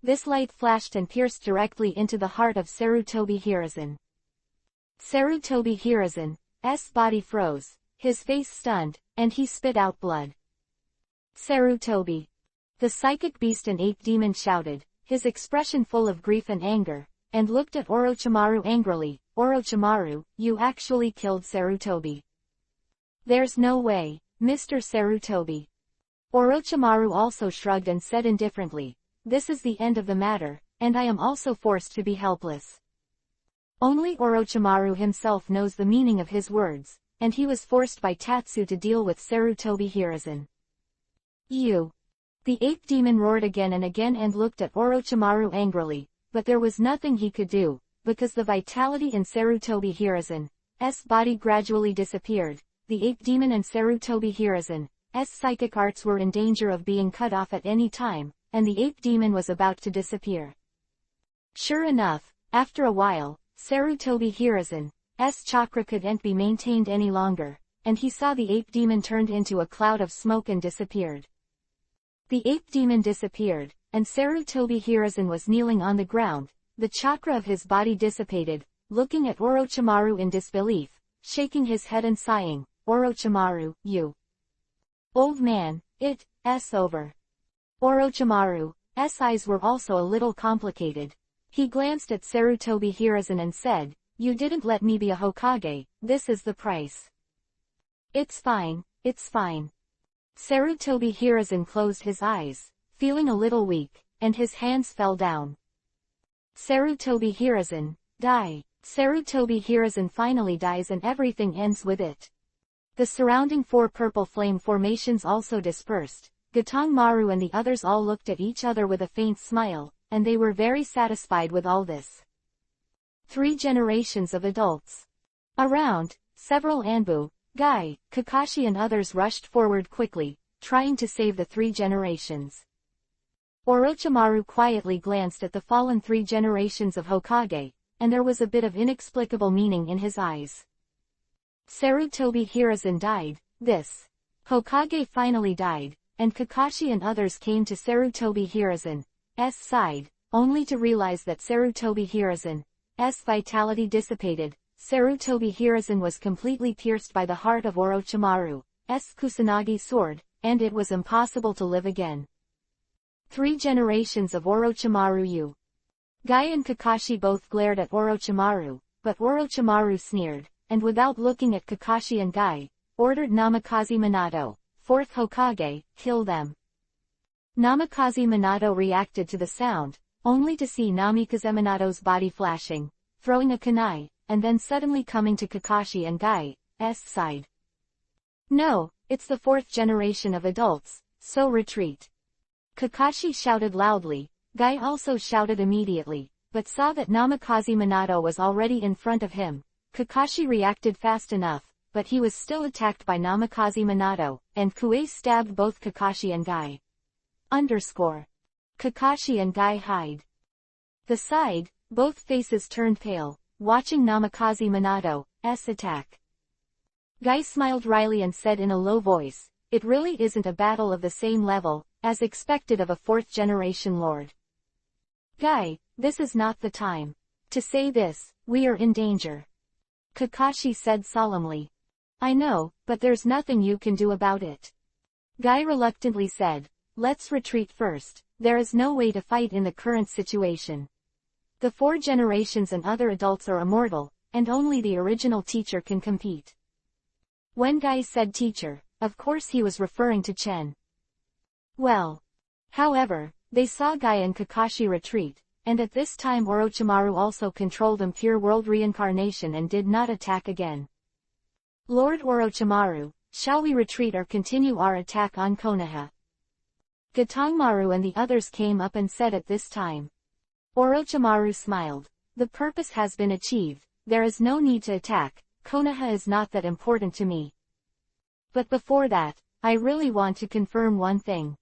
This light flashed and pierced directly into the heart of Sarutobi Hiruzen. Sarutobi Hiruzen's body froze, his face stunned, and he spit out blood. Sarutobi. The psychic beast and ape demon shouted, his expression full of grief and anger, and looked at Orochimaru angrily. Orochimaru, you actually killed Sarutobi. There's no way, Mr. Sarutobi. Orochimaru also shrugged and said indifferently, this is the end of the matter, and I am also forced to be helpless. Only Orochimaru himself knows the meaning of his words, and he was forced by Tatsu to deal with Sarutobi Hiruzen. You. The ape demon roared again and again and looked at Orochimaru angrily, but there was nothing he could do, because the vitality in Sarutobi Hiruzen's body gradually disappeared. The ape demon and Sarutobi Hiruzen's psychic arts were in danger of being cut off at any time, and the ape demon was about to disappear. Sure enough, after a while, Sarutobi Hiruzen's chakra couldn't be maintained any longer, and he saw the ape demon turned into a cloud of smoke and disappeared. The ape demon disappeared, and Sarutobi Hiruzen was kneeling on the ground. The chakra of his body dissipated, looking at Orochimaru in disbelief, shaking his head and sighing, Orochimaru, you old man, it's over. Orochimaru's eyes were also a little complicated. He glanced at Sarutobi Hiruzen and said, you didn't let me be a Hokage, this is the price. It's fine, it's fine. Sarutobi Hiruzen closed his eyes, feeling a little weak, and his hands fell down. Sarutobi Hiruzen, die. Sarutobi Hiruzen finally dies and everything ends with it. The surrounding 4 purple flame formations also dispersed. Gatong Maru and the others all looked at each other with a faint smile, and they were very satisfied with all this. 3 generations of adults. Around, several Anbu, Guy, Kakashi and others rushed forward quickly, trying to save the 3 generations. Orochimaru quietly glanced at the fallen 3 generations of Hokage, and there was a bit of inexplicable meaning in his eyes. Sarutobi Hiruzen died. This Hokage finally died, and Kakashi and others came to Sarutobi Hiruzen's side, only to realize that Sarutobi Hiruzen's vitality dissipated. Sarutobi Hiruzen was completely pierced by the heart of Orochimaru's Kusanagi sword, and it was impossible to live again. 3 generations of Orochimaru. You. Guy and Kakashi both glared at Orochimaru, but Orochimaru sneered, and without looking at Kakashi and Guy, ordered Namikaze Minato, 4th Hokage, kill them. Namikaze Minato reacted to the sound, only to see Namikaze Minato's body flashing, throwing a kunai, and then suddenly coming to Kakashi and Guy's side. No, it's the 4th generation of adults, so retreat. Kakashi shouted loudly. Guy also shouted immediately, but saw that Namikaze Minato was already in front of him. Kakashi reacted fast enough, but he was still attacked by Namikaze Minato, and Kuei stabbed both Kakashi and Guy. Kakashi and Guy hide. The side, both faces turned pale, watching Namikaze Minato's attack. Guy smiled wryly and said in a low voice, "It really isn't a battle of the same level, as expected of a fourth-generation lord. Guy, this is not the time to say this, we are in danger." Kakashi said solemnly. "I know, but there's nothing you can do about it." Guy reluctantly said, "Let's retreat first, there is no way to fight in the current situation. The 4 generations and other adults are immortal, and only the original teacher can compete." When Guy said teacher, of course he was referring to Chen. However, they saw Guy and Kakashi retreat, and at this time Orochimaru also controlled Impure World Reincarnation and did not attack again. "Lord Orochimaru, shall we retreat or continue our attack on Konoha?" Gatongmaru and the others came up and said at this time. Orochimaru smiled. "The purpose has been achieved, there is no need to attack, Konoha is not that important to me. But before that, I really want to confirm one thing."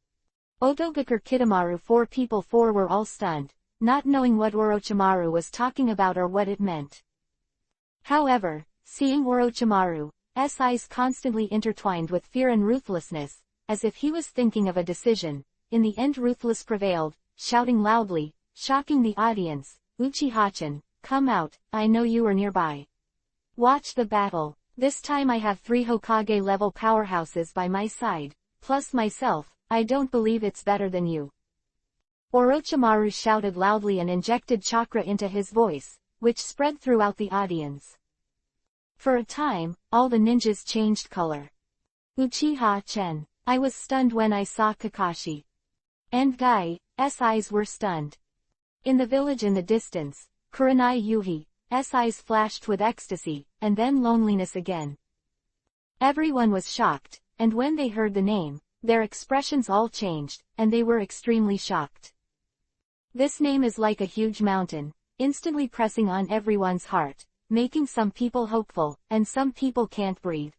Otogakur Kitamaru 4 were all stunned, not knowing what Orochimaru was talking about or what it meant. However, seeing Orochimaru's eyes constantly intertwined with fear and ruthlessness, as if he was thinking of a decision, in the end Ruthless prevailed, shouting loudly, shocking the audience, "Uchiha-chan, come out, I know you are nearby. Watch the battle. This time I have 3 Hokage-level powerhouses by my side, plus myself, I don't believe it's better than you." Orochimaru shouted loudly and injected chakra into his voice, which spread throughout the audience. For a time, all the ninjas changed color. Uchiha-chan. I was stunned when I saw Kakashi. And Guy's eyes were stunned. In the village in the distance, Kurenai Yuhi's eyes flashed with ecstasy, and then loneliness again. Everyone was shocked, and when they heard the name, their expressions all changed, and they were extremely shocked. This name is like a huge mountain, instantly pressing on everyone's heart, making some people hopeful, and some people can't breathe.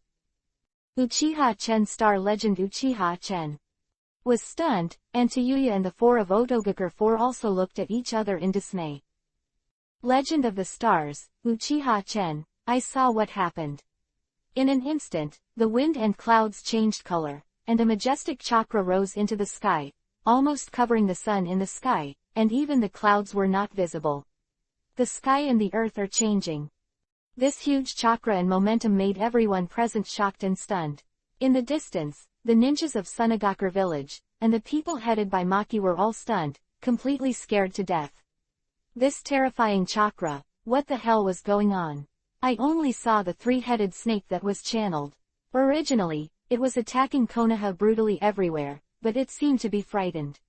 Uchiha-chen star legend Uchiha-chen was stunned, and Tayuya and the 4 of Otogakur 4 also looked at each other in dismay. Legend of the Stars, Uchiha-chen, I saw what happened. In an instant, the wind and clouds changed color, and a majestic chakra rose into the sky, almost covering the sun in the sky, and even the clouds were not visible. The sky and the earth are changing. This huge chakra and momentum made everyone present shocked and stunned. In the distance, the ninjas of Sunagakur village, and the people headed by Maki were all stunned, completely scared to death. This terrifying chakra, what the hell was going on? I only saw the 3-headed snake that was channeled. Originally, it was attacking Konoha brutally everywhere, but it seemed to be frightened.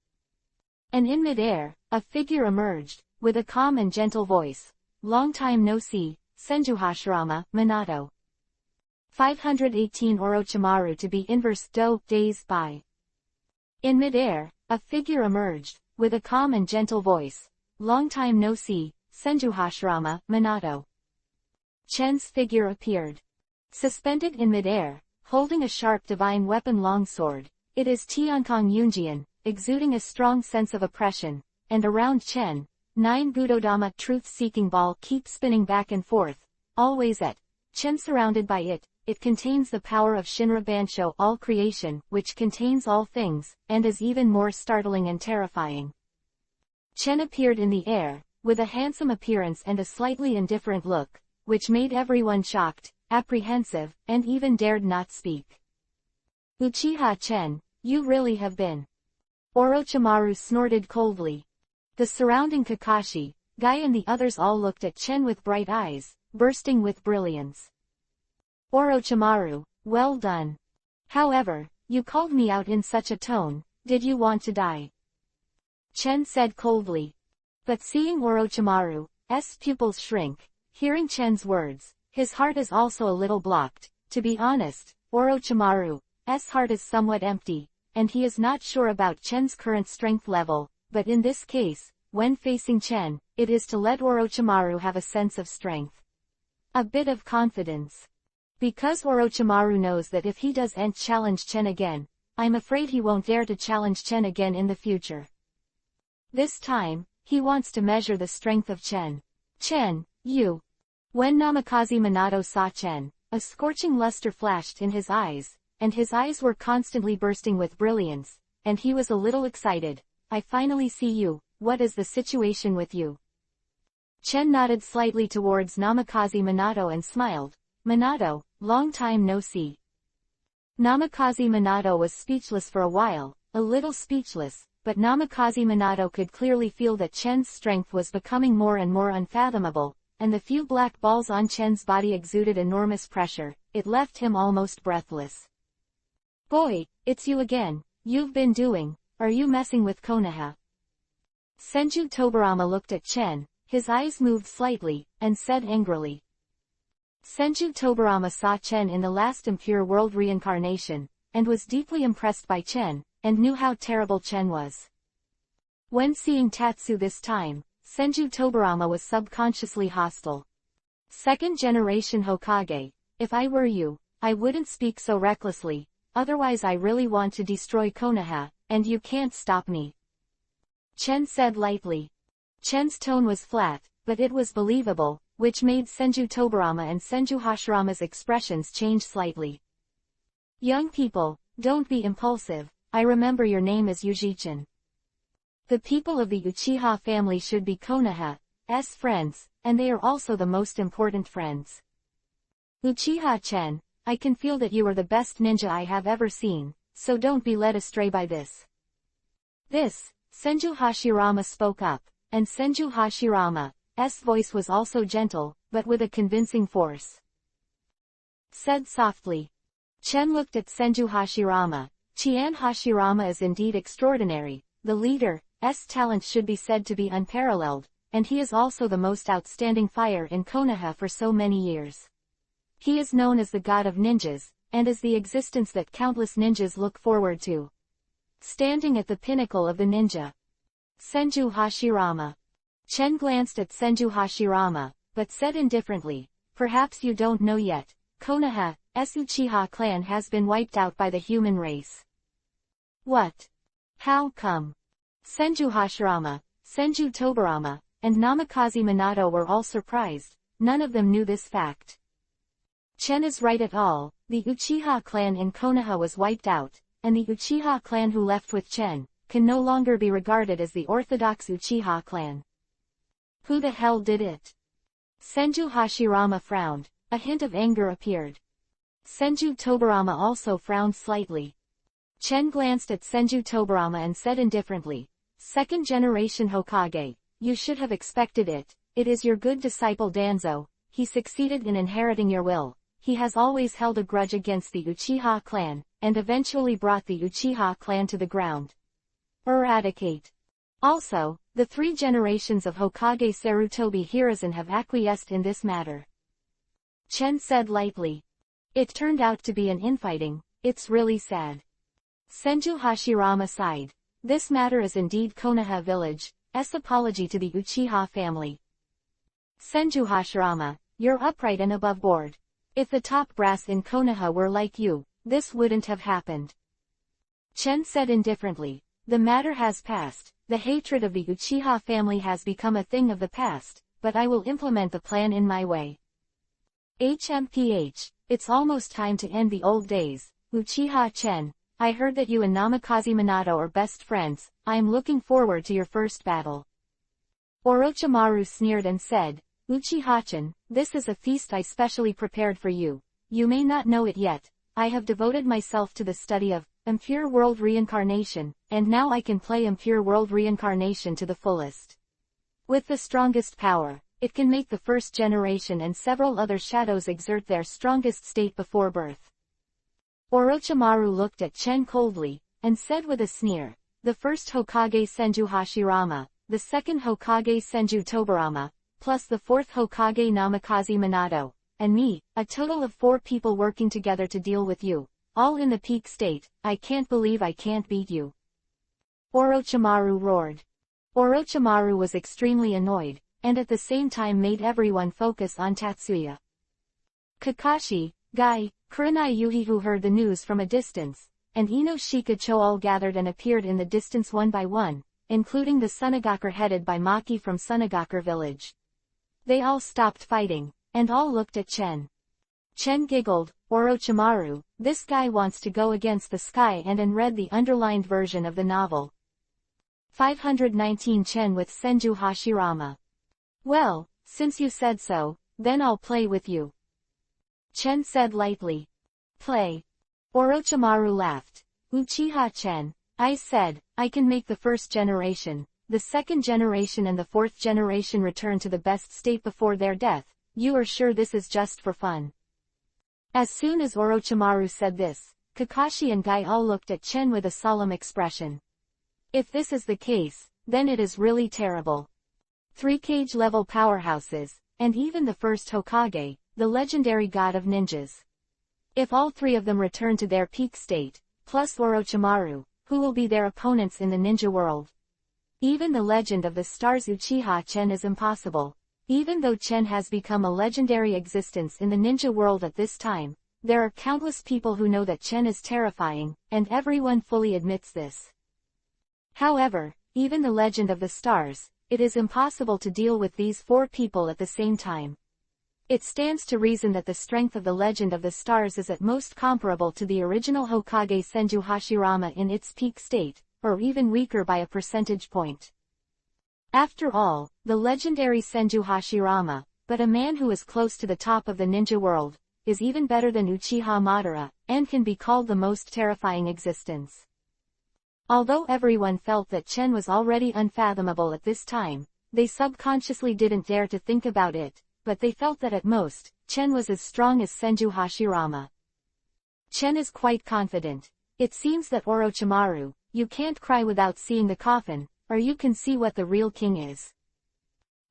And in mid-air, a figure emerged, with a calm and gentle voice. "Long time no see, Senju Hashirama, Minato." 518 Orochimaru to be inverse days by. In mid-air, a figure emerged, with a calm and gentle voice. "Long time no see, Senju Hashirama, Minato." Chen's figure appeared. Suspended in mid-air, holding a sharp divine weapon longsword, it is Tiankong Yunjian, exuding a strong sense of oppression, and around Chen, 9 Budodama truth-seeking ball keeps spinning back and forth, always at Chen surrounded by it. It contains the power of Shinra Bansho all creation, which contains all things, and is even more startling and terrifying. Chen appeared in the air, with a handsome appearance and a slightly indifferent look, which made everyone shocked, apprehensive, and even dared not speak. "Uchiha-chen, you really have been." Orochimaru snorted coldly. The surrounding Kakashi, Guy and the others all looked at Chen with bright eyes, bursting with brilliance. "Orochimaru, well done. However, you called me out in such a tone, did you want to die?" Chen said coldly. But seeing Orochimaru's pupils shrink, hearing Chen's words, his heart is also a little blocked. To be honest, Orochimaru's heart is somewhat empty, and he is not sure about Chen's current strength level, but in this case, when facing Chen, it is to let Orochimaru have a sense of strength. A bit of confidence. Because Orochimaru knows that if he doesn't challenge Chen again, I'm afraid he won't dare to challenge Chen again in the future. This time, he wants to measure the strength of Chen. Chen, you. When Namikaze Minato saw Chen, a scorching luster flashed in his eyes, and his eyes were constantly bursting with brilliance, and he was a little excited. I finally see you, what is the situation with you? Chen nodded slightly towards Namikaze Minato and smiled. Minato, long time no see. Namikaze Minato was speechless for a while, a little speechless, but Namikaze Minato could clearly feel that Chen's strength was becoming more and more unfathomable, and the few black balls on Chen's body exuded enormous pressure. It left him almost breathless. Boy, it's you again. You've been doing, are you messing with Konoha? Senju Tobarama looked at Chen, his eyes moved slightly, and said angrily. Senju Tobarama saw Chen in the last Impure World reincarnation, and was deeply impressed by Chen, and knew how terrible Chen was. When seeing Tatsu this time, Senju Tobarama was subconsciously hostile. Second generation Hokage, if I were you, I wouldn't speak so recklessly, otherwise I really want to destroy Konoha, and you can't stop me. Chen said lightly. Chen's tone was flat, but it was believable, which made Senju Tobarama and Senju Hashirama's expressions change slightly. Young people, don't be impulsive, I remember your name is Yujichin. The people of the Uchiha family should be Konoha's friends, and they are also the most important friends. Uchiha Chen, I can feel that you are the best ninja I have ever seen, so don't be led astray by this. This, Senju Hashirama spoke up, and Senju Hashirama's voice was also gentle, but with a convincing force. Said softly. Chen looked at Senju Hashirama. Qian Hashirama is indeed extraordinary, the leader's talent should be said to be unparalleled, and he is also the most outstanding fire in Konoha for so many years. He is known as the god of ninjas, and is the existence that countless ninjas look forward to. Standing at the pinnacle of the ninja. Senju Hashirama. Chen glanced at Senju Hashirama, but said indifferently, perhaps you don't know yet, Konoha's Uchiha clan has been wiped out by the human race. What? How come? Senju Hashirama, Senju Tobarama, and Namikaze Minato were all surprised, none of them knew this fact. Chen is right at all, the Uchiha clan in Konoha was wiped out, and the Uchiha clan who left with Chen, can no longer be regarded as the orthodox Uchiha clan. Who the hell did it? Senju Hashirama frowned, a hint of anger appeared. Senju Tobarama also frowned slightly. Chen glanced at Senju Tobarama and said indifferently, second generation Hokage, you should have expected it, it is your good disciple Danzo, he succeeded in inheriting your will, he has always held a grudge against the Uchiha clan, and eventually brought the Uchiha clan to the ground. Eradicate. Also, the 3 generations of Hokage Sarutobi Hiruzen have acquiesced in this matter. Chen said lightly. It turned out to be an infighting, it's really sad. Senju Hashirama sighed. This matter is indeed Konoha village's apology to the Uchiha family. Senju Hashirama, you're upright and above board. If the top brass in Konoha were like you, this wouldn't have happened. Chen said indifferently, the matter has passed, the hatred of the Uchiha family has become a thing of the past, but I will implement the plan in my way. HMPH, it's almost time to end the old days, Uchiha Chen, I heard that you and Namikaze Minato are best friends, I am looking forward to your first battle. Orochimaru sneered and said, Uchiha-chan, this is a feast I specially prepared for you. You may not know it yet, I have devoted myself to the study of Impure World Reincarnation, and now I can play Impure World Reincarnation to the fullest. With the strongest power, it can make the first generation and several other shadows exert their strongest state before birth. Orochimaru looked at Chen coldly, and said with a sneer, the first Hokage Senju Hashirama, the second Hokage Senju Tobarama, plus the fourth Hokage Namikaze Minato, and me, a total of 4 people working together to deal with you, all in the peak state, I can't believe I can't beat you. Orochimaru roared. Orochimaru was extremely annoyed, and at the same time made everyone focus on Tatsuya. Kakashi, Guy, Kurenai Yuhi who heard the news from a distance, and Ino Shikacho all gathered and appeared in the distance one by one, including the Sunagakur headed by Maki from Sunagakur village. They all stopped fighting, and all looked at Chen. Chen giggled, Orochimaru, this guy wants to go against the sky, and read the underlined version of the novel. 519 Chen with Senju Hashirama. Well, since you said so, then I'll play with you. Chen said lightly. Play. Orochimaru laughed. Uchiha Chen, I said, I can make the first generation, the second generation and the fourth generation return to the best state before their death. You are sure this is just for fun? As soon as Orochimaru said this, Kakashi and Guy all looked at Chen with a solemn expression. If this is the case, then it is really terrible. 3 level powerhouses, and even the first Hokage, the legendary god of ninjas. If all three of them return to their peak state, plus Orochimaru, who will be their opponents in the ninja world? Even the legend of the stars Uchiha Chen is impossible. Even though Chen has become a legendary existence in the ninja world at this time, there are countless people who know that Chen is terrifying, and everyone fully admits this. However, even the legend of the stars, it is impossible to deal with these four people at the same time. It stands to reason that the strength of the legend of the stars is at most comparable to the original Hokage Senju Hashirama in its peak state, or even weaker by a percentage point. After all, the legendary Senju Hashirama, but a man who is close to the top of the ninja world, is even better than Uchiha Madara, and can be called the most terrifying existence. Although everyone felt that Chen was already unfathomable at this time, they subconsciously didn't dare to think about it, but they felt that at most, Chen was as strong as Senju Hashirama. Chen is quite confident. It seems that Orochimaru, you can't cry without seeing the coffin, or you can see what the real king is.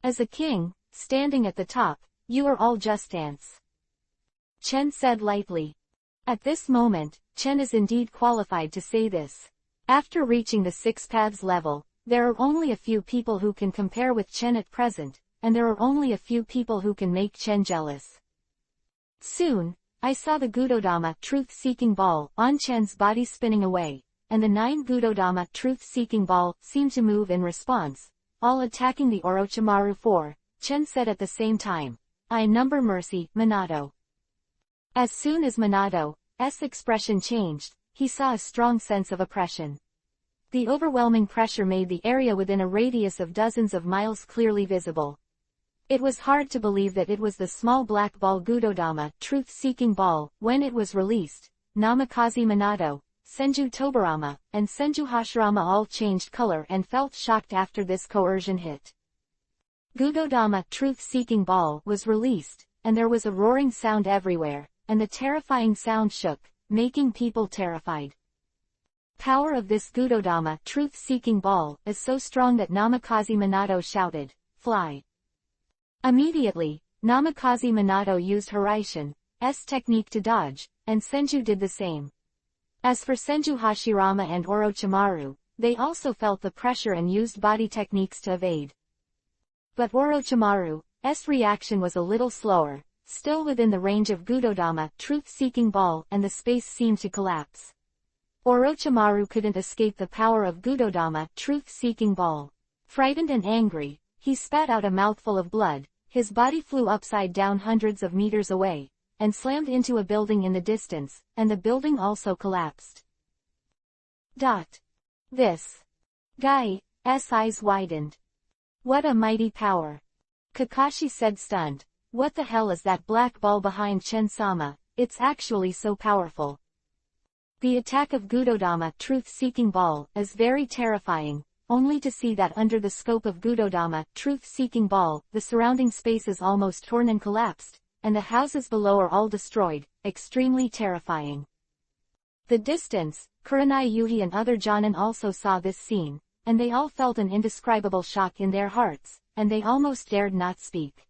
As a king, standing at the top, you are all just ants. Chen said lightly. At this moment, Chen is indeed qualified to say this. After reaching the 6 paths level, there are only a few people who can compare with Chen at present, and there are only a few people who can make Chen jealous. Soon, I saw the Gudodama truth-seeking ball on Chen's body spinning away, and the 9 Gudodama truth-seeking ball seemed to move in response, all attacking the Orochimaru 4, Chen said at the same time. I number mercy, Minato. As soon as Minato's expression changed, he saw a strong sense of oppression. The overwhelming pressure made the area within a radius of dozens of miles clearly visible. It was hard to believe that it was the small black ball Gudodama truth-seeking ball. When it was released, Namikaze Minato, Senju Tobarama, and Senju Hashirama all changed color and felt shocked after this coercion hit. Gudodama truth-seeking ball was released, and there was a roaring sound everywhere, and the terrifying sound shook, making people terrified. Power of this Gudodama truth-seeking ball is so strong that Namikaze Minato shouted, "Fly!" Immediately, Namikaze Minato used Hiraishin's technique to dodge, and Senju did the same. As for Senju Hashirama and Orochimaru, they also felt the pressure and used body techniques to evade. But Orochimaru's reaction was a little slower, still within the range of Gudodama truth-seeking ball, and the space seemed to collapse. Orochimaru couldn't escape the power of Gudodama truth-seeking ball. Frightened and angry, he spat out a mouthful of blood, his body flew upside down hundreds of meters away, and slammed into a building in the distance, and the building also collapsed. This guy's eyes widened. What a mighty power! Kakashi said stunned. What the hell is that black ball behind Chen-sama? It's actually so powerful. The attack of Gudodama truth-seeking ball is very terrifying, only to see that under the scope of Gudodama truth-seeking ball, the surrounding space is almost torn and collapsed, and the houses below are all destroyed, extremely terrifying. The distance, Kurenai Yuhi and other Jonin also saw this scene, and they all felt an indescribable shock in their hearts, and they almost dared not speak.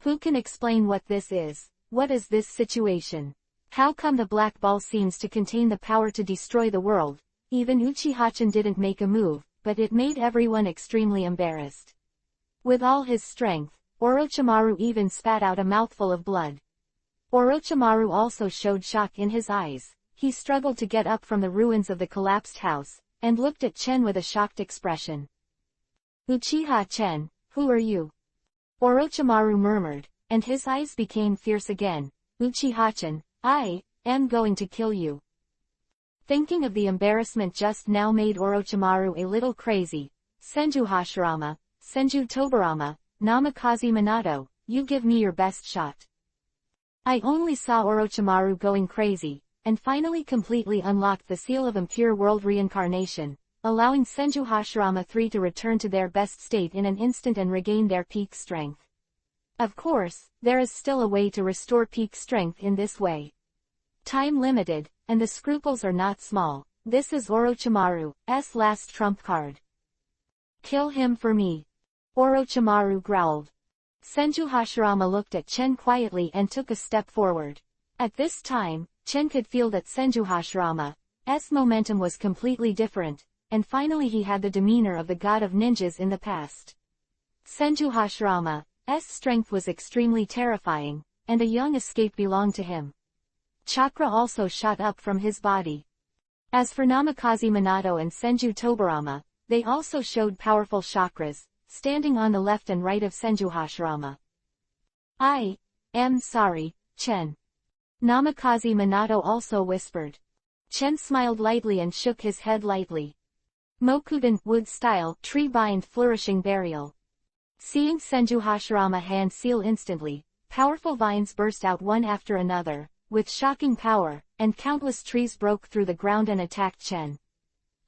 Who can explain what this is? What is this situation? How come the black ball seems to contain the power to destroy the world? Even Uchiha-chan didn't make a move, but it made everyone extremely embarrassed. With all his strength, Orochimaru even spat out a mouthful of blood. Orochimaru also showed shock in his eyes. He struggled to get up from the ruins of the collapsed house, and looked at Chen with a shocked expression. Uchiha Chen, who are you? Orochimaru murmured, and his eyes became fierce again. Uchiha-chan, I am going to kill you. Thinking of the embarrassment just now made Orochimaru a little crazy. Senju Hashirama, Senju Tobarama, Namikaze Minato, you give me your best shot. I only saw Orochimaru going crazy, and finally completely unlocked the seal of impure world reincarnation, allowing Senju Hashirama 3 to return to their best state in an instant and regain their peak strength. Of course, there is still a way to restore peak strength in this way. Time limited, and the scruples are not small. This is Orochimaru's last trump card. Kill him for me. Orochimaru growled. Senju Hashirama looked at Chen quietly and took a step forward. At this time, Chen could feel that Senju Hashirama's momentum was completely different, and finally he had the demeanor of the god of ninjas in the past. Senju Hashirama's strength was extremely terrifying, and a young escape belonged to him. Chakra also shot up from his body. As for Namikaze Minato and Senju Tobarama, they also showed powerful chakras, standing on the left and right of Senju Hashirama. I am sorry, Chen. Namikaze Minato also whispered. Chen smiled lightly and shook his head lightly. Mokuden, wood style, tree bind flourishing burial. Seeing Senju Hashirama hand seal instantly, powerful vines burst out one after another, with shocking power, and countless trees broke through the ground and attacked Chen.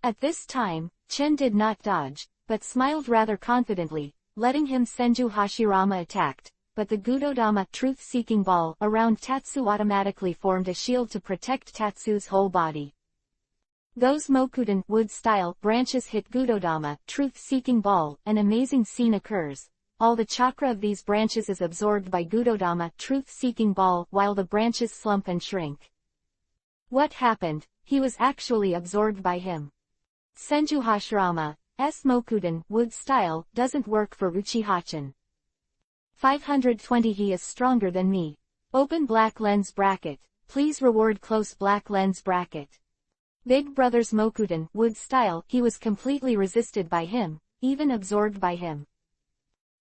At this time, Chen did not dodge, but smiled rather confidently, letting him Senju Hashirama attacked, but the Gudodama truth-seeking ball around Tatsu automatically formed a shield to protect Tatsu's whole body. Those Mokuden wood-style branches hit Gudodama truth-seeking ball, an amazing scene occurs. All the chakra of these branches is absorbed by Gudodama truth-seeking ball while the branches slump and shrink. What happened? He was actually absorbed by him. Senju Hashirama's Mokuden wood style doesn't work for Uchiha-chan. 520 He is stronger than me. Open black lens bracket. Please reward close black lens bracket. Big Brother's Mokuden wood style, he was completely resisted by him, even absorbed by him.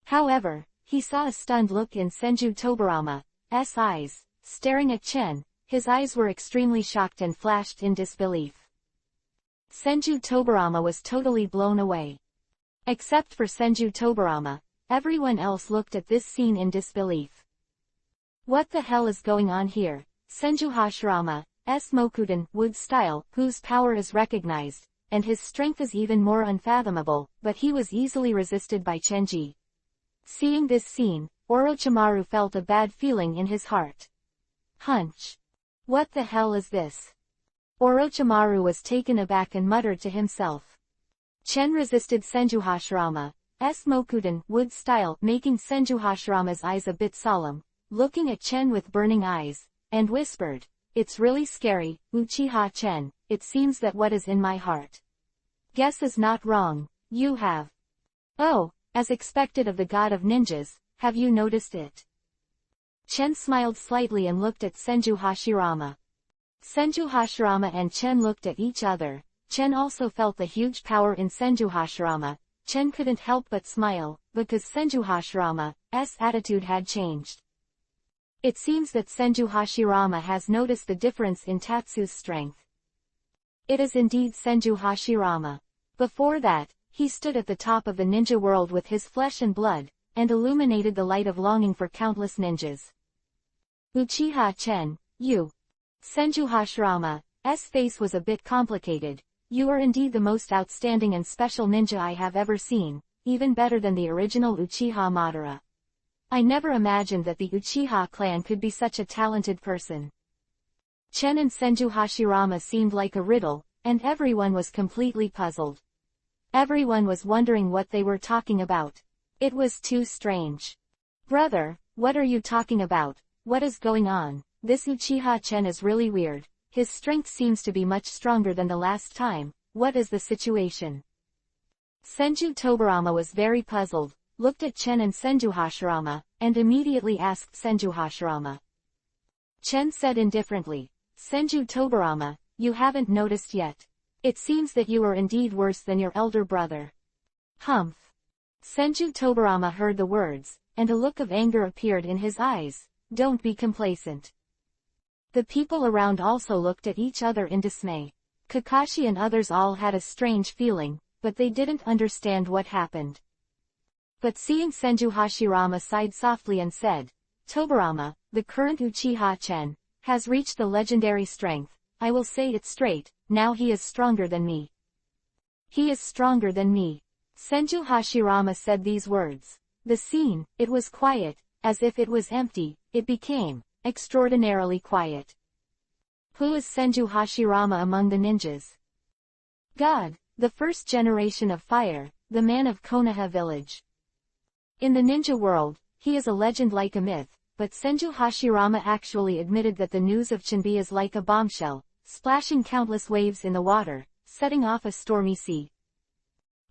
However, he saw a stunned look in Senju Tobarama's eyes, staring at Chen. His eyes were extremely shocked and flashed in disbelief. Senju Tobarama was totally blown away. Except for Senju Tobarama, everyone else looked at this scene in disbelief. What the hell is going on here? Senju Hashirama's Mokuden wood style, whose power is recognized, and his strength is even more unfathomable, but he was easily resisted by Chenji. Seeing this scene, Orochimaru felt a bad feeling in his heart. Hunch. What the hell is this? Orochimaru was taken aback and muttered to himself. Chen resisted Senju Hashirama's Mokuden wood style, making Senju Hashirama's eyes a bit solemn, looking at Chen with burning eyes, and whispered, "It's really scary, Uchiha Chen, it seems that what is in my heart. Guess is not wrong, you have. Oh, as expected of the god of ninjas, have you noticed it?" Chen smiled slightly and looked at Senju Hashirama. Senju Hashirama and Chen looked at each other. Chen also felt the huge power in Senju Hashirama. Chen couldn't help but smile, because Senju Hashirama's attitude had changed. It seems that Senju Hashirama has noticed the difference in Tatsu's strength. It is indeed Senju Hashirama. Before that, he stood at the top of the ninja world with his flesh and blood, and illuminated the light of longing for countless ninjas. Uchiha Chen, you. Senju Hashirama's face was a bit complicated. You are indeed the most outstanding and special ninja I have ever seen, even better than the original Uchiha Madara. I never imagined that the Uchiha clan could be such a talented person. Chen and Senju Hashirama seemed like a riddle, and everyone was completely puzzled. Everyone was wondering what they were talking about. It was too strange. Brother, what are you talking about? What is going on? This Uchiha Chen is really weird. His strength seems to be much stronger than the last time. What is the situation? Senju Tobarama was very puzzled, looked at Chen and Senju Hashirama, and immediately asked Senju Hashirama. Chen said indifferently. Senju Tobarama, you haven't noticed yet. It seems that you are indeed worse than your elder brother. Humph. Senju Tobarama heard the words, and a look of anger appeared in his eyes. Don't be complacent. The people around also looked at each other in dismay. Kakashi and others all had a strange feeling, but they didn't understand what happened. But seeing Senju Hashirama sighed softly and said, Tobarama, the current Uchiha Chen, has reached the legendary strength. I will say it straight, now he is stronger than me. He is stronger than me. Senju Hashirama said these words. The scene, it was quiet, as if it was empty, it became extraordinarily quiet. Who is Senju Hashirama among the ninjas? God, the first generation of fire, the man of Konoha village. In the ninja world, he is a legend like a myth, but Senju Hashirama actually admitted that the news of Chinbi is like a bombshell, splashing countless waves in the water, setting off a stormy sea.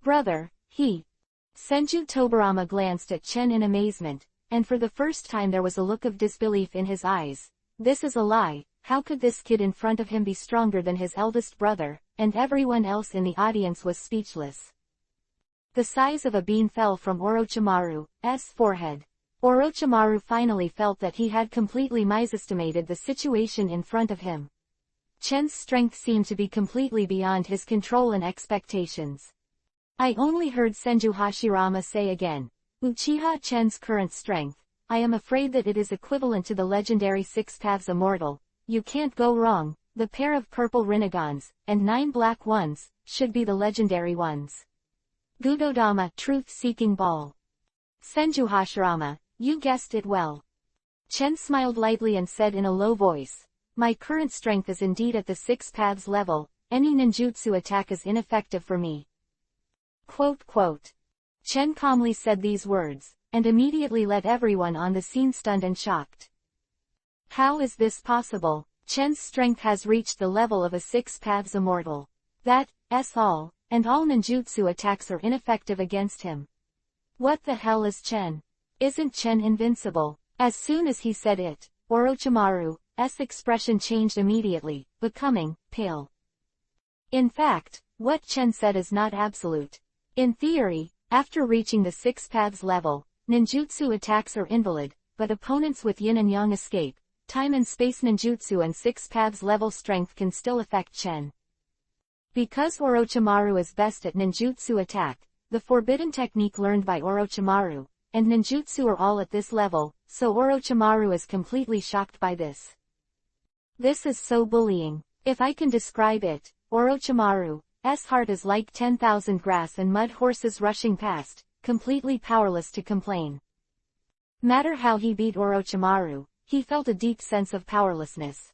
Brother, Senju Tobarama glanced at Chen in amazement, and for the first time there was a look of disbelief in his eyes. This is a lie, how could this kid in front of him be stronger than his eldest brother, and everyone else in the audience was speechless. The size of a bean fell from Orochimaru's forehead. Orochimaru finally felt that he had completely misestimated the situation in front of him. Chen's strength seemed to be completely beyond his control and expectations. I only heard Senju Hashirama say again, Uchiha Chen's current strength, I am afraid that it is equivalent to the legendary Six Paths Immortal. You can't go wrong, the pair of purple Rinagons, and 9 black ones, should be the legendary ones. Gudodama, truth-seeking ball. Senju Hashirama, you guessed it well. Chen smiled lightly and said in a low voice, my current strength is indeed at the Six Paths level, any ninjutsu attack is ineffective for me. Quote. Chen calmly said these words, and immediately let everyone on the scene stunned and shocked. How is this possible? Chen's strength has reached the level of a Six Paths Immortal. That's all, and all ninjutsu attacks are ineffective against him. What the hell is Chen? Isn't Chen invincible? As soon as he said it, Orochimaru's expression changed immediately, becoming pale. In fact, what Chen said is not absolute. In theory, after reaching the Six Paths level, ninjutsu attacks are invalid, but opponents with yin and yang escape. Time and space ninjutsu and Six Paths level strength can still affect Chen. Because Orochimaru is best at ninjutsu attack, the forbidden technique learned by Orochimaru, and ninjutsu are all at this level, so Orochimaru is completely shocked by this. This is so bullying. If I can describe it, Orochimaru's heart is like 10,000 grass and mud horses rushing past, completely powerless to complain. Matter how he beat Orochimaru, he felt a deep sense of powerlessness.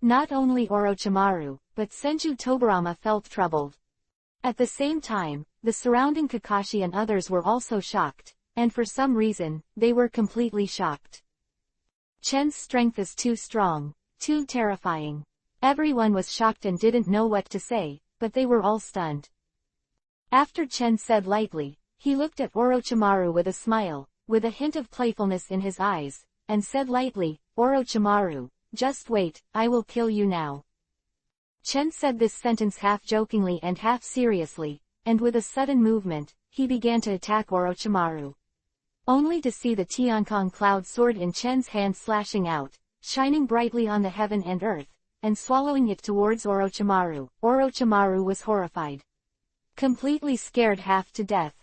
Not only Orochimaru, but Senju Tobarama felt troubled. At the same time, the surrounding Kakashi and others were also shocked, and for some reason, they were completely shocked. Chen's strength is too strong, too terrifying. Everyone was shocked and didn't know what to say, but they were all stunned. After Chen said lightly, he looked at Orochimaru with a smile, with a hint of playfulness in his eyes, and said lightly, Orochimaru, just wait, I will kill you now. Chen said this sentence half jokingly and half seriously, and with a sudden movement, he began to attack Orochimaru. Only to see the Tiancong cloud sword in Chen's hand slashing out, shining brightly on the heaven and earth, and swallowing it towards Orochimaru. Orochimaru was horrified. Completely scared half to death,